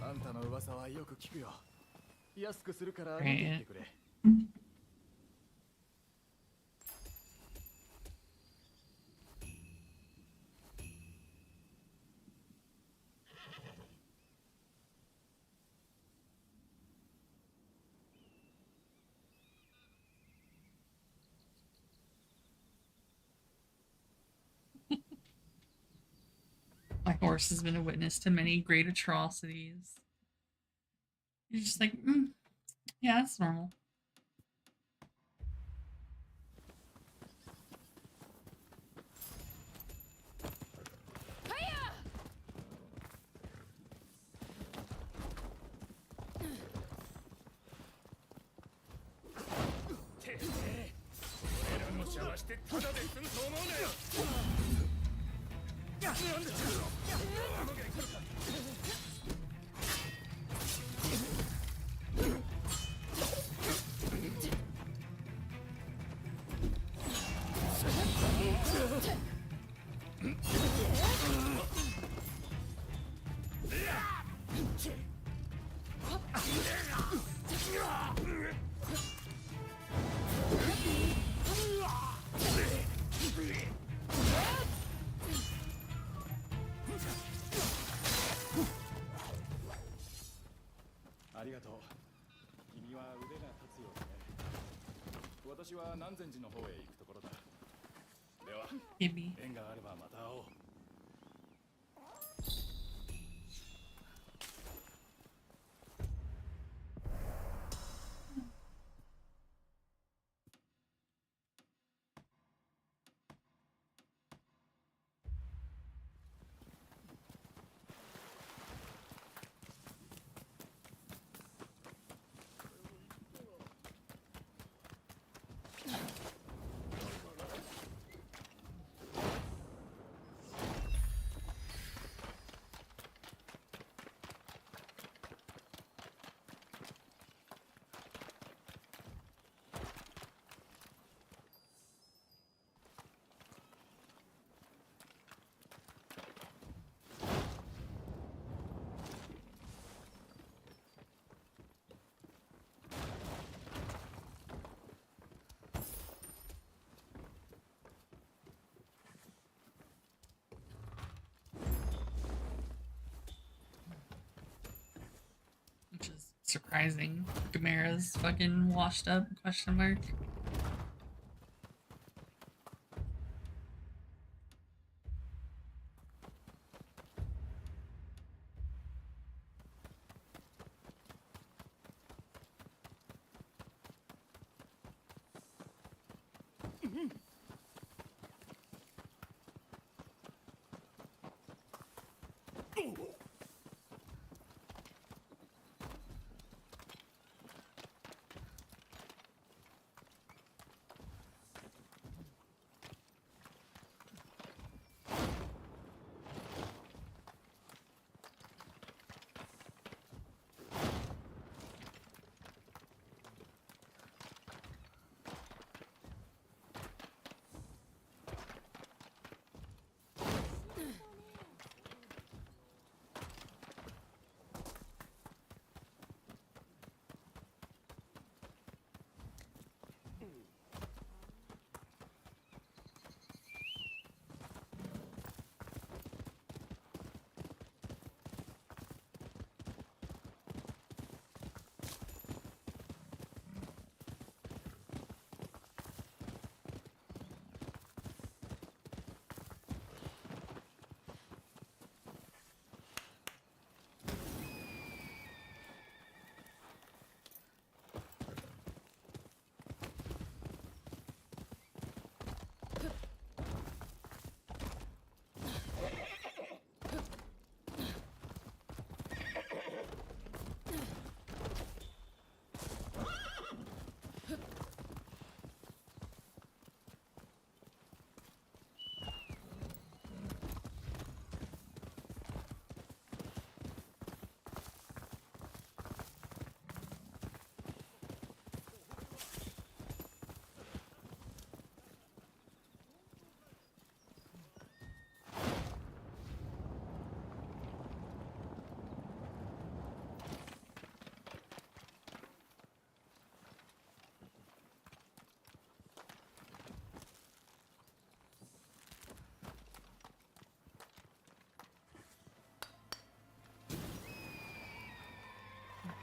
あんたの噂はよく聞くよ。安くするから見ていってくれ。My horse has been a witness to many great atrocities. You're just like, yeah, that's normal. Maybe. Which is surprising. Gamera's fucking washed up, question mark.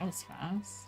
That was fast.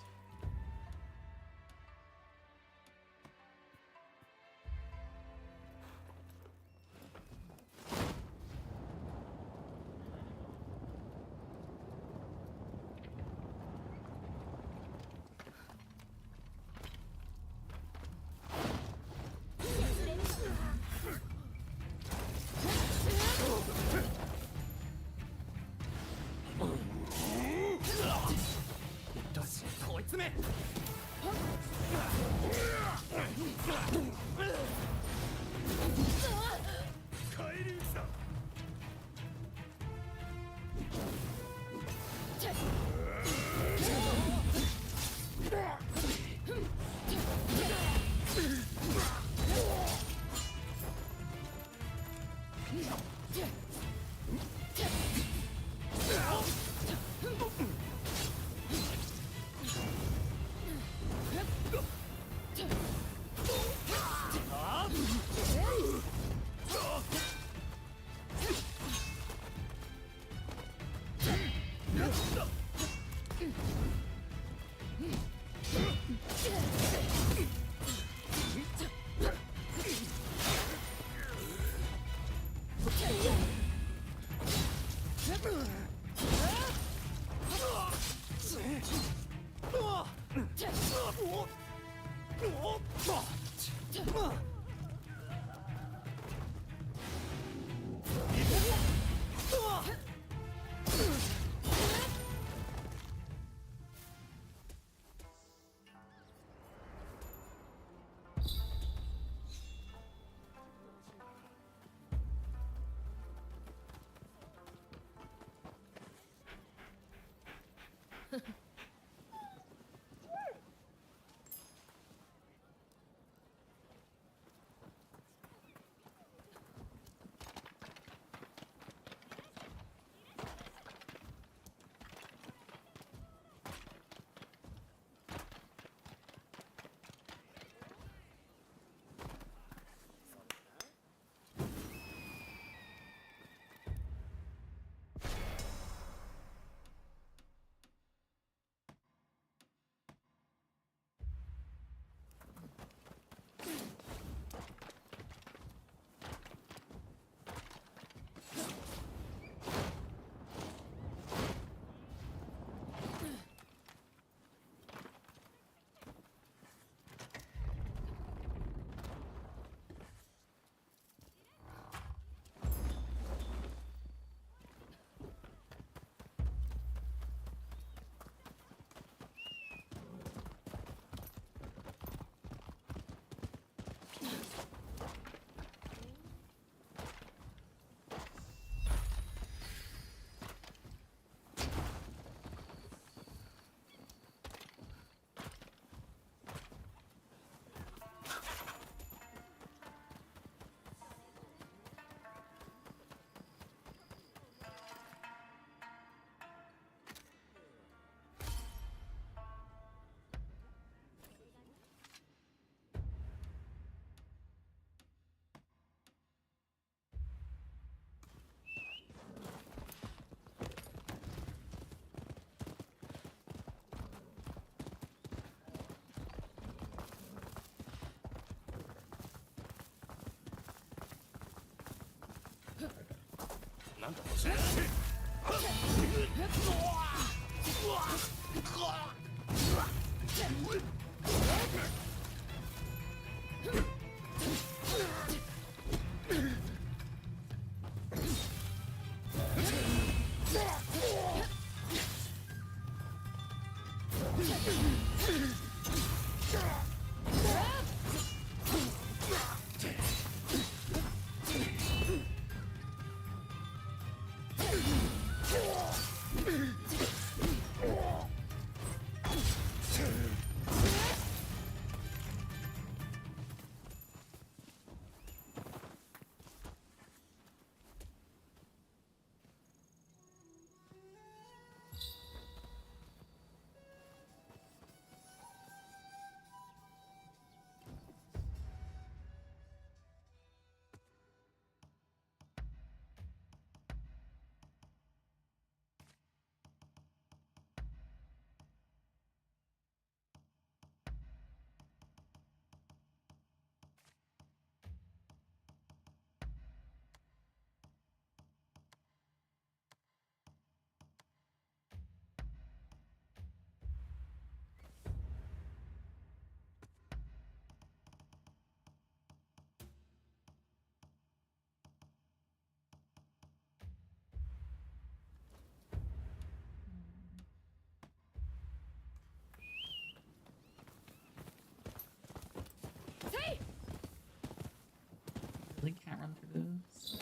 Really can't run through this.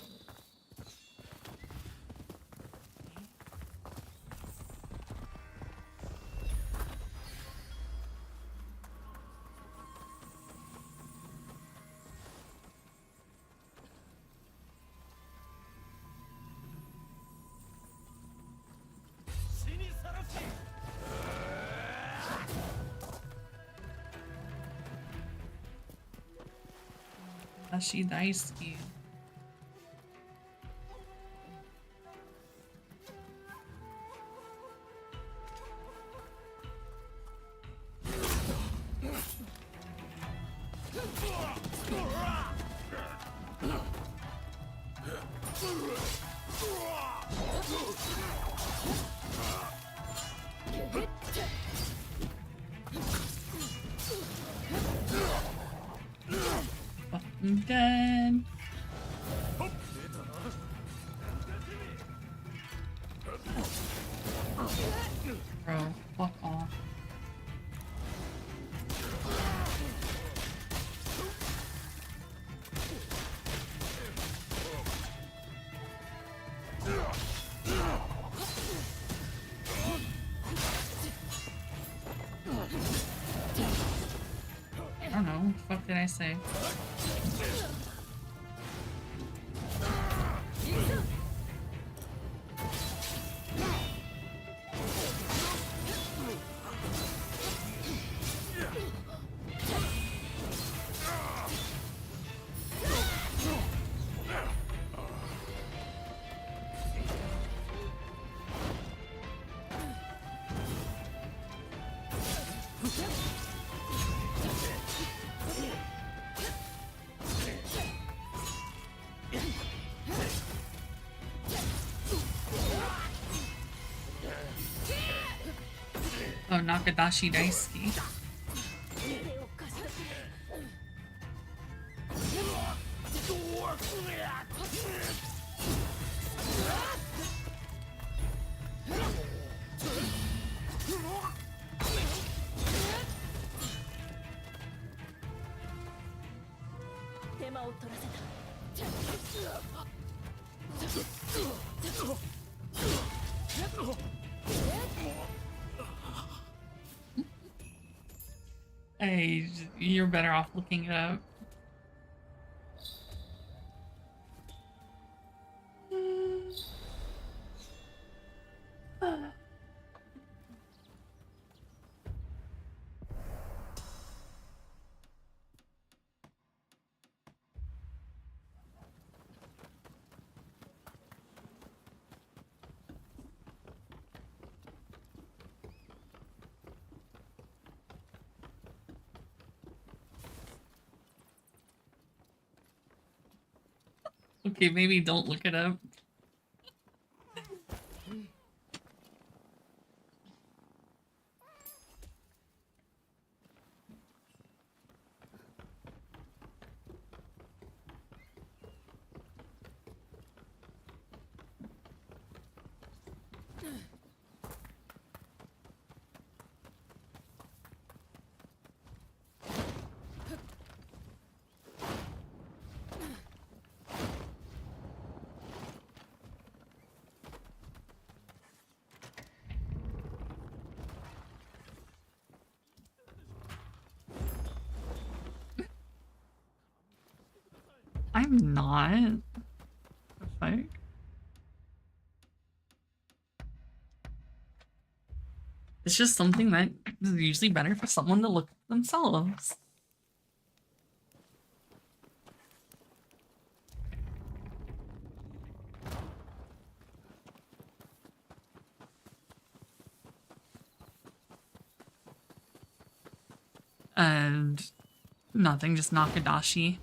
Dashi Daisuke. I'm dead. Bro, fuck off. I don't know. What the fuck did I say? Oh, Nakadashi Daisuke. Hey, you're better off looking it up. Okay, maybe don't look it up. I'm not. The fuck? It's just something that is usually better for someone to look at themselves. And nothing, just Nakadashi.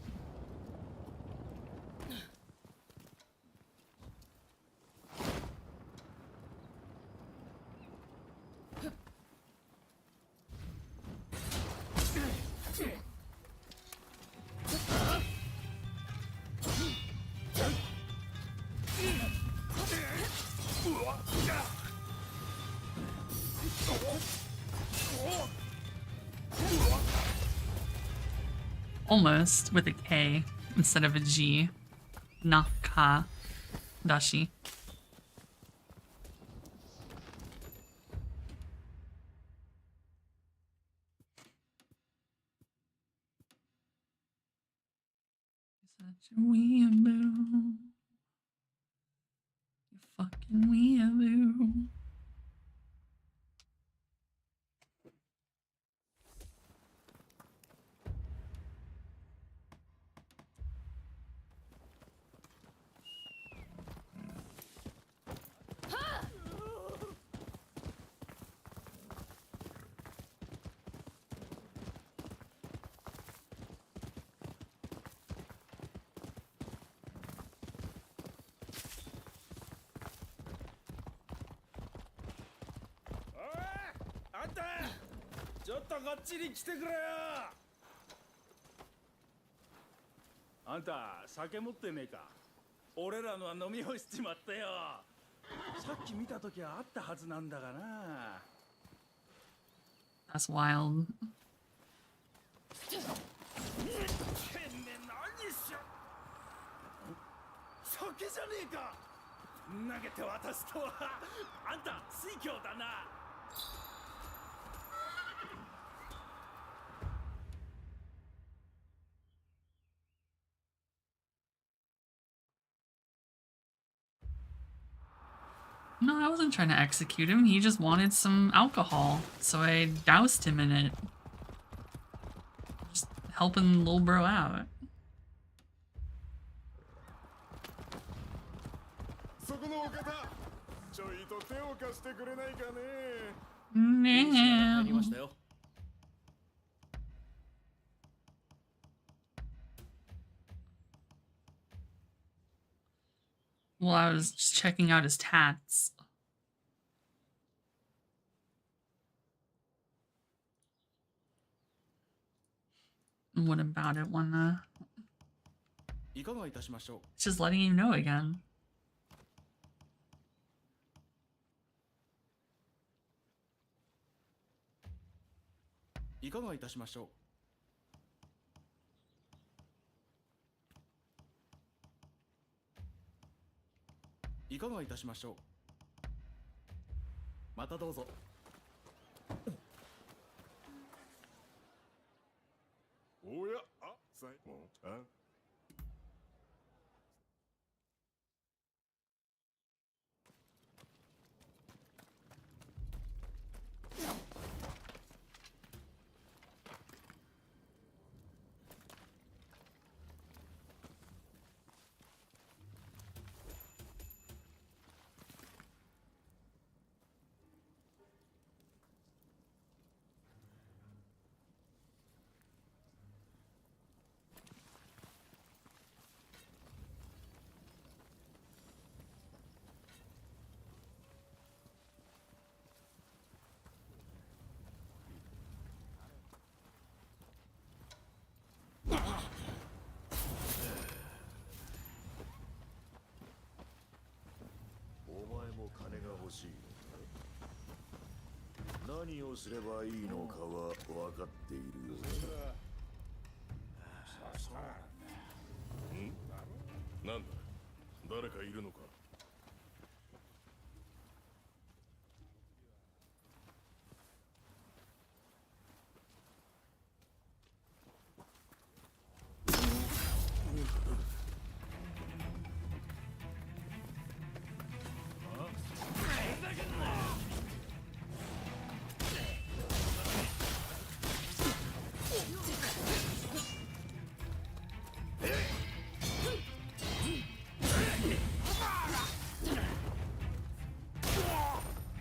Almost with a K instead of a G. Nakadashi. Such a weeaboo. You fucking weeaboo.ちょっとこっちに来てくれよ。あんた酒持ってねえか。俺らのは飲み干しちまってよ。さっき見た時はあったはずなんだがな。That's wild. てめえ何しよ。酒じゃねえか。投げて渡すとはあんた水郷だな。No, I wasn't trying to execute him. He just wanted some alcohol, so I doused him in it. Just helping little bro out. No. Well, I was just checking out his tats. What about it when it's just letting you know again.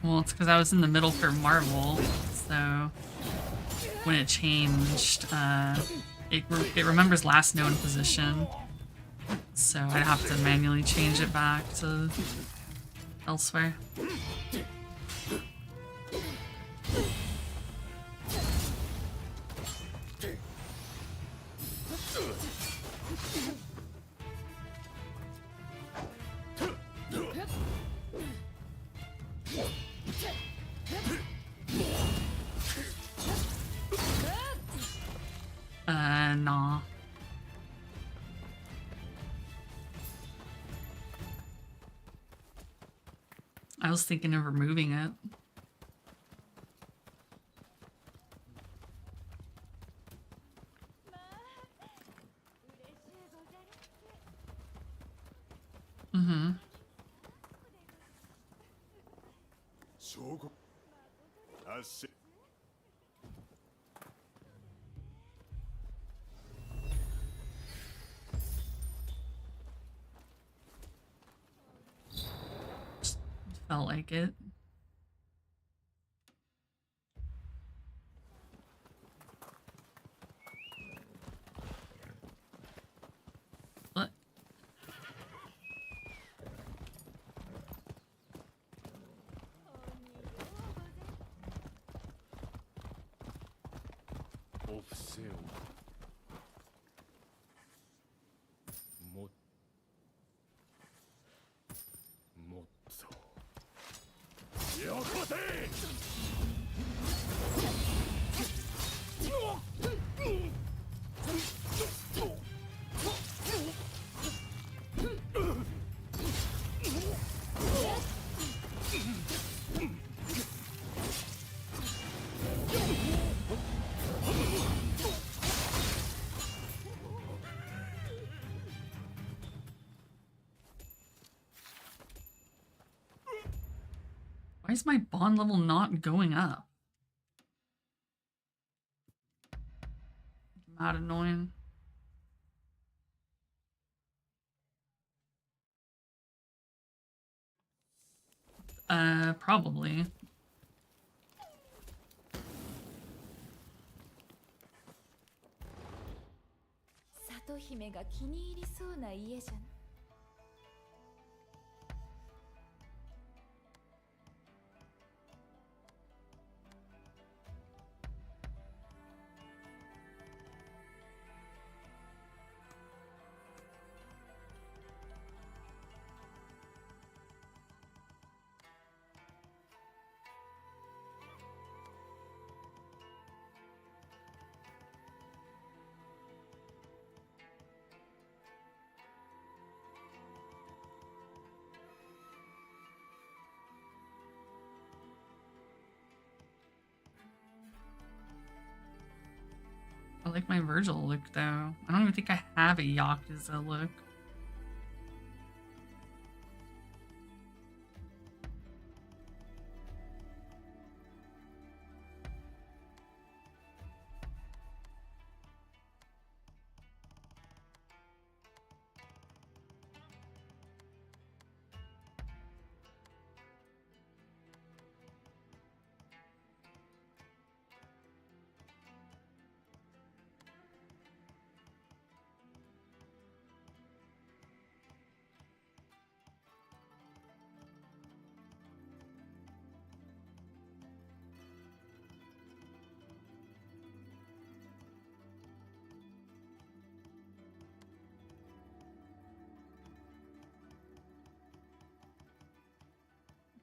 Well, it's because I was in the middle for Marvel, so when it changed, it remembers last known position, so I'd have to manually change it back to elsewhere. Nah. I was thinking of removing it. Mm-hmm. Just felt like it. What? Why is my bond level not going up? Mad annoying. Probably. 里姫が気に入りそうな家じゃな。I like my Virgil look though. I don't even think I have a Yakuza look.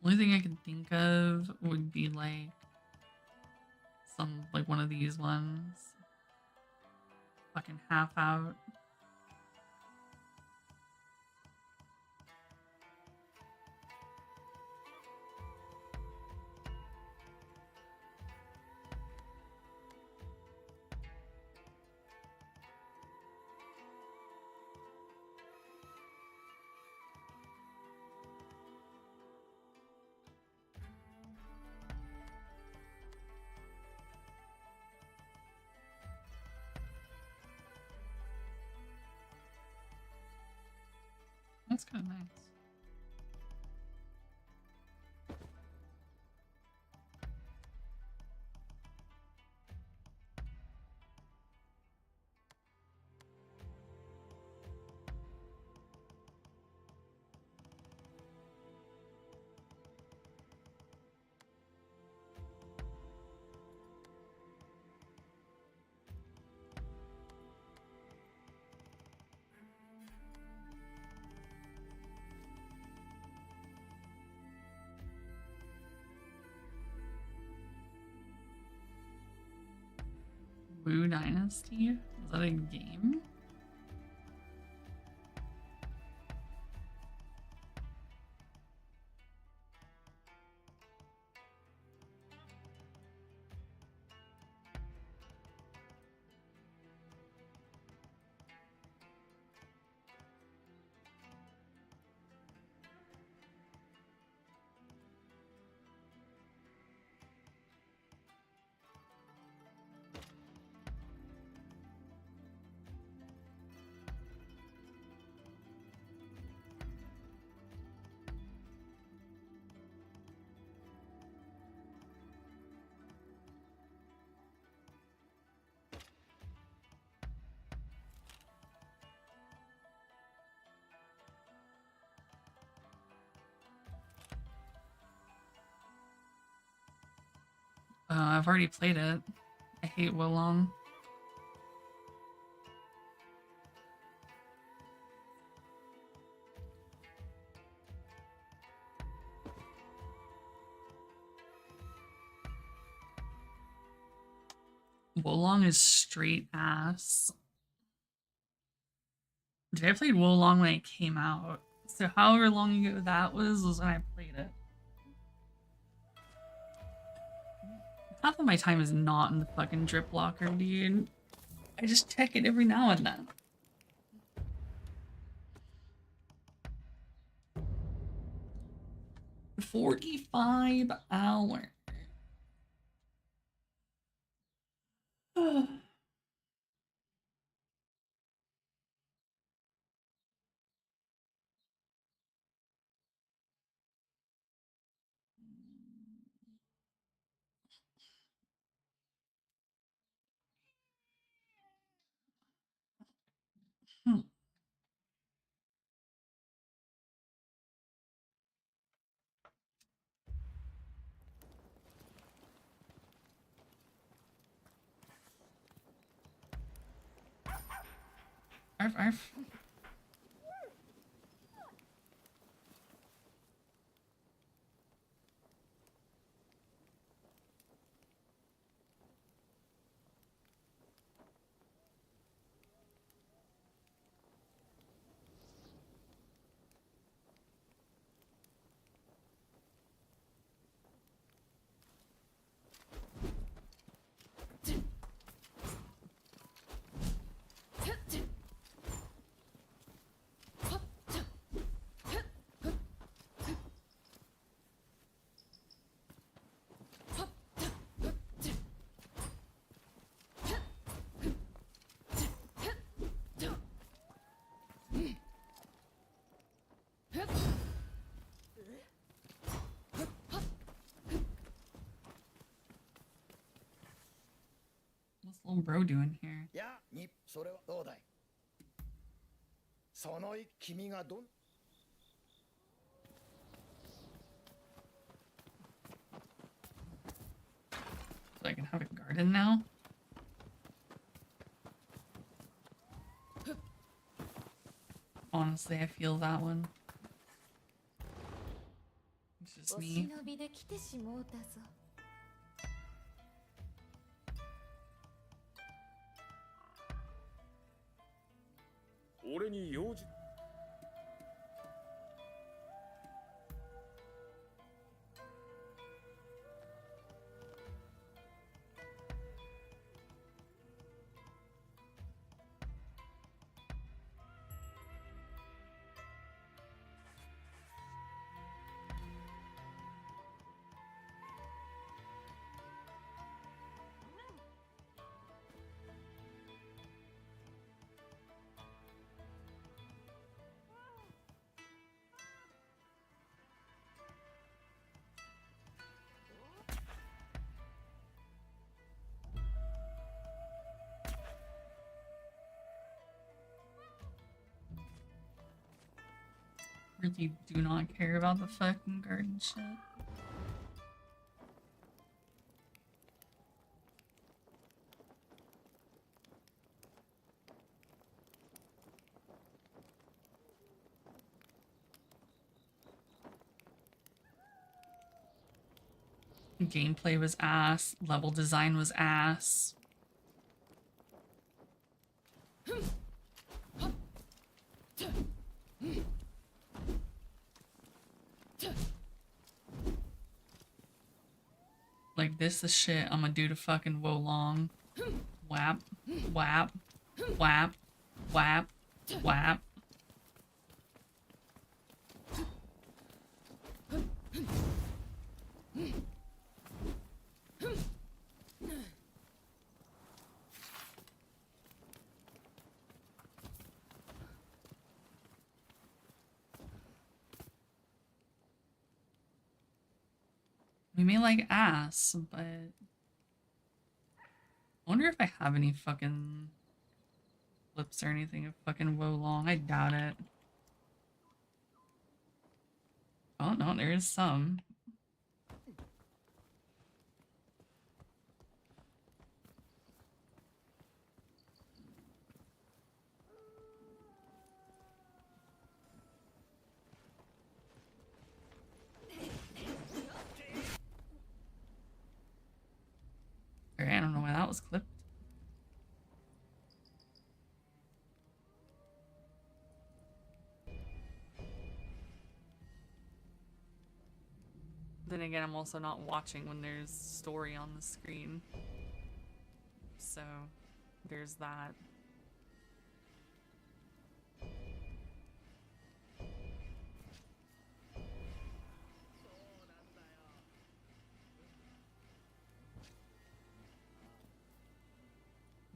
Only thing I can think of would be like one of these ones. Fucking half out. That's kind of nice. Wu Dynasty? Is that a game? I've already played it. I hate Wolong. Wolong is straight ass. Did I play Wolong when it came out? So however long ago that was when I played it. Half of my time is not in the fucking drip locker, dude. I just check it every now and then. $45. Arf, arf. What's little bro doing here? やにそれはどうだいその君がどん So I can have a garden now? Honestly, I feel that one. It's just お me. 忍びで来てしもうたぞ。俺に用事 Really do not care about the fucking garden shit. Gameplay was ass. Level design was ass. Like, this the shit I'm gonna do to fucking Wolong. Whap, whap, whap, whap, whap. We may like ass, but I wonder if I have any fucking flips or anything of fucking Wolong. I doubt it. Oh no, there is some. Alright, I don't know why that was clipped. Then again, I'm also not watching when there's story on the screen. So, there's that.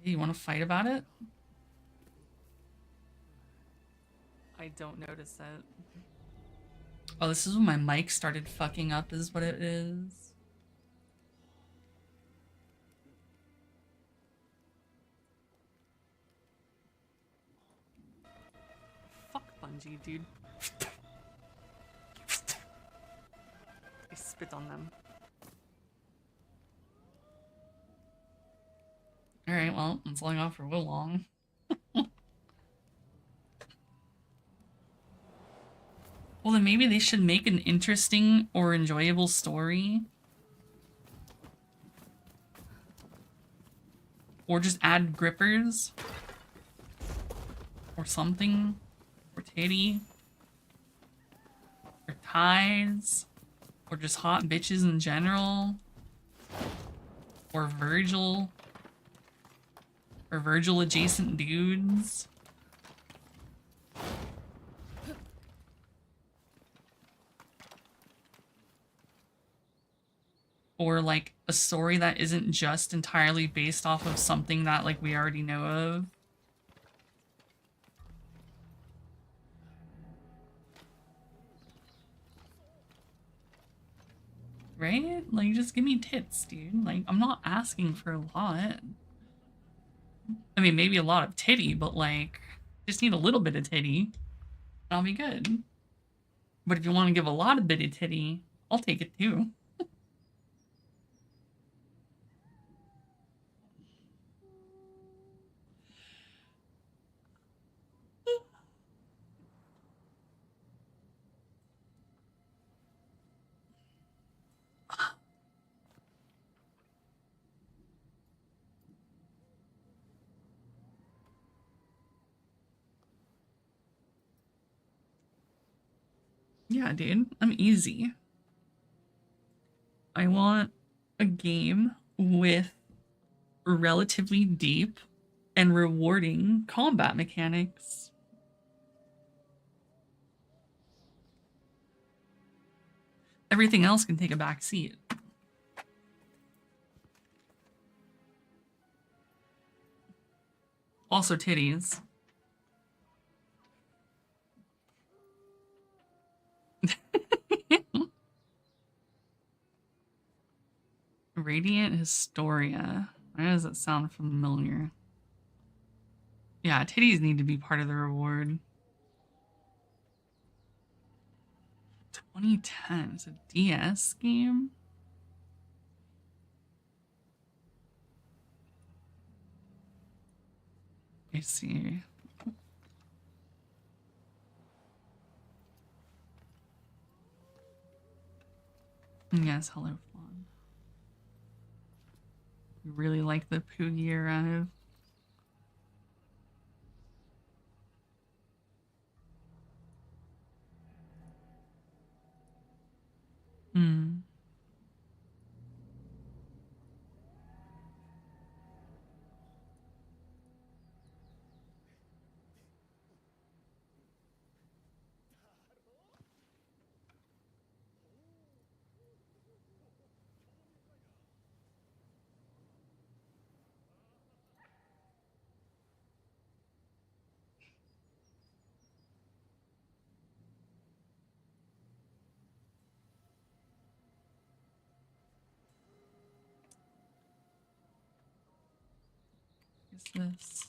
You want to fight about it? I don't notice it. Oh, this is when my mic started fucking up is what it is. Fuck Bungie, dude. I spit on them. Alright, well, it's long off for Wolong. Well, then maybe they should make an interesting or enjoyable story. Or just add grippers. Or something. Or titty. Or ties. Or just hot bitches in general. Or Virgil. Or Virgil adjacent dudes. Or like a story that isn't just entirely based off of something that like we already know of. Right? Like, just give me tits, dude. Like, I'm not asking for a lot. I mean, maybe a lot of titty, but like, just need a little bit of titty. And I'll be good. But if you want to give a lot of bit of titty, I'll take it too. Yeah, dude, I'm easy. I want a game with relatively deep and rewarding combat mechanics. Everything else can take a back seat. Also titties. Radiant Historia. Why does that sound familiar? Yeah, titties need to be part of the reward. 2010. It's a DS game? I see. Yes, hello, Fawn. You really like the Poogie arrive? Hmm. Is this?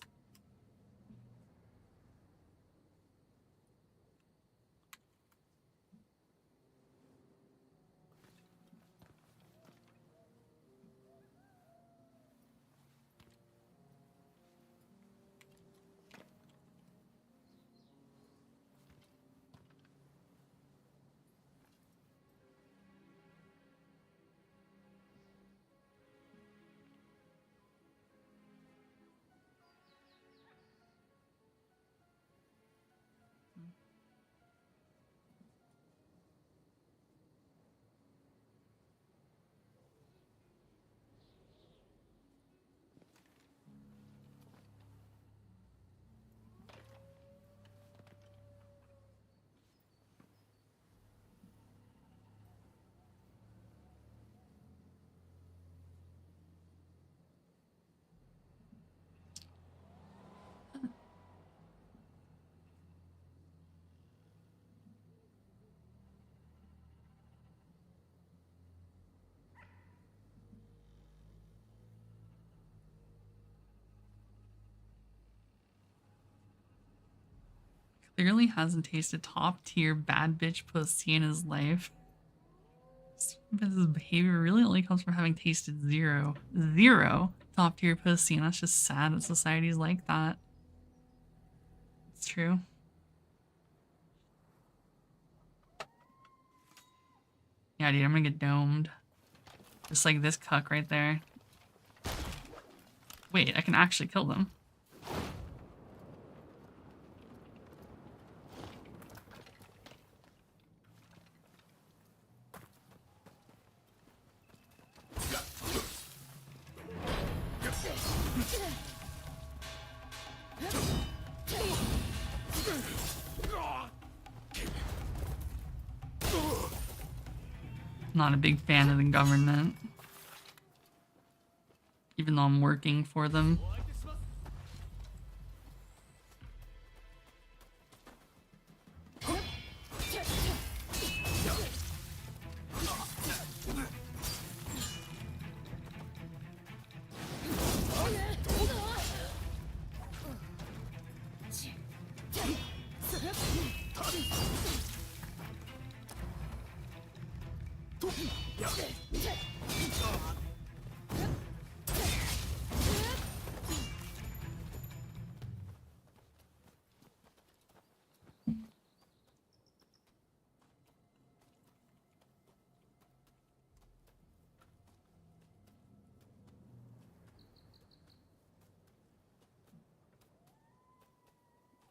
Clearly hasn't tasted top tier bad bitch pussy in his life. His behavior really only comes from having tasted zero top tier pussy, and that's just sad that society's like that. It's true. Yeah, dude, I'm gonna get domed. Just like this cuck right there. Wait, I can actually kill them. Not a big fan of the government. Even though I'm working for them.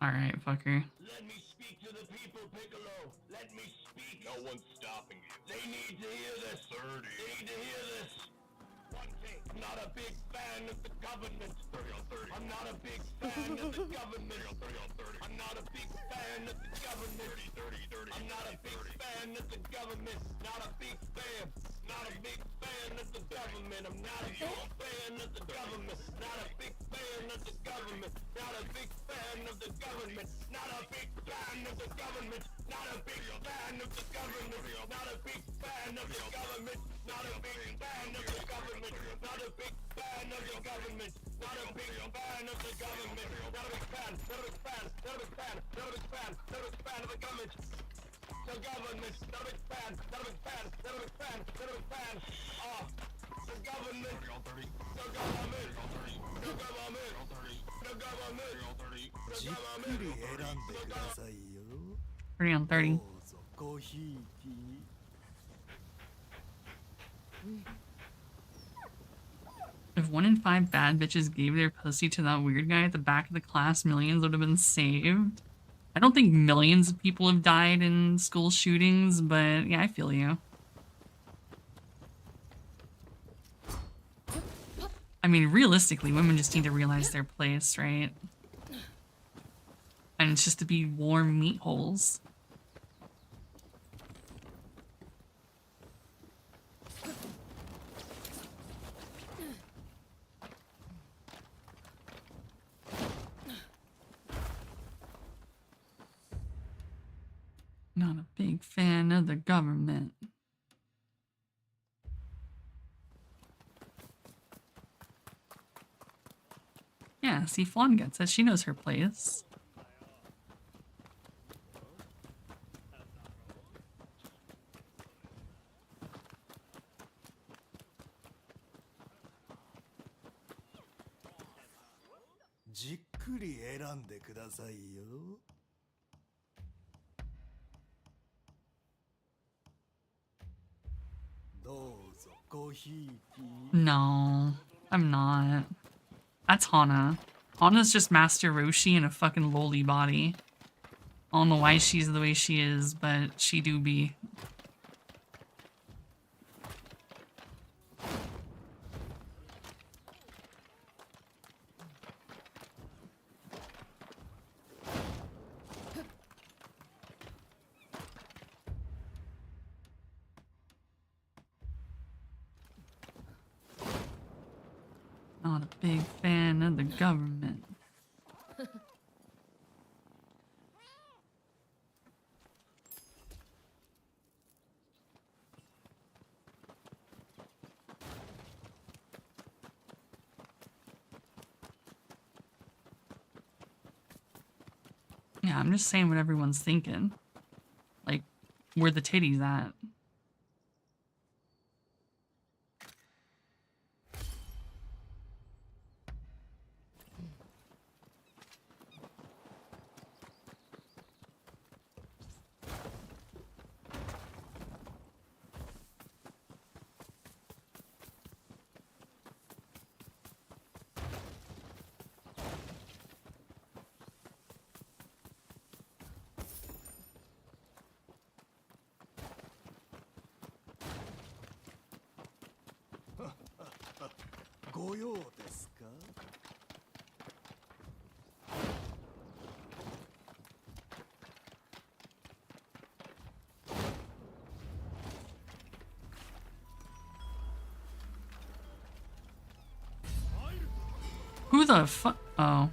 Alright, fucker. Let me speak to the people, Piccolo. Let me speak. No one's stopping you. They need to hear this. 30. They need to hear this. One thing. I'm not a big fan of the government. 30 on 30. I'm not a big fan of the government. 30 on 30. I'm not a big fan of the government. 30. I'm not a big fan of the government. Not a big fan. Not a big fan of the government. I'm not a big fan of the government. Not a big fan of the government. Not a big fan of the government. Not a big fan of the government. Not a big fan of the government. Not a big fan of the government. Not a big fan of the government. Not a big fan of the government. Not a big fan of the government. Not a big fan. Not a big fan. Not a big fan. Not a big fan. Not a big fan of the government. The government. Not a big fan. Not a big fan. Not a big fan. Not a big fan. The government. The government. The government. The government. The government. 30 on 30. If 1 in 5 bad bitches gave their pussy to that weird guy at the back of the class, millions would have been saved. I don't think millions of people have died in school shootings, but yeah, I feel you. I mean, realistically, women just need to realize their place, right? And it's just to be warm meat holes. Not a big fan of the government. Yeah, Yeah, see, Flan gets it. She knows her place. No, I'm not. That's Hana. Hana's just Master Roshi in a fucking loli body. I don't know why she's the way she is, but she do be. Not a big fan of the government. Yeah, I'm just saying what everyone's thinking. Like, where the titties at? Who the fuck? Oh.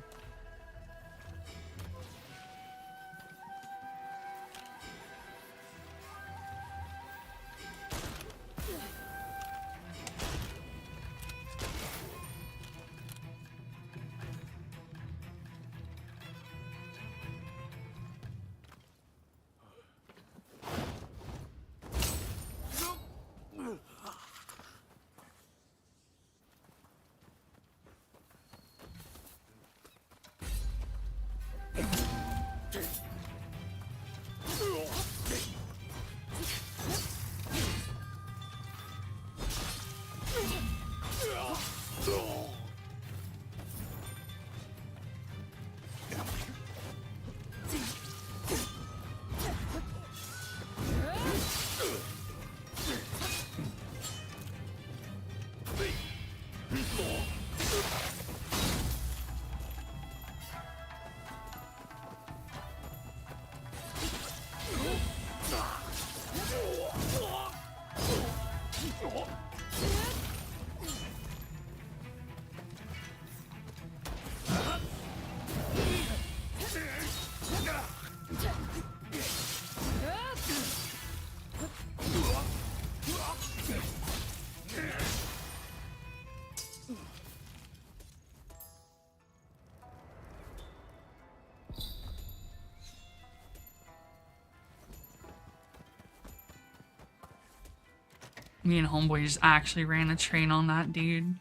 Me and Homeboy just actually ran a train on that dude.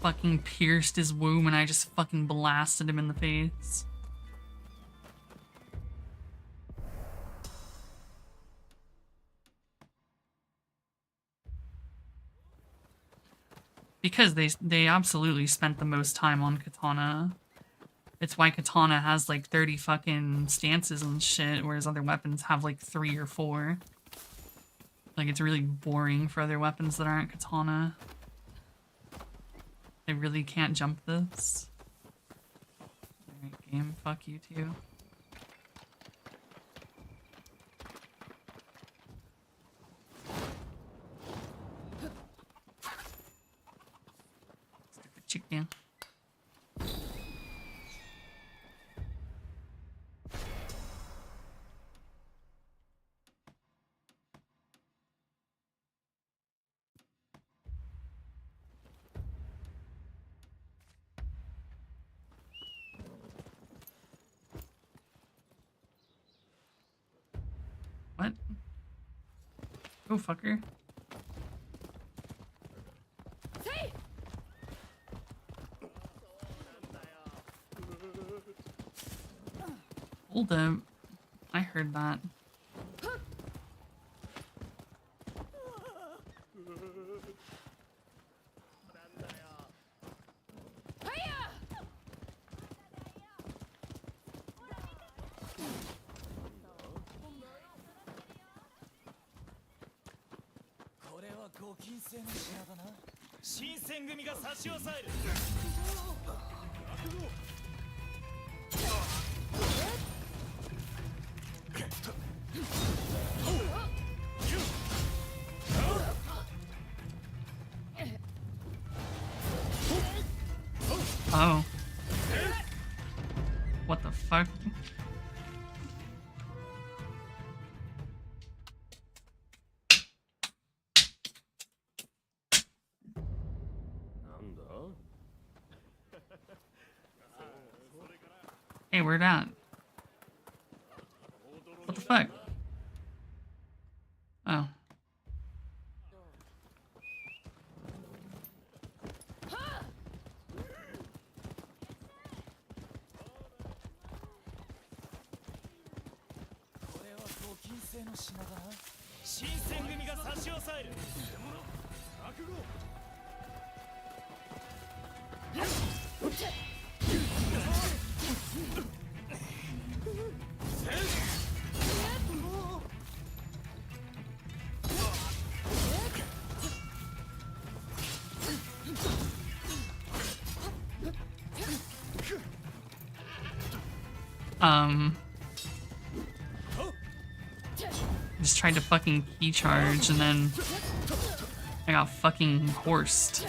Fucking pierced his womb and I just fucking blasted him in the face. Because they absolutely spent the most time on Katana. It's why Katana has like 30 fucking stances and shit, whereas other weapons have like 3 or 4. Like, it's really boring for other weapons that aren't Katana. They really can't jump this. Alright, game, fuck you too. Stupid chicken. Go fucker. Hold up. I heard that. Oh. What the fuck? Hey, where'd at? What the fuck? Oh. Just tried to fucking key charge and then I got fucking horsed.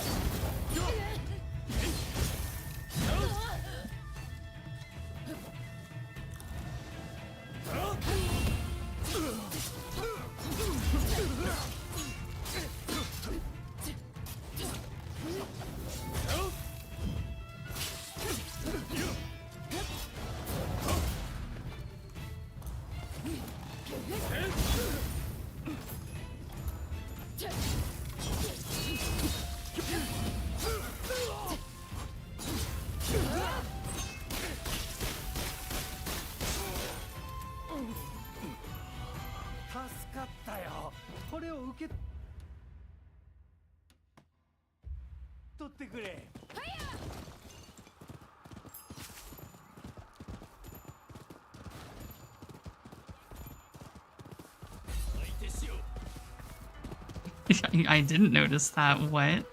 I didn't notice that. What?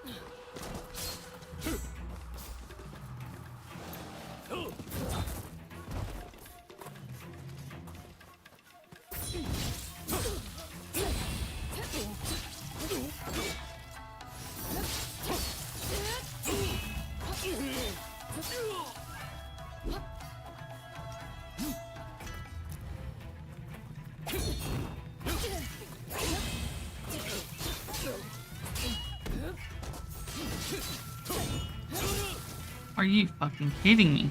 Are you fucking kidding me?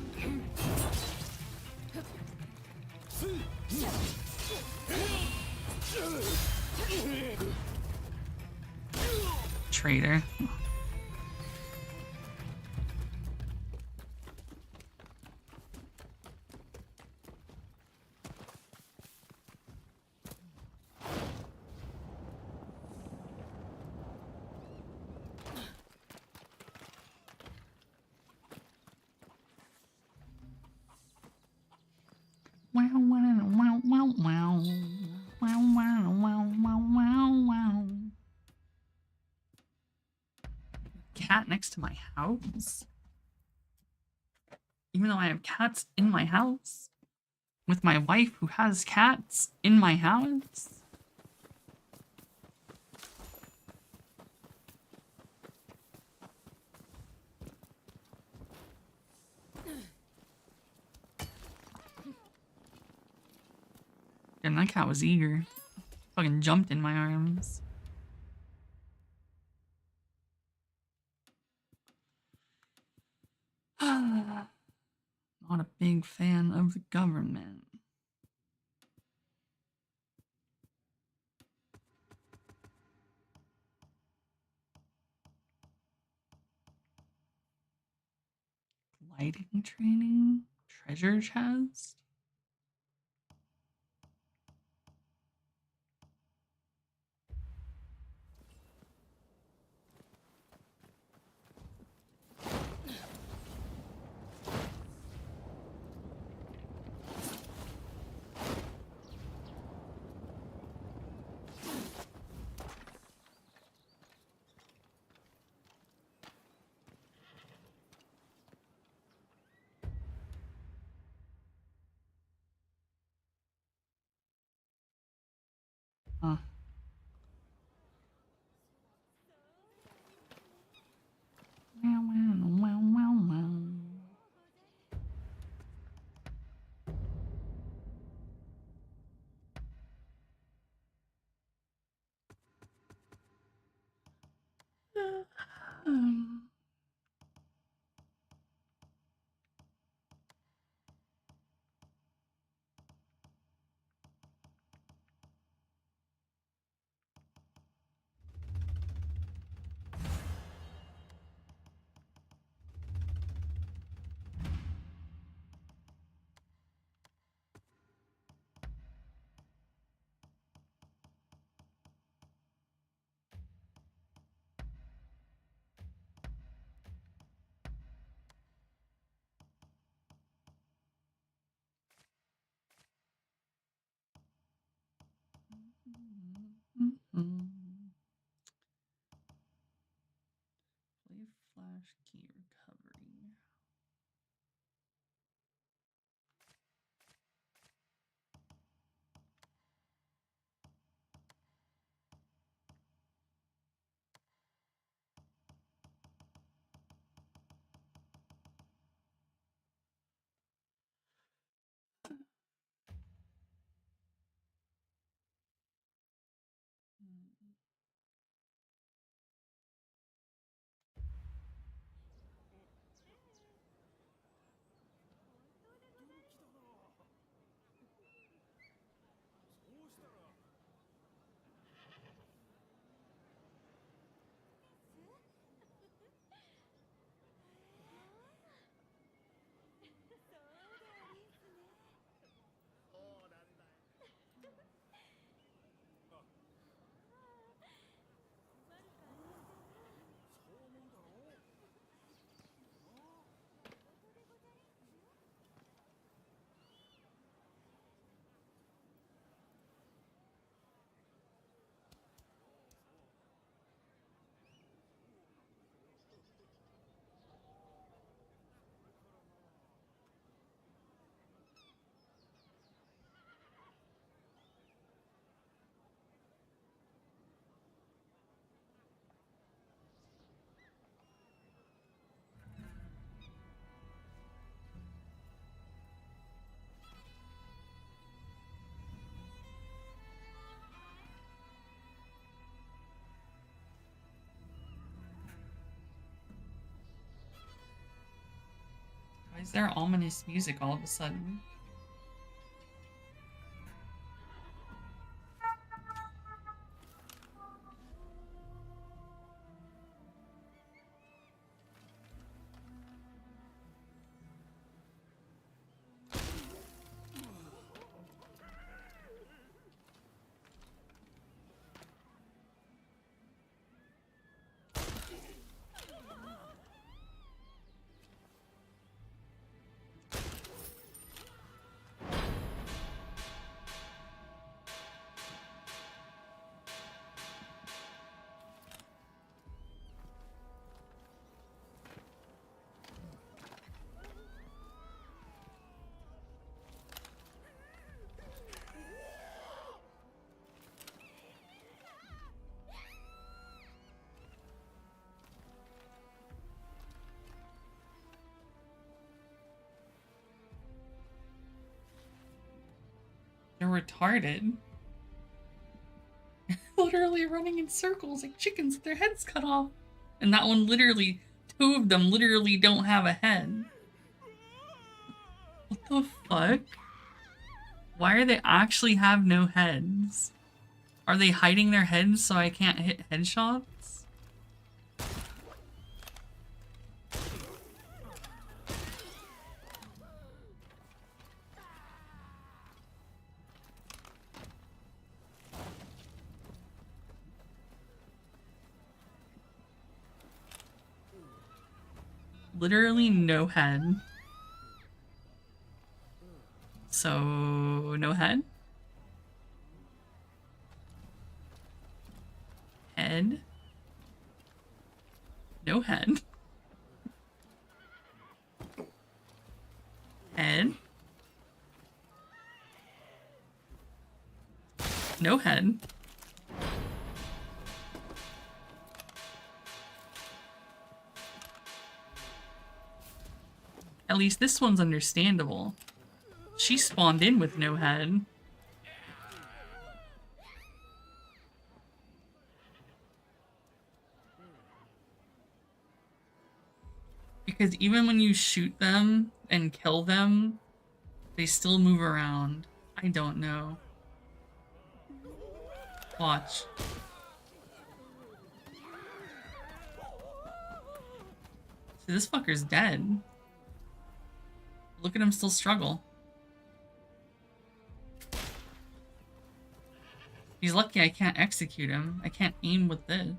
Traitor. Wow, wow, wow, wow, wow. Wow, wow, wow, wow, wow, wow. Cat next to my house? Even though I have cats in my house? With my wife who has cats in my house? And that cat was eager. Fucking jumped in my arms. Not a big fan of the government. Lighting training? Treasure chest? Huh. Wow, wow, wow, wow, wow. Um, mhm. Play flash key recovery. Why is there ominous music all of a sudden? They're retarded. Literally running in circles like chickens with their heads cut off. And that one literally, two of them literally don't have a head. What the fuck? Why are they actually have no heads? Are they hiding their heads so I can't hit headshots? literally no head. So, no head? Head? No head. Head? No head. At least this one's understandable. She spawned in with no head. Because even when you shoot them and kill them, they still move around. I don't know. Watch. See, this fucker's dead. Look at him still struggle. He's lucky I can't execute him. I can't aim with this.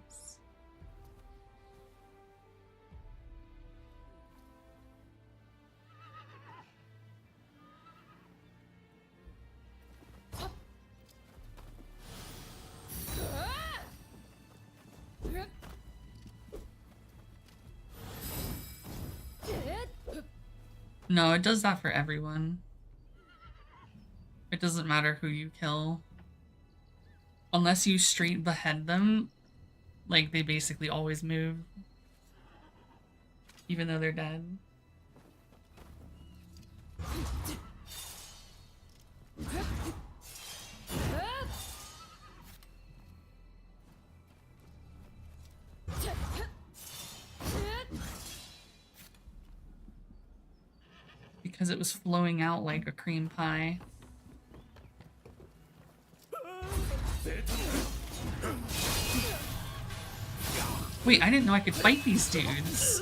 No, it does that for everyone. It doesn't matter who you kill. Unless you straight behead them, like, they basically always move. Even though they're dead. Because it was flowing out like a cream pie. Wait, I didn't know I could fight these dudes.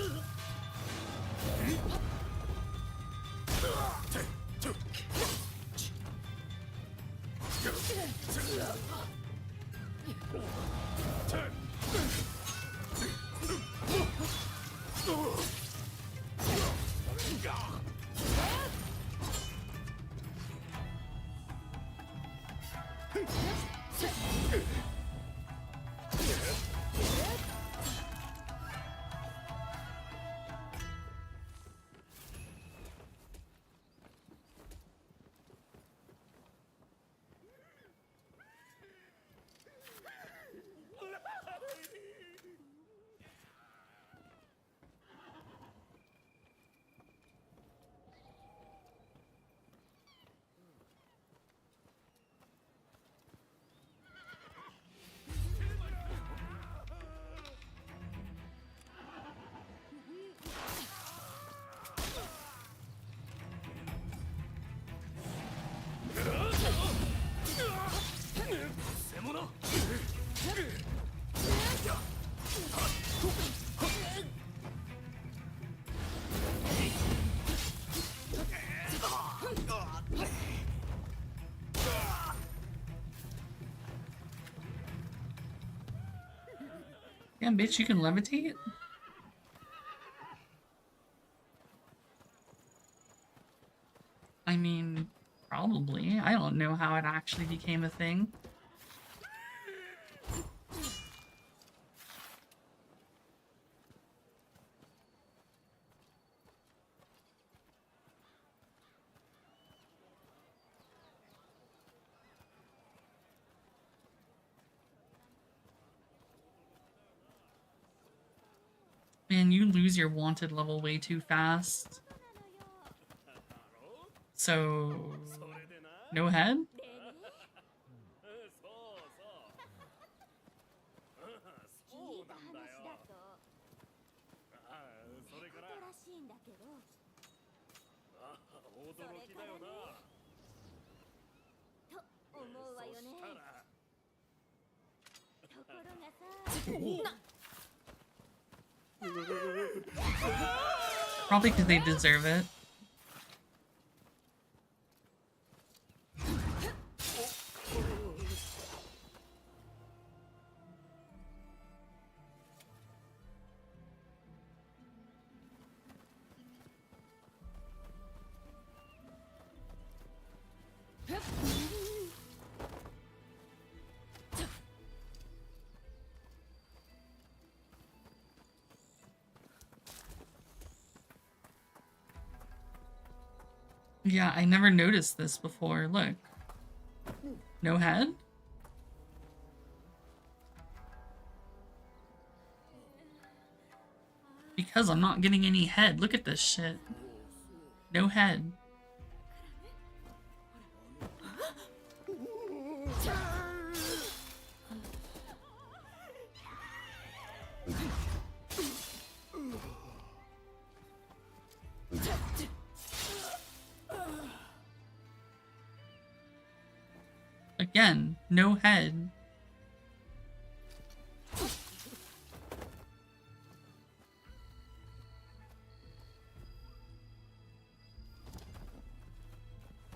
Damn, bitch, you can levitate? I mean, probably. I don't know how it actually became a thing. Man, you lose your wanted level way too fast. So, no head? 思うわよね。ところがさ。 Probably because they deserve it. Yeah, I never noticed this before. Look. No head? Because I'm not getting any head. Look at this shit. No head. Again, no head.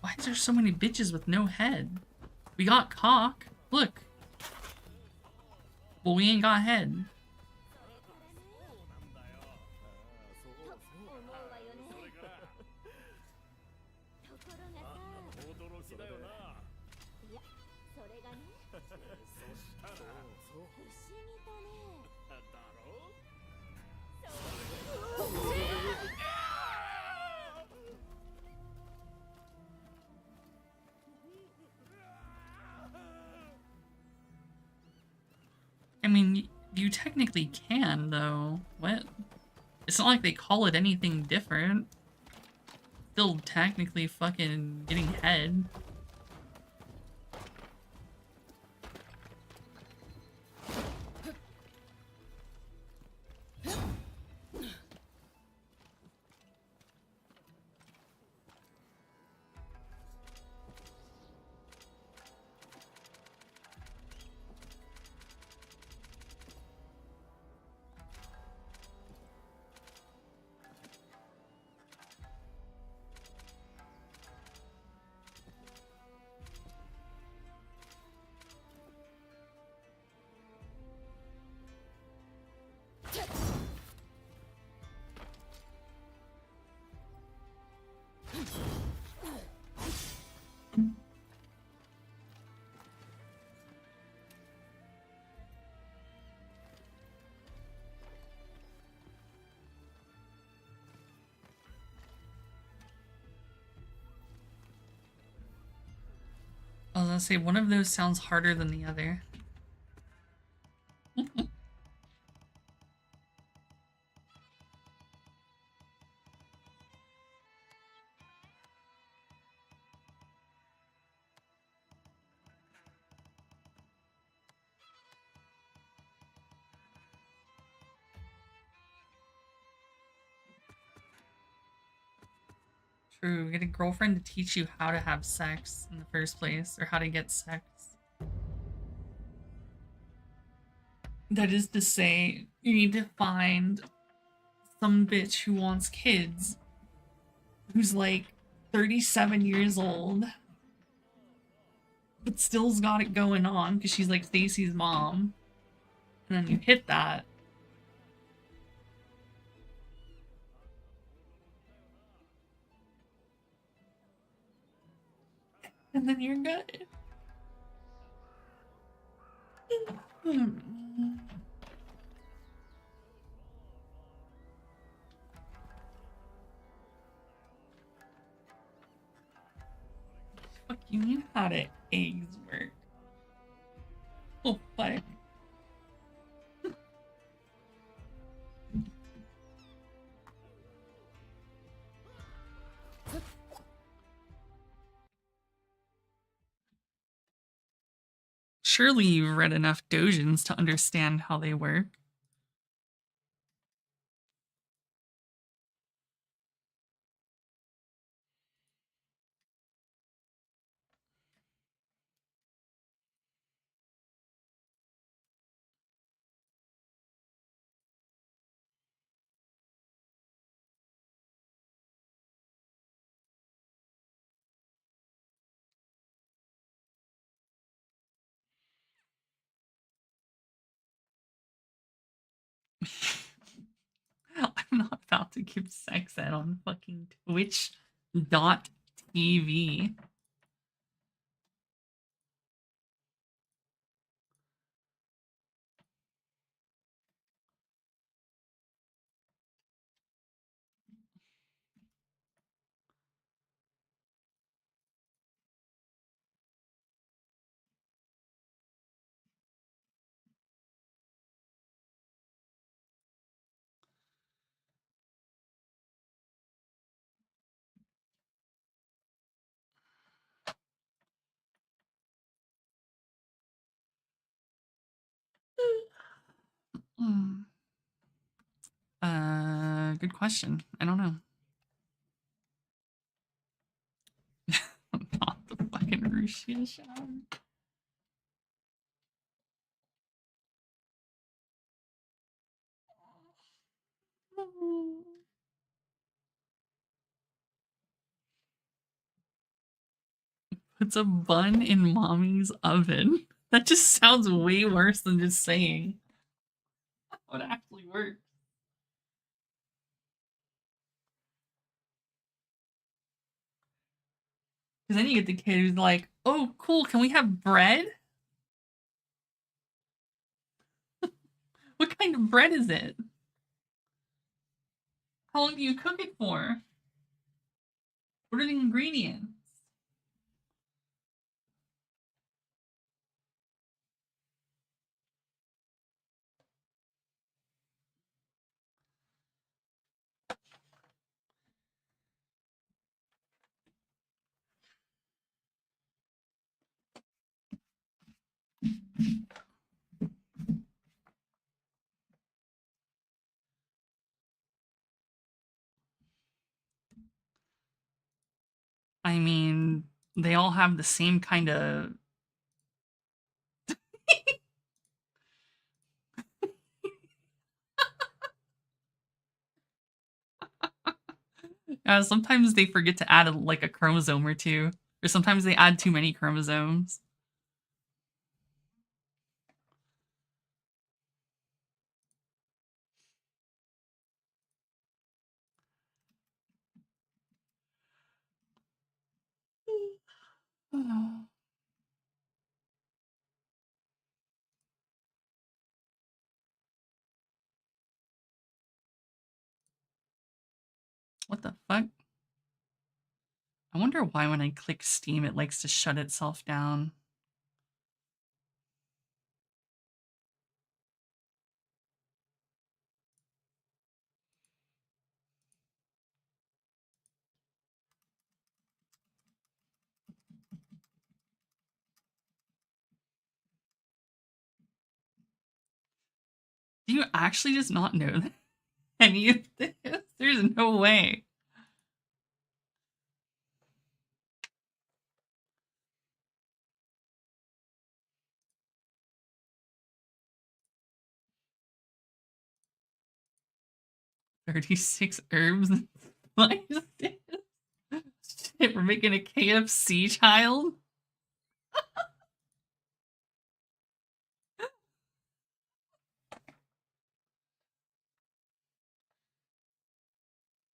Why is there so many bitches with no head? We got cock. Look. Well, we ain't got head. 'I mean, you technically can, though. What? It's not like they call it anything different. Still technically fucking getting head. I was gonna say, one of those sounds harder than the other. True, get a girlfriend to teach you how to have sex in the first place, or how to get sex. That is to say, you need to find some bitch who wants kids, who's like 37 years old, but still's got it going on because she's like Stacy's mom. And then you hit that. And then you're good. Fuck you mean how do eggs work? Oh fuck. Surely you've read enough dojins to understand how they work. I'm not about to give sex ed on fucking Twitch.tv. Good question. I don't know. Not the fucking Russian shower. Puts a bun in mommy's oven. That just sounds way worse than just saying. How it actually works. Because then you get the kid who's like, oh, cool, can we have bread? What kind of bread is it? How long do you cook it for? What are the ingredients? I mean, they all have the same kind of. Sometimes they forget to add like a chromosome or two, or sometimes they add too many chromosomes. What the fuck? I wonder why when I click Steam it likes to shut itself down. Do you actually just not know any of this? There's no way. $36 herbs and spices. Shit, we're making a KFC child?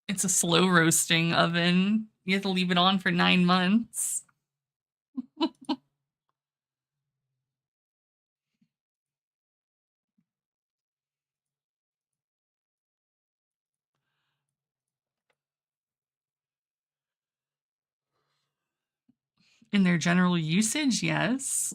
It's a slow roasting oven. You have to leave it on for 9 months. In their general usage, yes.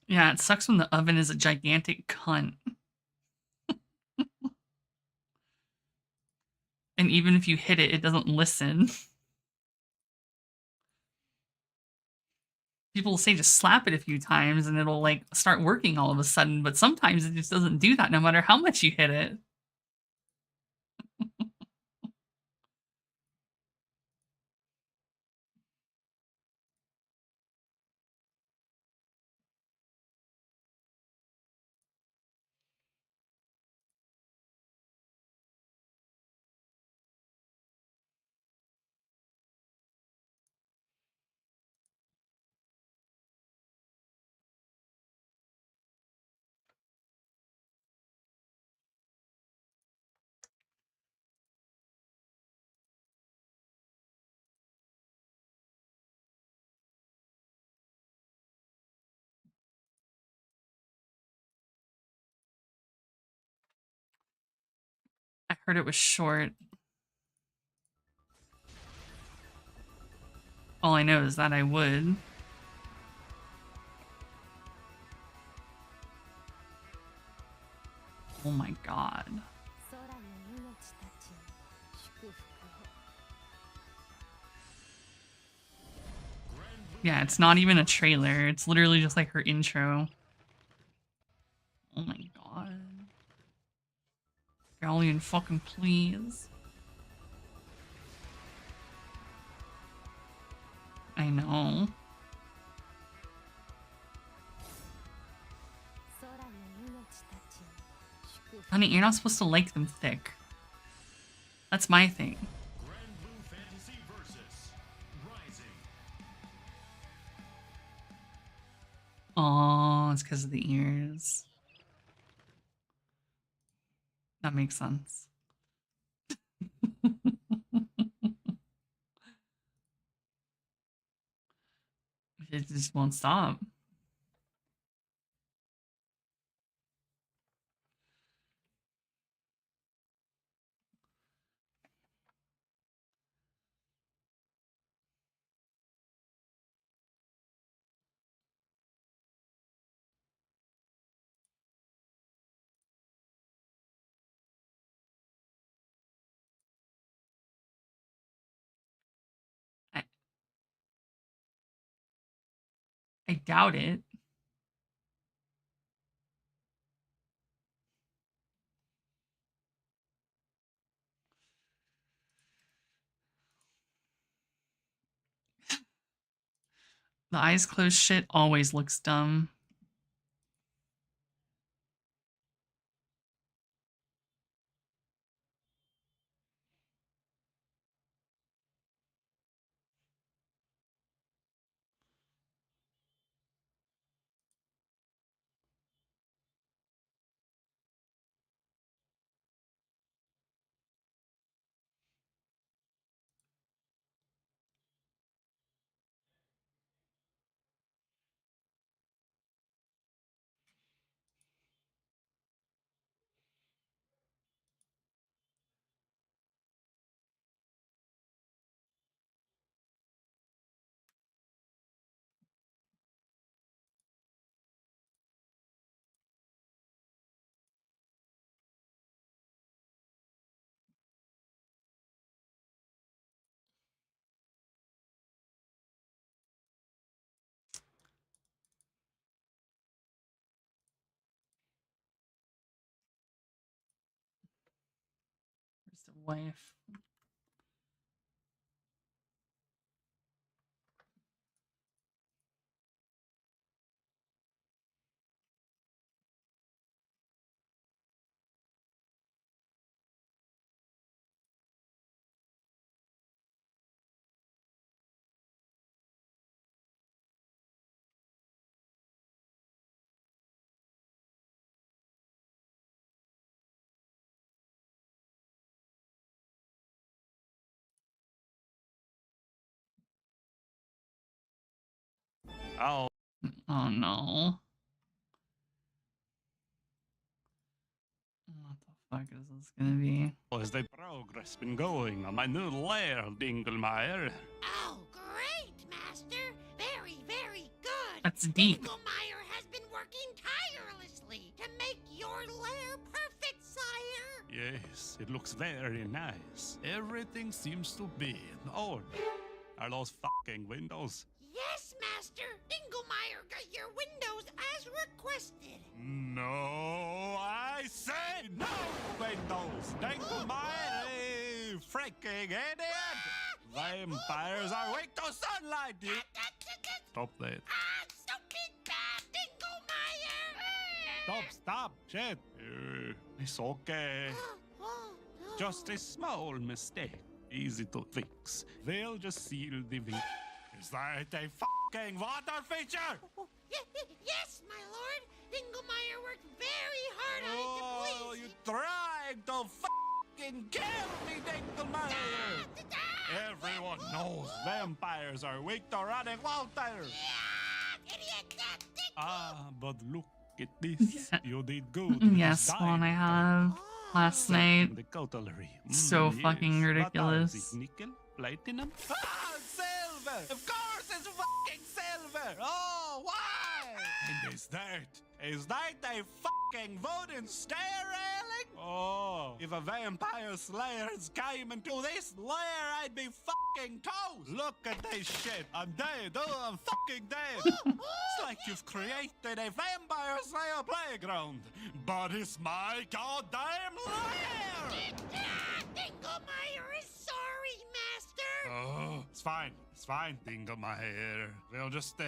Yeah, it sucks when the oven is a gigantic cunt. And even if you hit it, it doesn't listen. People say just slap it a few times and it'll like start working all of a sudden, but sometimes it just doesn't do that no matter how much you hit it. Heard it was short. All I know is that I would. Oh my god. 空よ命たちに祝福を Yeah, it's not even a trailer. It's literally just like her intro. Oh my god. Galleon, fucking please. I know. 空よ命たちに祝福 Honey, you're not supposed to like them thick. That's my thing. Grand Blue Fantasy versus Rising. Oh, it's because of the ears. That makes sense. It just won't stop. I doubt it. The eyes closed shit always looks dumb. Where's the wife? Oh. Oh no. What the fuck is this gonna be? Has the progress been going on my new lair, Dinglemeyer? Oh, great, Master! Very, very good! That's deep. Dinkelmeyer has been working tirelessly to make your lair perfect, sire! Yes, it looks very nice. Everything seems to be in order. Are those fucking windows? Yes, Master! Dinkelmeyer got your windows as requested! No, I say no windows! Dinglemeyer, freaking idiot! Vampires are weak to sunlight! Stop that. Stupid bad Dinkelmeyer! Stop! Shit! It's okay. Just a small mistake. Easy to fix. They'll just seal the wing. Is that a fucking water feature? Yes, my lord! Dinkelmeyer worked very hard on it to Oh, please you trying to fucking kill me, Dinglemeyer! Everyone knows vampires are weak to running water. Idiot! Ah, but look at this. You did good. with Yes, this Swan, I dive. have. Oh, last night. The cutlery. So fucking What ridiculous. are these, nickel? Platinum? Ah, silver! Of course it's fucking silver! Oh, why? And is that a fucking wooden stair railing? Oh, if a vampire slayers came into this lair, I'd be fucking toast. Look at this shit. I'm dead. Oh, I'm fucking dead. It's like you've created a vampire slayer playground, but it's my goddamn lair! Dinglemeyer is sorry, Master. Oh, it's fine, Dinglemeyer. We'll just,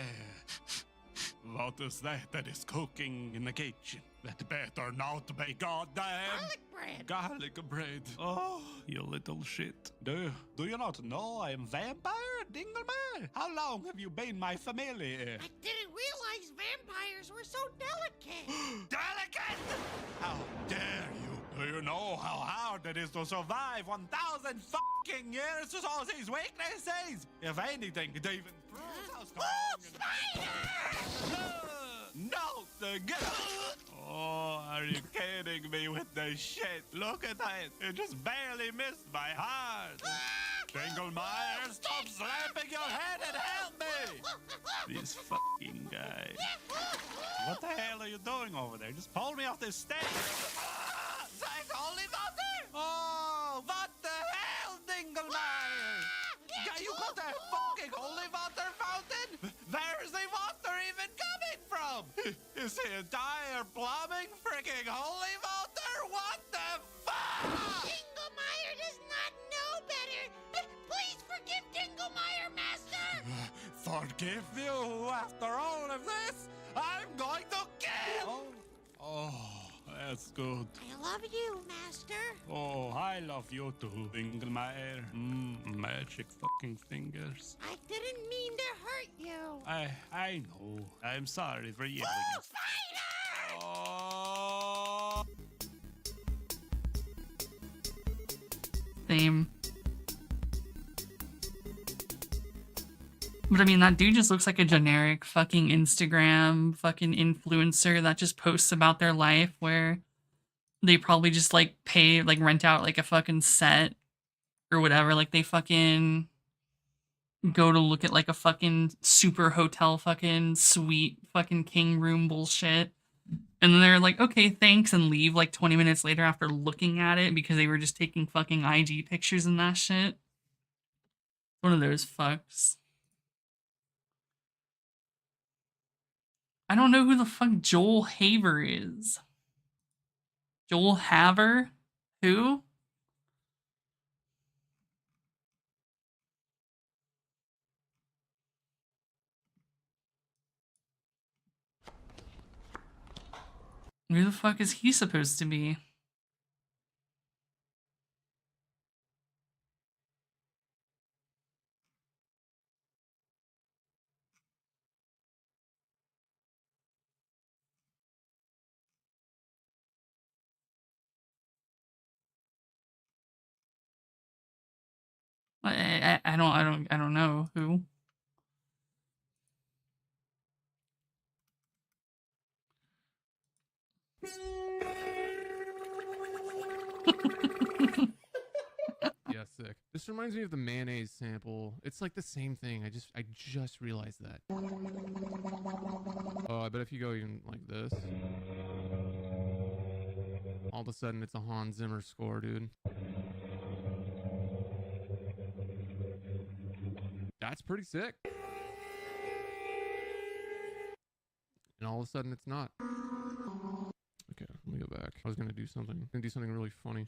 what is that is cooking in the kitchen? That better not be goddamn garlic bread. Oh, you little shit. Do you not know I am vampire, Dinglemeyer? How long have you been my familiar? I didn't realize vampires were so delicate. Delicate! How dare you? Do you know how hard it is to survive 1,000 fucking years to all these weaknesses? If anything, it even proves how strong. No, oh, are you kidding me with this shit? Look at that. It just barely missed my heart. Dinglemeyer, stop slapping your head and help me! This fucking guy. What the hell are you doing over there? Just pull me off this stage. Thank holy mother! Oh, what the hell, Dinglemeyer? You got a fucking holy water fountain? Where's the water even coming from? Is the entire plumbing freaking holy water? What the fuck? Dinglemeyer does not know better. Please forgive Dinglemeyer, Master. Forgive you after all of this? I'm going to kill! Oh, that's good. I love you, Master. Oh, I love you too, Dinglemeyer. Magic fucking fingers. I didn't mean to hurt you. I know. I'm sorry for yelling. Spider! Oh. Same. But I mean, that dude just looks like a generic fucking Instagram fucking influencer that just posts about their life, where they probably just like pay, like rent out like a fucking set or whatever. Like they fucking go to look at like a fucking super hotel fucking suite fucking king room bullshit. And then they're like, okay, thanks, and leave like 20 minutes later after looking at it because they were just taking fucking IG pictures and that shit. One of those fucks. I don't know who the fuck Joel Haver is. Joel Haver? Who? Who the fuck is he supposed to be? I don't know who. Yeah, sick. This reminds me of the mayonnaise sample. It's like the same thing. I just realized that. Oh, I bet if you go even like this, all of a sudden it's a Hans Zimmer score, dude. That's pretty sick. And all of a sudden it's not. Okay, let me go back. I was gonna do something. Really funny.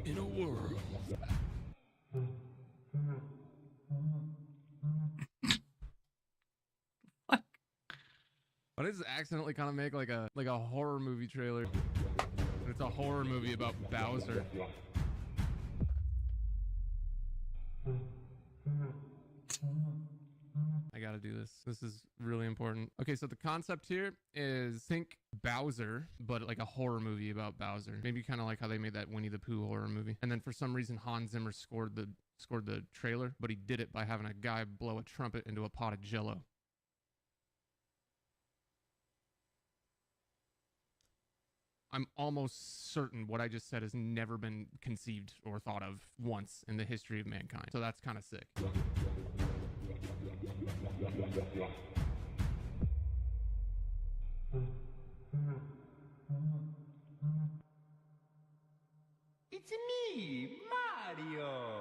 In a world. Why does it accidentally kind of make like a horror movie trailer? And it's a horror movie about Bowser. I gotta do this. This is really important. Okay, so the concept here is think Bowser, but like a horror movie about Bowser. Maybe kind of like how they made that Winnie the Pooh horror movie. And then for some reason, Hans Zimmer scored the scored the trailer, but he did it by having a guy blow a trumpet into a pot of jello. I'm almost certain what I just said has never been conceived or thought of once in the history of mankind. So that's kind of sick. It's me, Mario.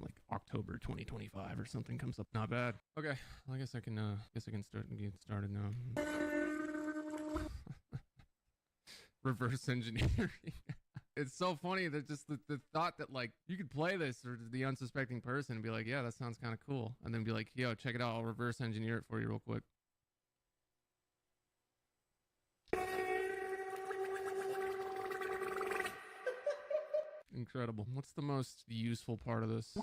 Like October 2025 or something comes up. Not bad. Okay, well, I guess I can get started now. Reverse engineering. It's so funny that just the thought that like you could play this or the unsuspecting person and be like, yeah, that sounds kind of cool, and then be like, yo, check it out, I'll reverse engineer it for you real quick. Incredible. What's the most useful part of this?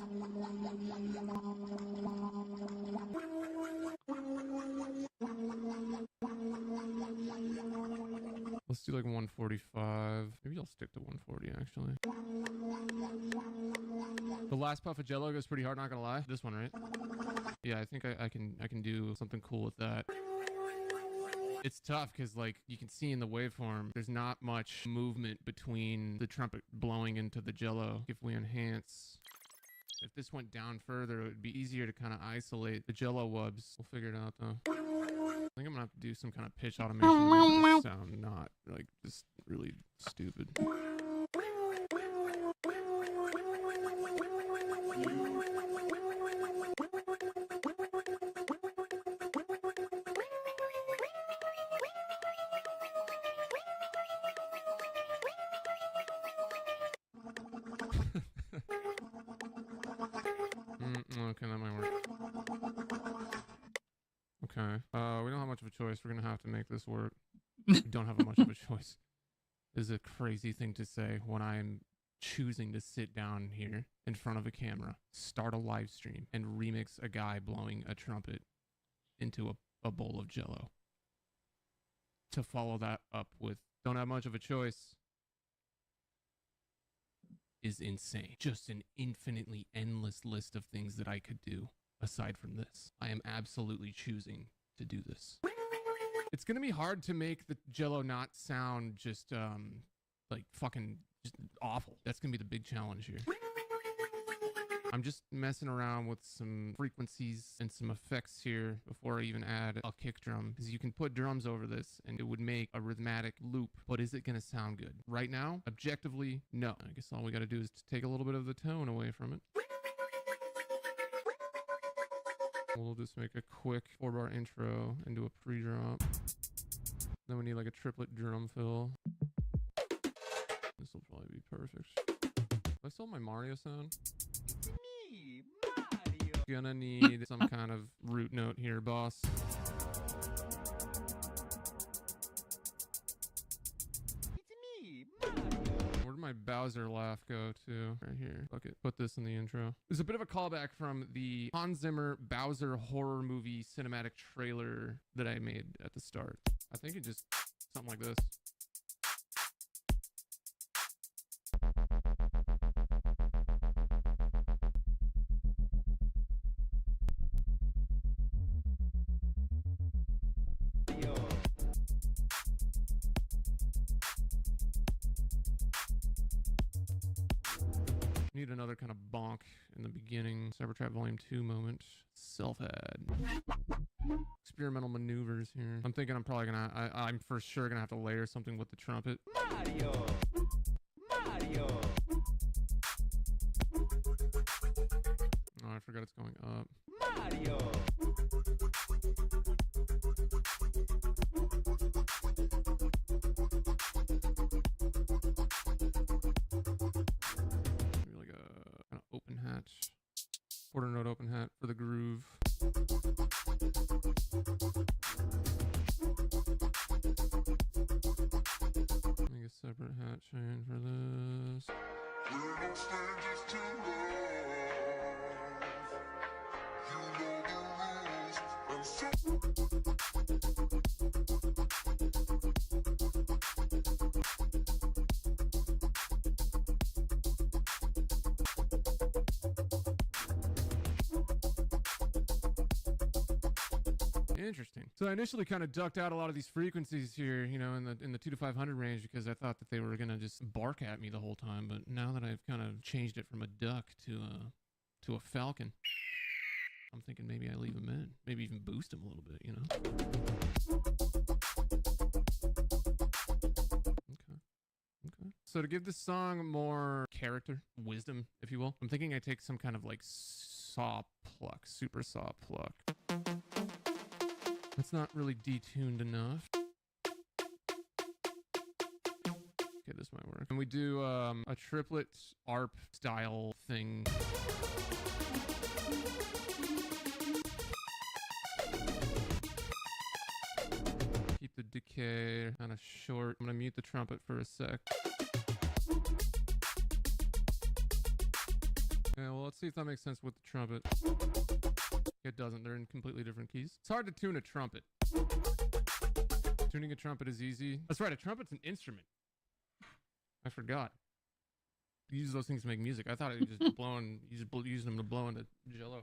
Let's do like 145. Maybe I'll stick to 140 actually. The last puff of jello goes pretty hard, not gonna lie. This one, right? Yeah, I think I can do something cool with that. It's tough because like you can see in the waveform, there's not much movement between the trumpet blowing into the jello. If we enhance, if this went down further, it would be easier to kind of isolate the jello wubs. We'll figure it out though. I think I'm gonna have to do some kind of pitch automation to make this sound not like just really stupid. Okay, that might work. Okay. We don't have much of a choice. We're gonna have to make this work. We don't have much of a choice. This is a crazy thing to say when I'm choosing to sit down here in front of a camera, start a live stream, and remix a guy blowing a trumpet into a bowl of jello. To follow that up with don't have much of a choice is insane. Just an infinitely endless list of things that I could do aside from this. I am absolutely choosing to do this. It's gonna be hard to make the jello not sound just like fucking just awful. That's gonna be the big challenge here. I'm just messing around with some frequencies and some effects here before I even add a kick drum, because you can put drums over this and it would make a rhythmic loop, but is it going to sound good? Right now, objectively, no. I guess all we got to do is take a little bit of the tone away from it. We'll just make a quick 4-bar intro and do a pre-drop. Then we need like a triplet drum fill. This will probably be perfect. Do I still have my Mario sound? Me, Mario. Gonna need some kind of root note here, boss. It's me, Mario. Where'd my Bowser laugh go to? Right here. Fuck it. Put this in the intro. There's a bit of a callback from the Hans Zimmer Bowser horror movie cinematic trailer that I made at the start. I think it just something like this. Need another kind of bonk in the beginning. Cybertrap Volume 2 moment. Self-add. Experimental maneuvers here. I'm thinking I'm probably gonna, I'm for sure gonna have to layer something with the trumpet. Mario. Mario. Oh, I forgot it's going up. Mario. Maybe like a kind of open hat. Quarter note open hat for the groove. Make a separate hat chain for this. Interesting. So I initially kind of ducked out a lot of these frequencies here, you know, in the 2 to 500 range because I thought that they were gonna just bark at me the whole time. But now that I've kind of changed it from a duck to a falcon, I'm thinking maybe I leave them in, maybe even boost them a little bit, you know. Okay. So to give this song more character, wisdom, if you will, I'm thinking I take some kind of like saw pluck, super saw pluck. It's not really detuned enough. Okay, this might work. And we do a triplet ARP style thing. Keep the decay kind of short. I'm gonna mute the trumpet for a sec. Yeah, well, let's see if that makes sense with the trumpet. It doesn't. They're in completely different keys. It's hard to tune a trumpet. Tuning a trumpet is easy. That's right. A trumpet's an instrument. I forgot. You use those things to make music. I thought it was just blowing, using them to blow into jello.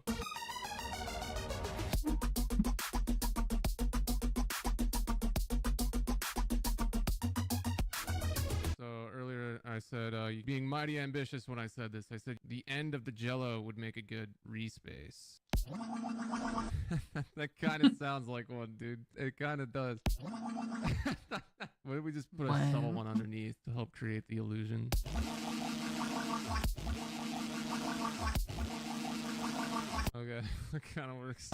So earlier I said, being mighty ambitious when I said this. I said the end of the jello would make a good respace. That kind of sounds like one, dude. It kind of does. What if we just put a subtle one underneath to help create the illusion? Okay, that kind of works.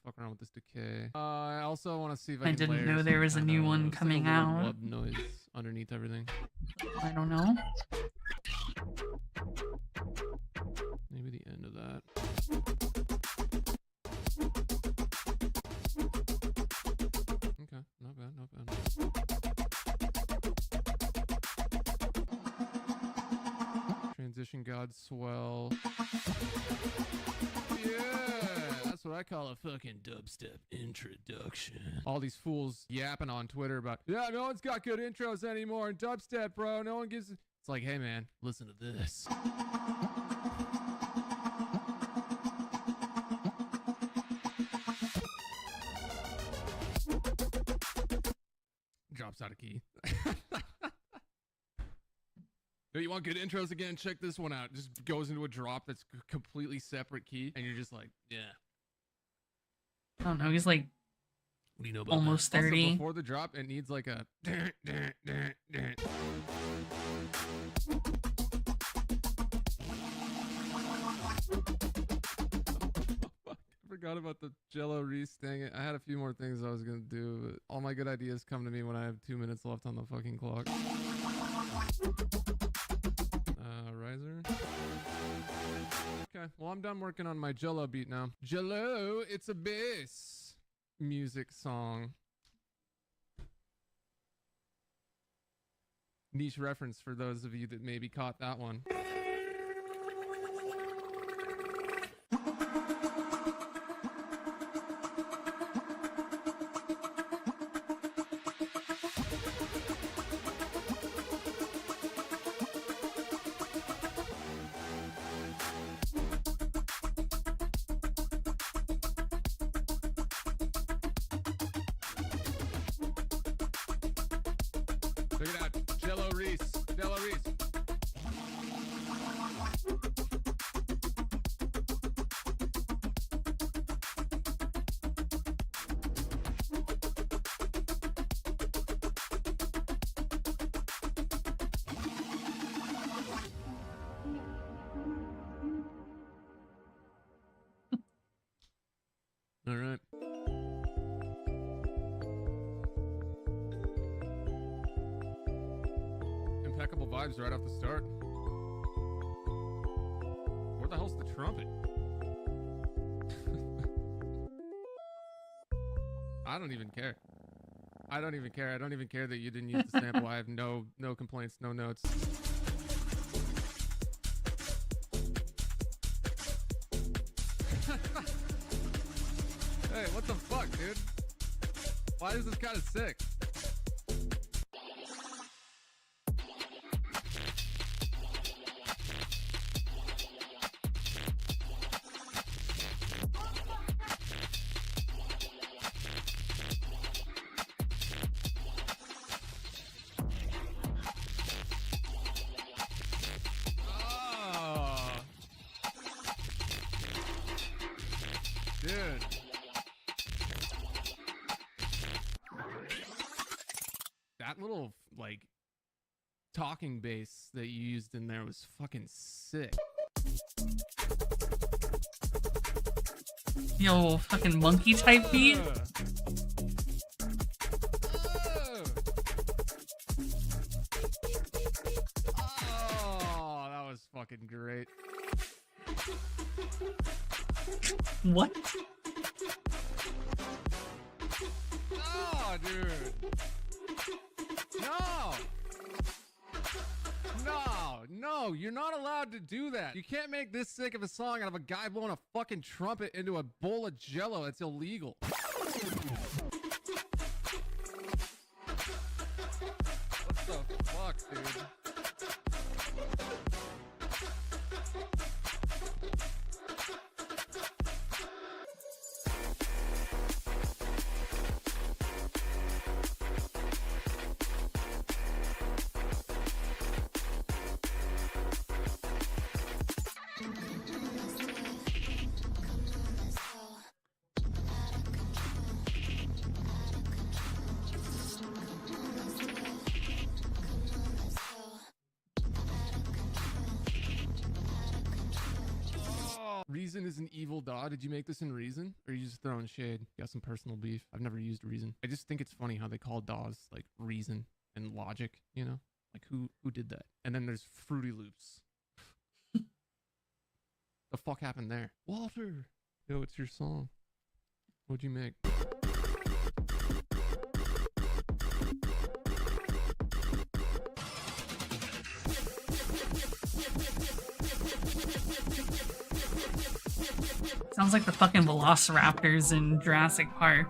Fuck around with this decay. I also want to see if I can didn't layer know some there was a kind new of- one it's like a coming little out. wub noise underneath everything. I don't know. Maybe the end of that. Okay, not bad, not bad. Transition God swell. Yeah, that's what I call a fucking dubstep introduction. All these fools yapping on Twitter about, yeah, no one's got good intros anymore in dubstep, bro. No one gives. It's like, hey man, listen to this. Drops out a key. No, you want good intros again? Check this one out. Just goes into a drop that's completely separate key, and you're just like, yeah. I don't know. He's like What do you know about almost that? Also, 30. before the drop, it needs like a. I forgot about the Jello Reese. Dang it. I had a few more things I was going to do. But all my good ideas come to me when I have 2 minutes left on the fucking clock. Riser. Okay, well, I'm done working on my Jello beat now. Jello, it's a bass music song. Niche reference for those of you that maybe caught that one. Check it out. Jello Reese. Jello Reese. All right. Impeccable vibes right off the start. Where the hell's the trumpet? I don't even care. I don't even care. I don't even care that you didn't use the sample. I have no complaints, no notes. Hey, what the fuck, dude? Why is this kind of sick? dude. That little, like, talking bass that you used in there was fucking sick. Yo, fucking monkey type beat. Oh, that was fucking great. What? Oh, dude. No. No, you're not allowed to do that. You can't make this sick of a song out of a guy blowing a fucking trumpet into a bowl of jello. It's illegal. What the fuck, dude? Reason is an evil dog. Did you make this in Reason? Or are you just throwing shade? Got some personal beef? I've never used Reason. I just think it's funny how they call DAWs like Reason and Logic, you know? Like who did that? And then there's Fruity Loops. The fuck happened there? Walter! Yo, it's your song. What'd you make? Sounds like the fucking velociraptors in Jurassic Park.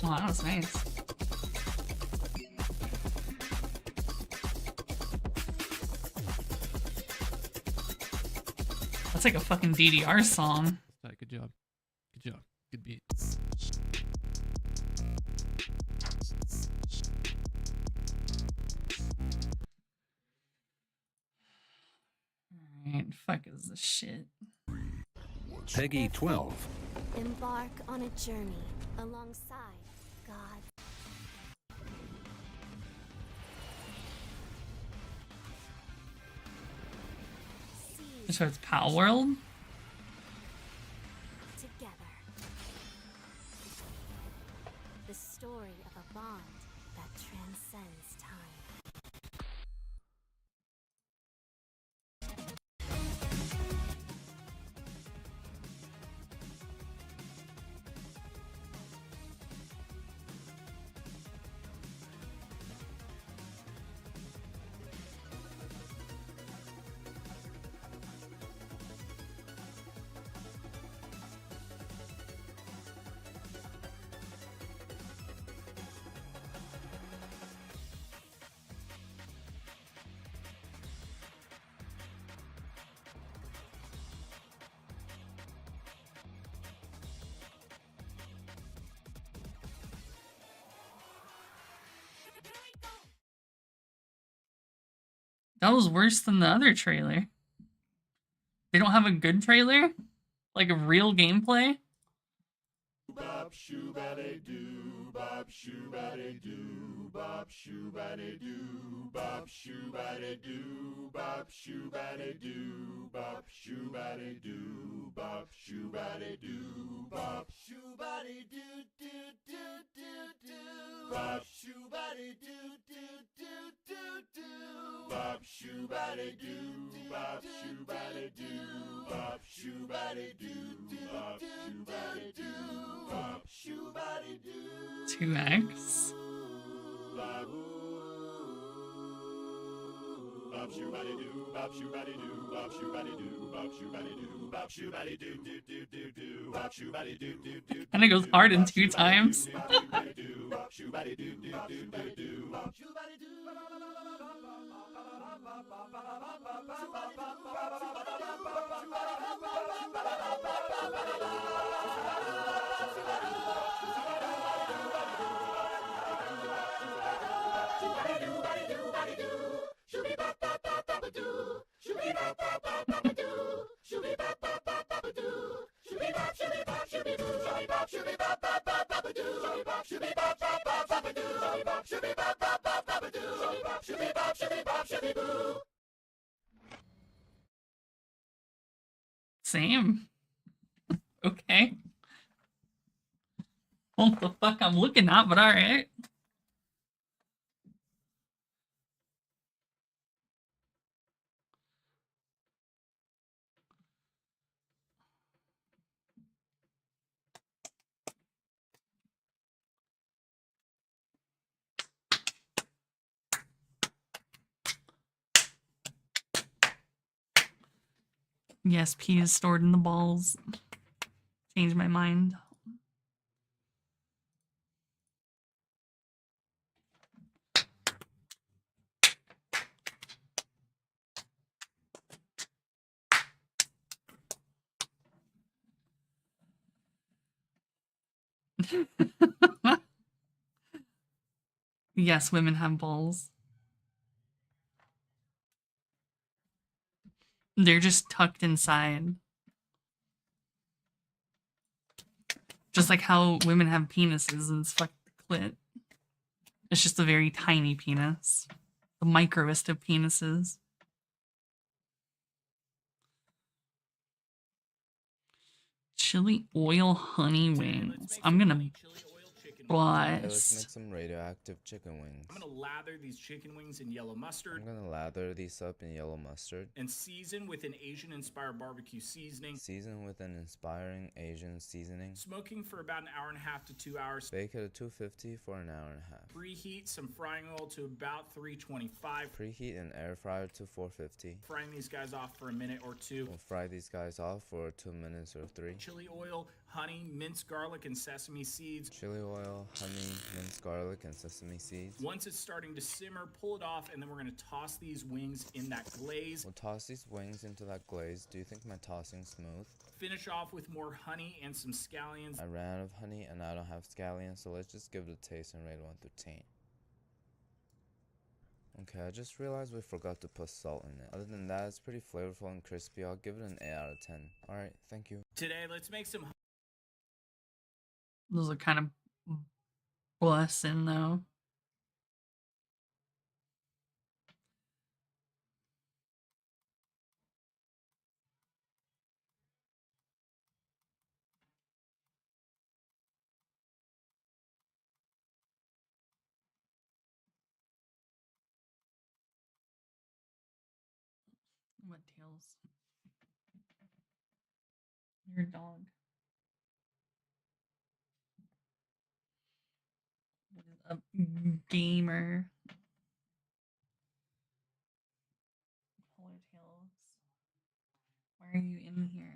Oh, that was nice. That's like a fucking DDR song. Good job. Good job. Good beat. Alright, fuck is this shit? Peggy 12. Embark on a journey alongside God. So it's Pal World? Together. The story of a bond that transcends time. That was worse than the other trailer. They don't have a good trailer? Like a real gameplay? Bop shoo-ba-de doo, bop shoo-ba-de doo, bop shoo-ba-de doo, bop shoo-ba-de doo, bop shoo-ba-de doo, bop shoo-ba-de doo, bop shoo-ba-de doo, bop shoo-ba-de doo doo doo doo doo, bop shoo-ba-de doo doo doo doo doo, bop shoo-ba-de doo, bop shoo-ba-de doo, bop shoo-ba-de doo, bop shoo-ba-de doo. 2x. And it goes hard in 2 times. Same. Okay. What the fuck I'm looking at, but alright. Yes, P is stored in the balls. Change my mind. Yes, women have balls. They're just tucked inside. Just like how women have penises and it's fucked the clit. It's just a very tiny penis. The microest of penises. Chili oil honey wings. I'm gonna Hey, let's bust. make some radioactive chicken wings. I'm gonna lather these chicken wings in yellow mustard. I'm gonna lather these up in yellow mustard. And season with an Asian-inspired barbecue seasoning. Season with an inspiring Asian seasoning. Smoking for about an hour and a half to 2 hours. Bake at 250 for an hour and a half. Preheat some frying oil to about 325. Preheat an air fryer to 450. Frying these guys off for a minute or two. We'll fry these guys off for 2 minutes or 3. Chili oil, honey, minced garlic, and sesame seeds. Chili oil, honey, minced garlic, and sesame seeds. Once it's starting to simmer, pull it off, and then we're gonna toss these wings in that glaze. We'll toss these wings into that glaze. Do you think my tossing's smooth? Finish off with more honey and some scallions. I ran out of honey and I don't have scallions, so let's just give it a taste and rate 1 through 10. Okay, I just realized we forgot to put salt in it. Other than that, it's pretty flavorful and crispy. I'll give it an 8 out of 10. Alright, thank you. Today, let's make some Those are kind of bussin' though. What tails? Your dog. A gamer. Polar tails. Why are you in here?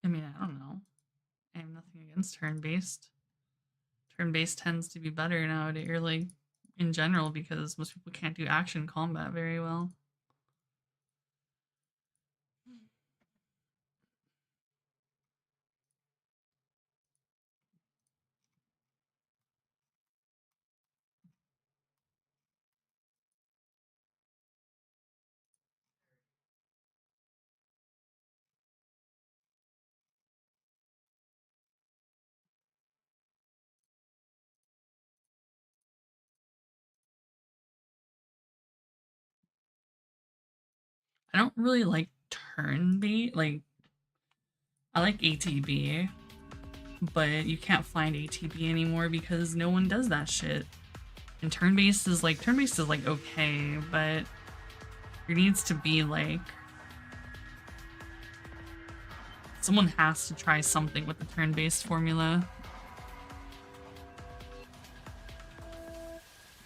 I mean, I don't know. I have nothing against turn-based. Turn-based tends to be better nowadays, or like in general, because most people can't do action combat very well. I don't really like turn bait. Like, I like ATB, but you can't find ATB anymore because no one does that shit. And turn-based is like okay, but there needs to be like someone has to try something with the turn-based formula.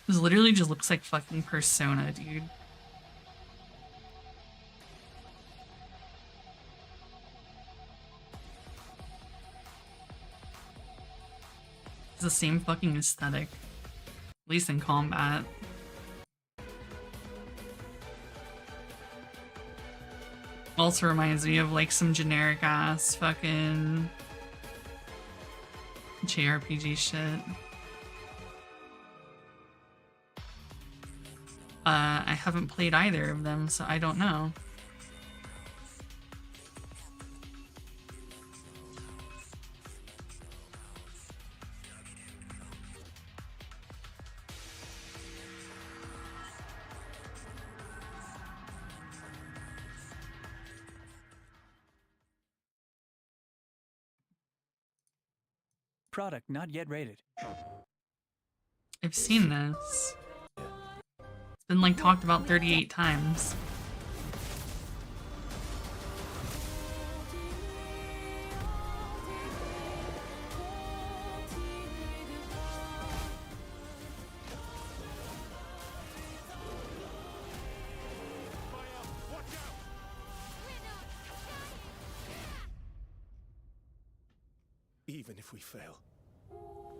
This literally just looks like fucking Persona, dude. It's the same fucking aesthetic. At least in combat. Also reminds me of like some generic ass fucking JRPG shit. I haven't played either of them, so I don't know. Product not yet rated. I've seen this. It's been like talked about 38 times. Even if we fail,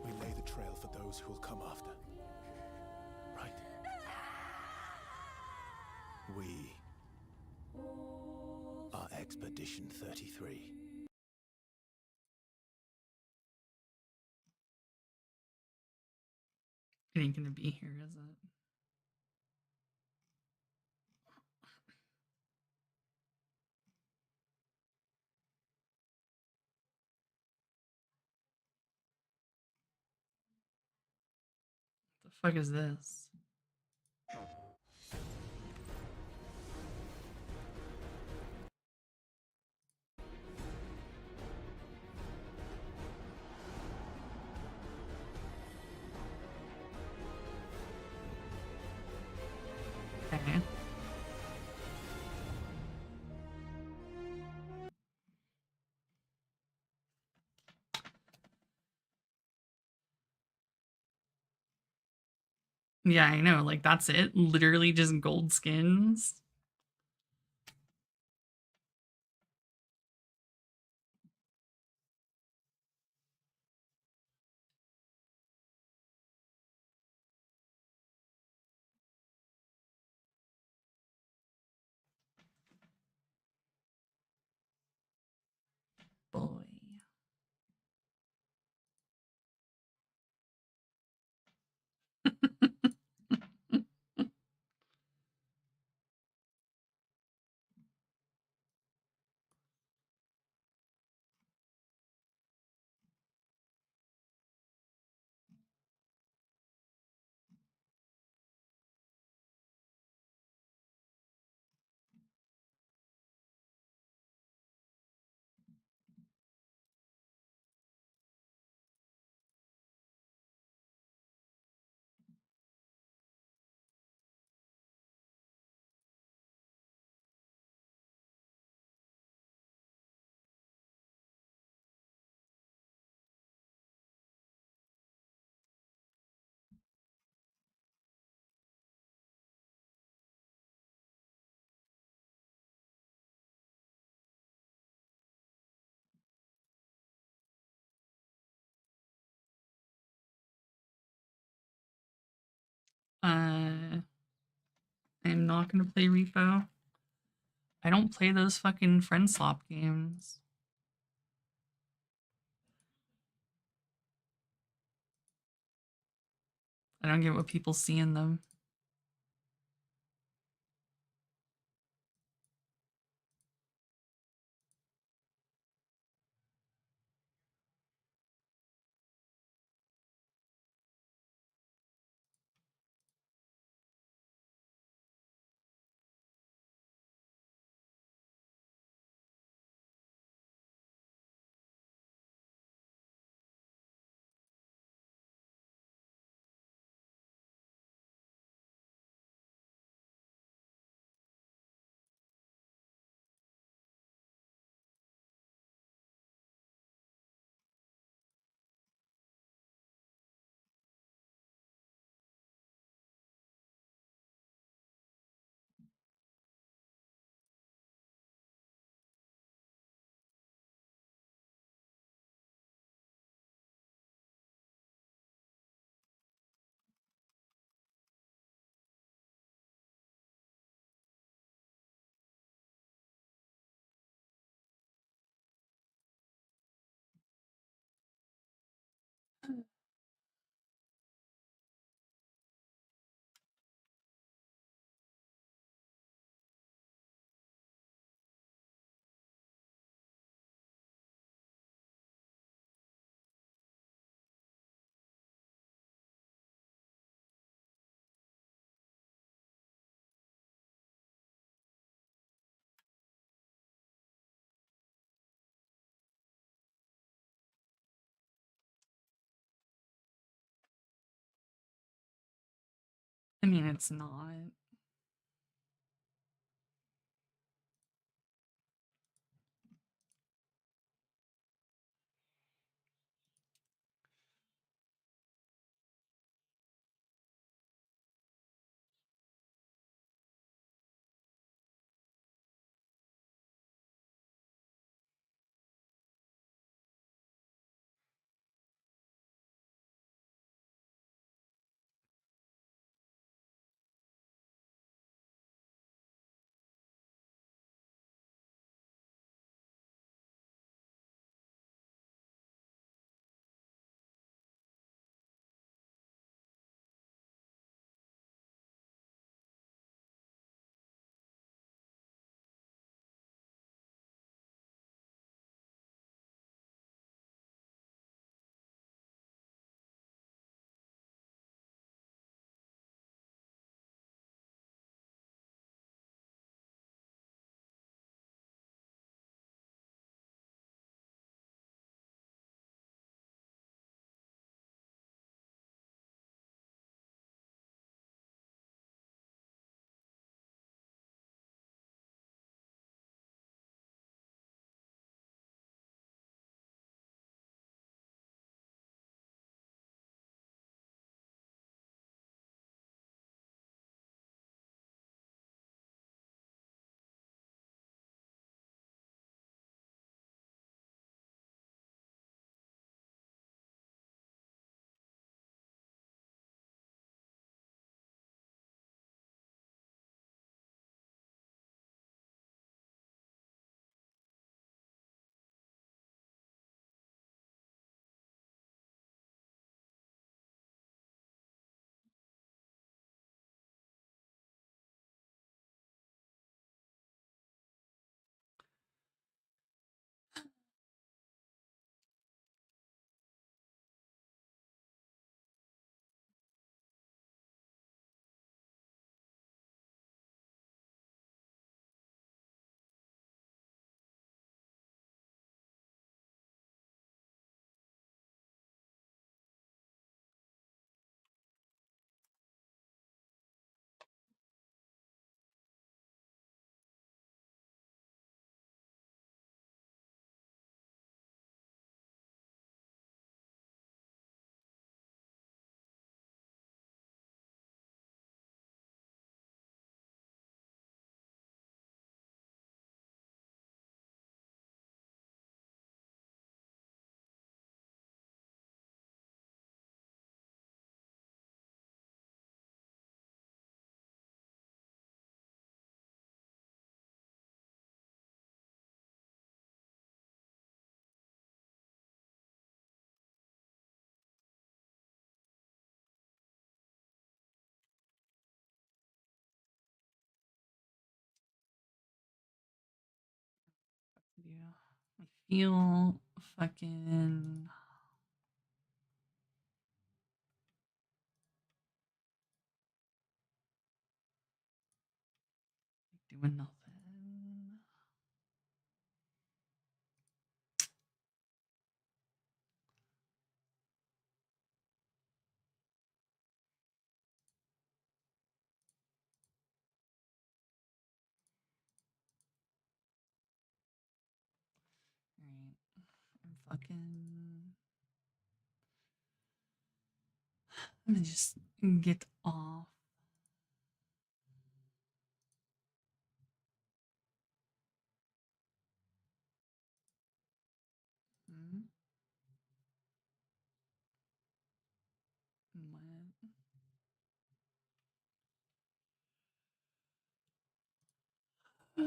we lay the trail for those who will come after. Right? We are Expedition 33. It ain't gonna be here, is it? The fuck is this? Okay. Yeah, I know. Like, that's it. Literally just gold skins. Boy. I'm not gonna play Repo. I don't play those fucking friend slop games. I don't get what people see in them. mean, it's not. Yeah. I feel fucking doing nothing. Alright. I'm fucking. Let me just get off. Hmm? What?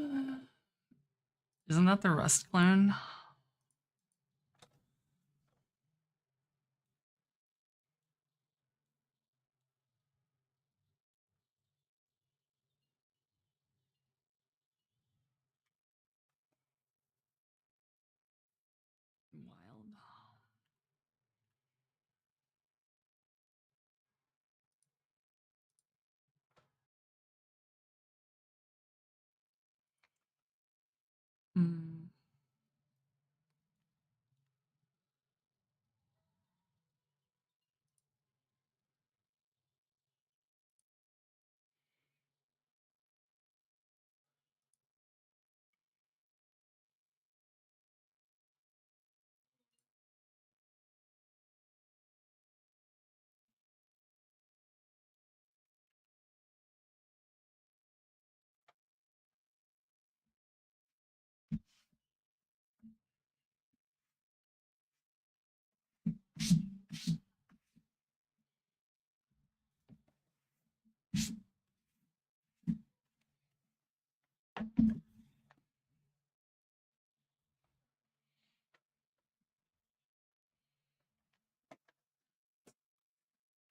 Isn't that the Rust clone? Wild. Hmm.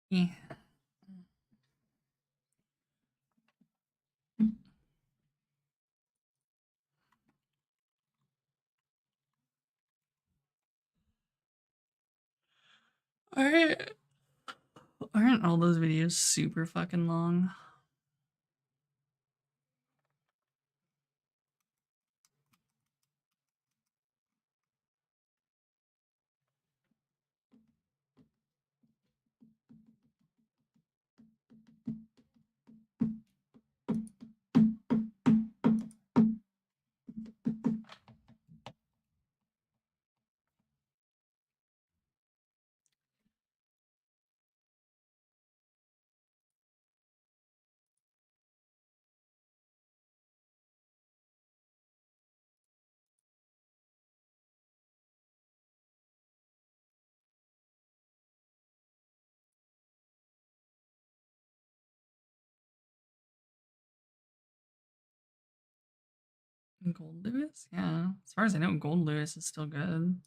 Yeah. Alright. Aren't all those videos super fucking long? Gold Lewis? Yeah. As far as I know, Gold Lewis is still good.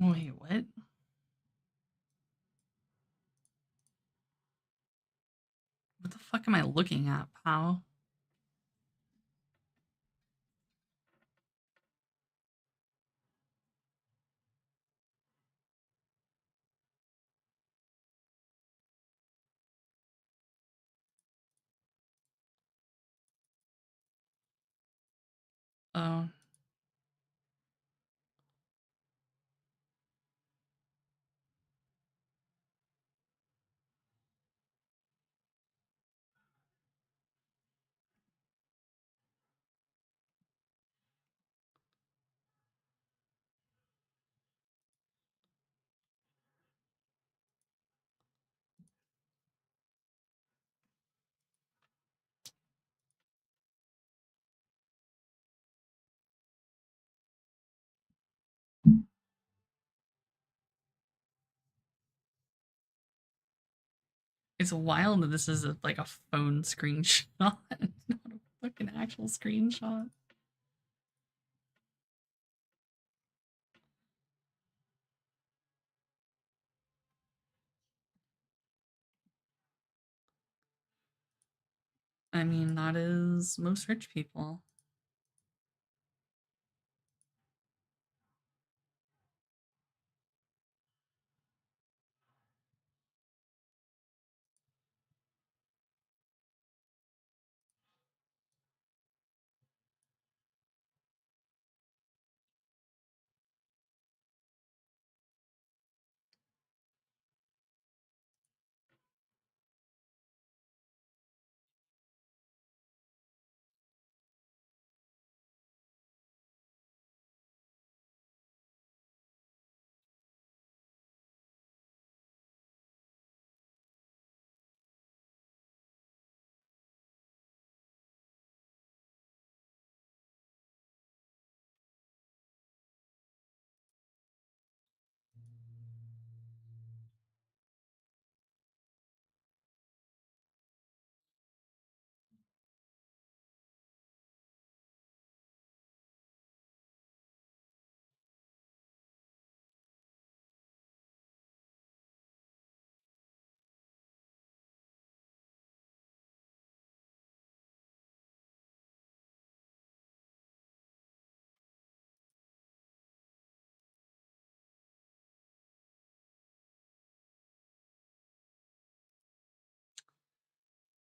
Wait, what? What the fuck am I looking at, pal? Oh. It's wild that this is like a phone screenshot, not a fucking actual screenshot. I mean, that is most rich people.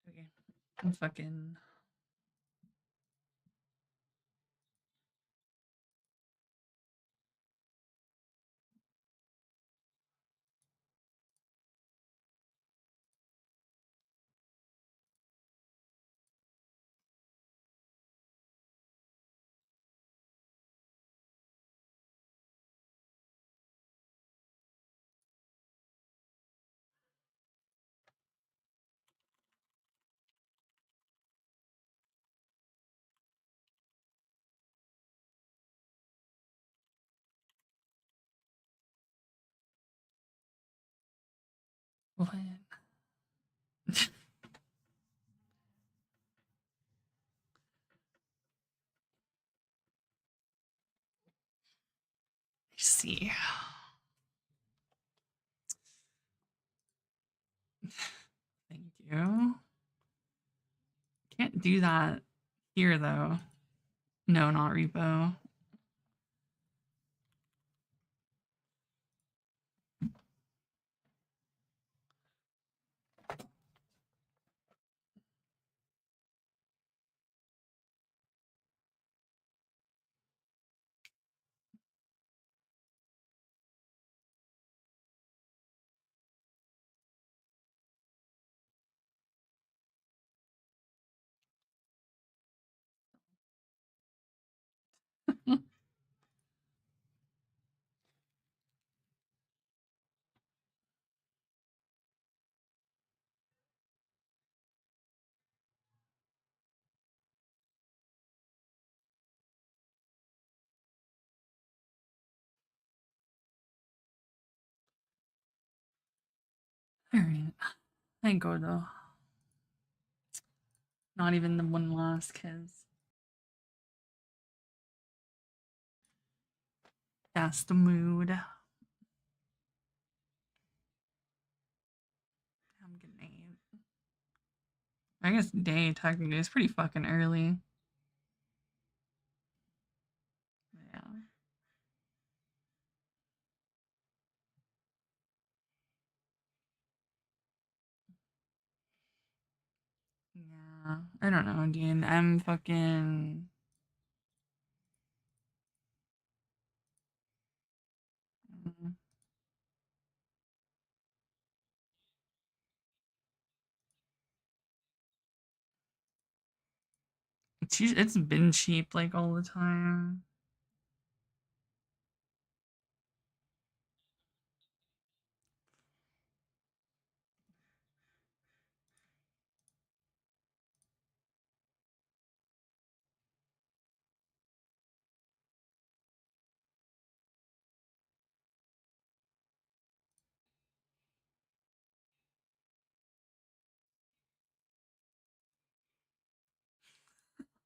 Okay. I'm fucking. What? See. Thank you. Can't do that here though. No, not repo. Alright. Thank God though. Not even the one last kiss. That's the mood. Have a good night. I guess day technically is pretty fucking early. Yeah. Yeah. I don't know, dude. I'm fucking. Mm, it's been cheap like all the time.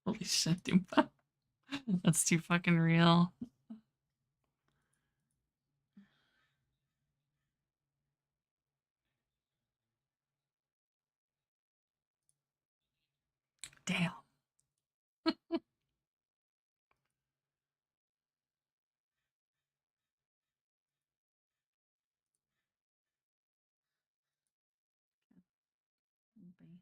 Holy shit, dude. That's too fucking real. Bye.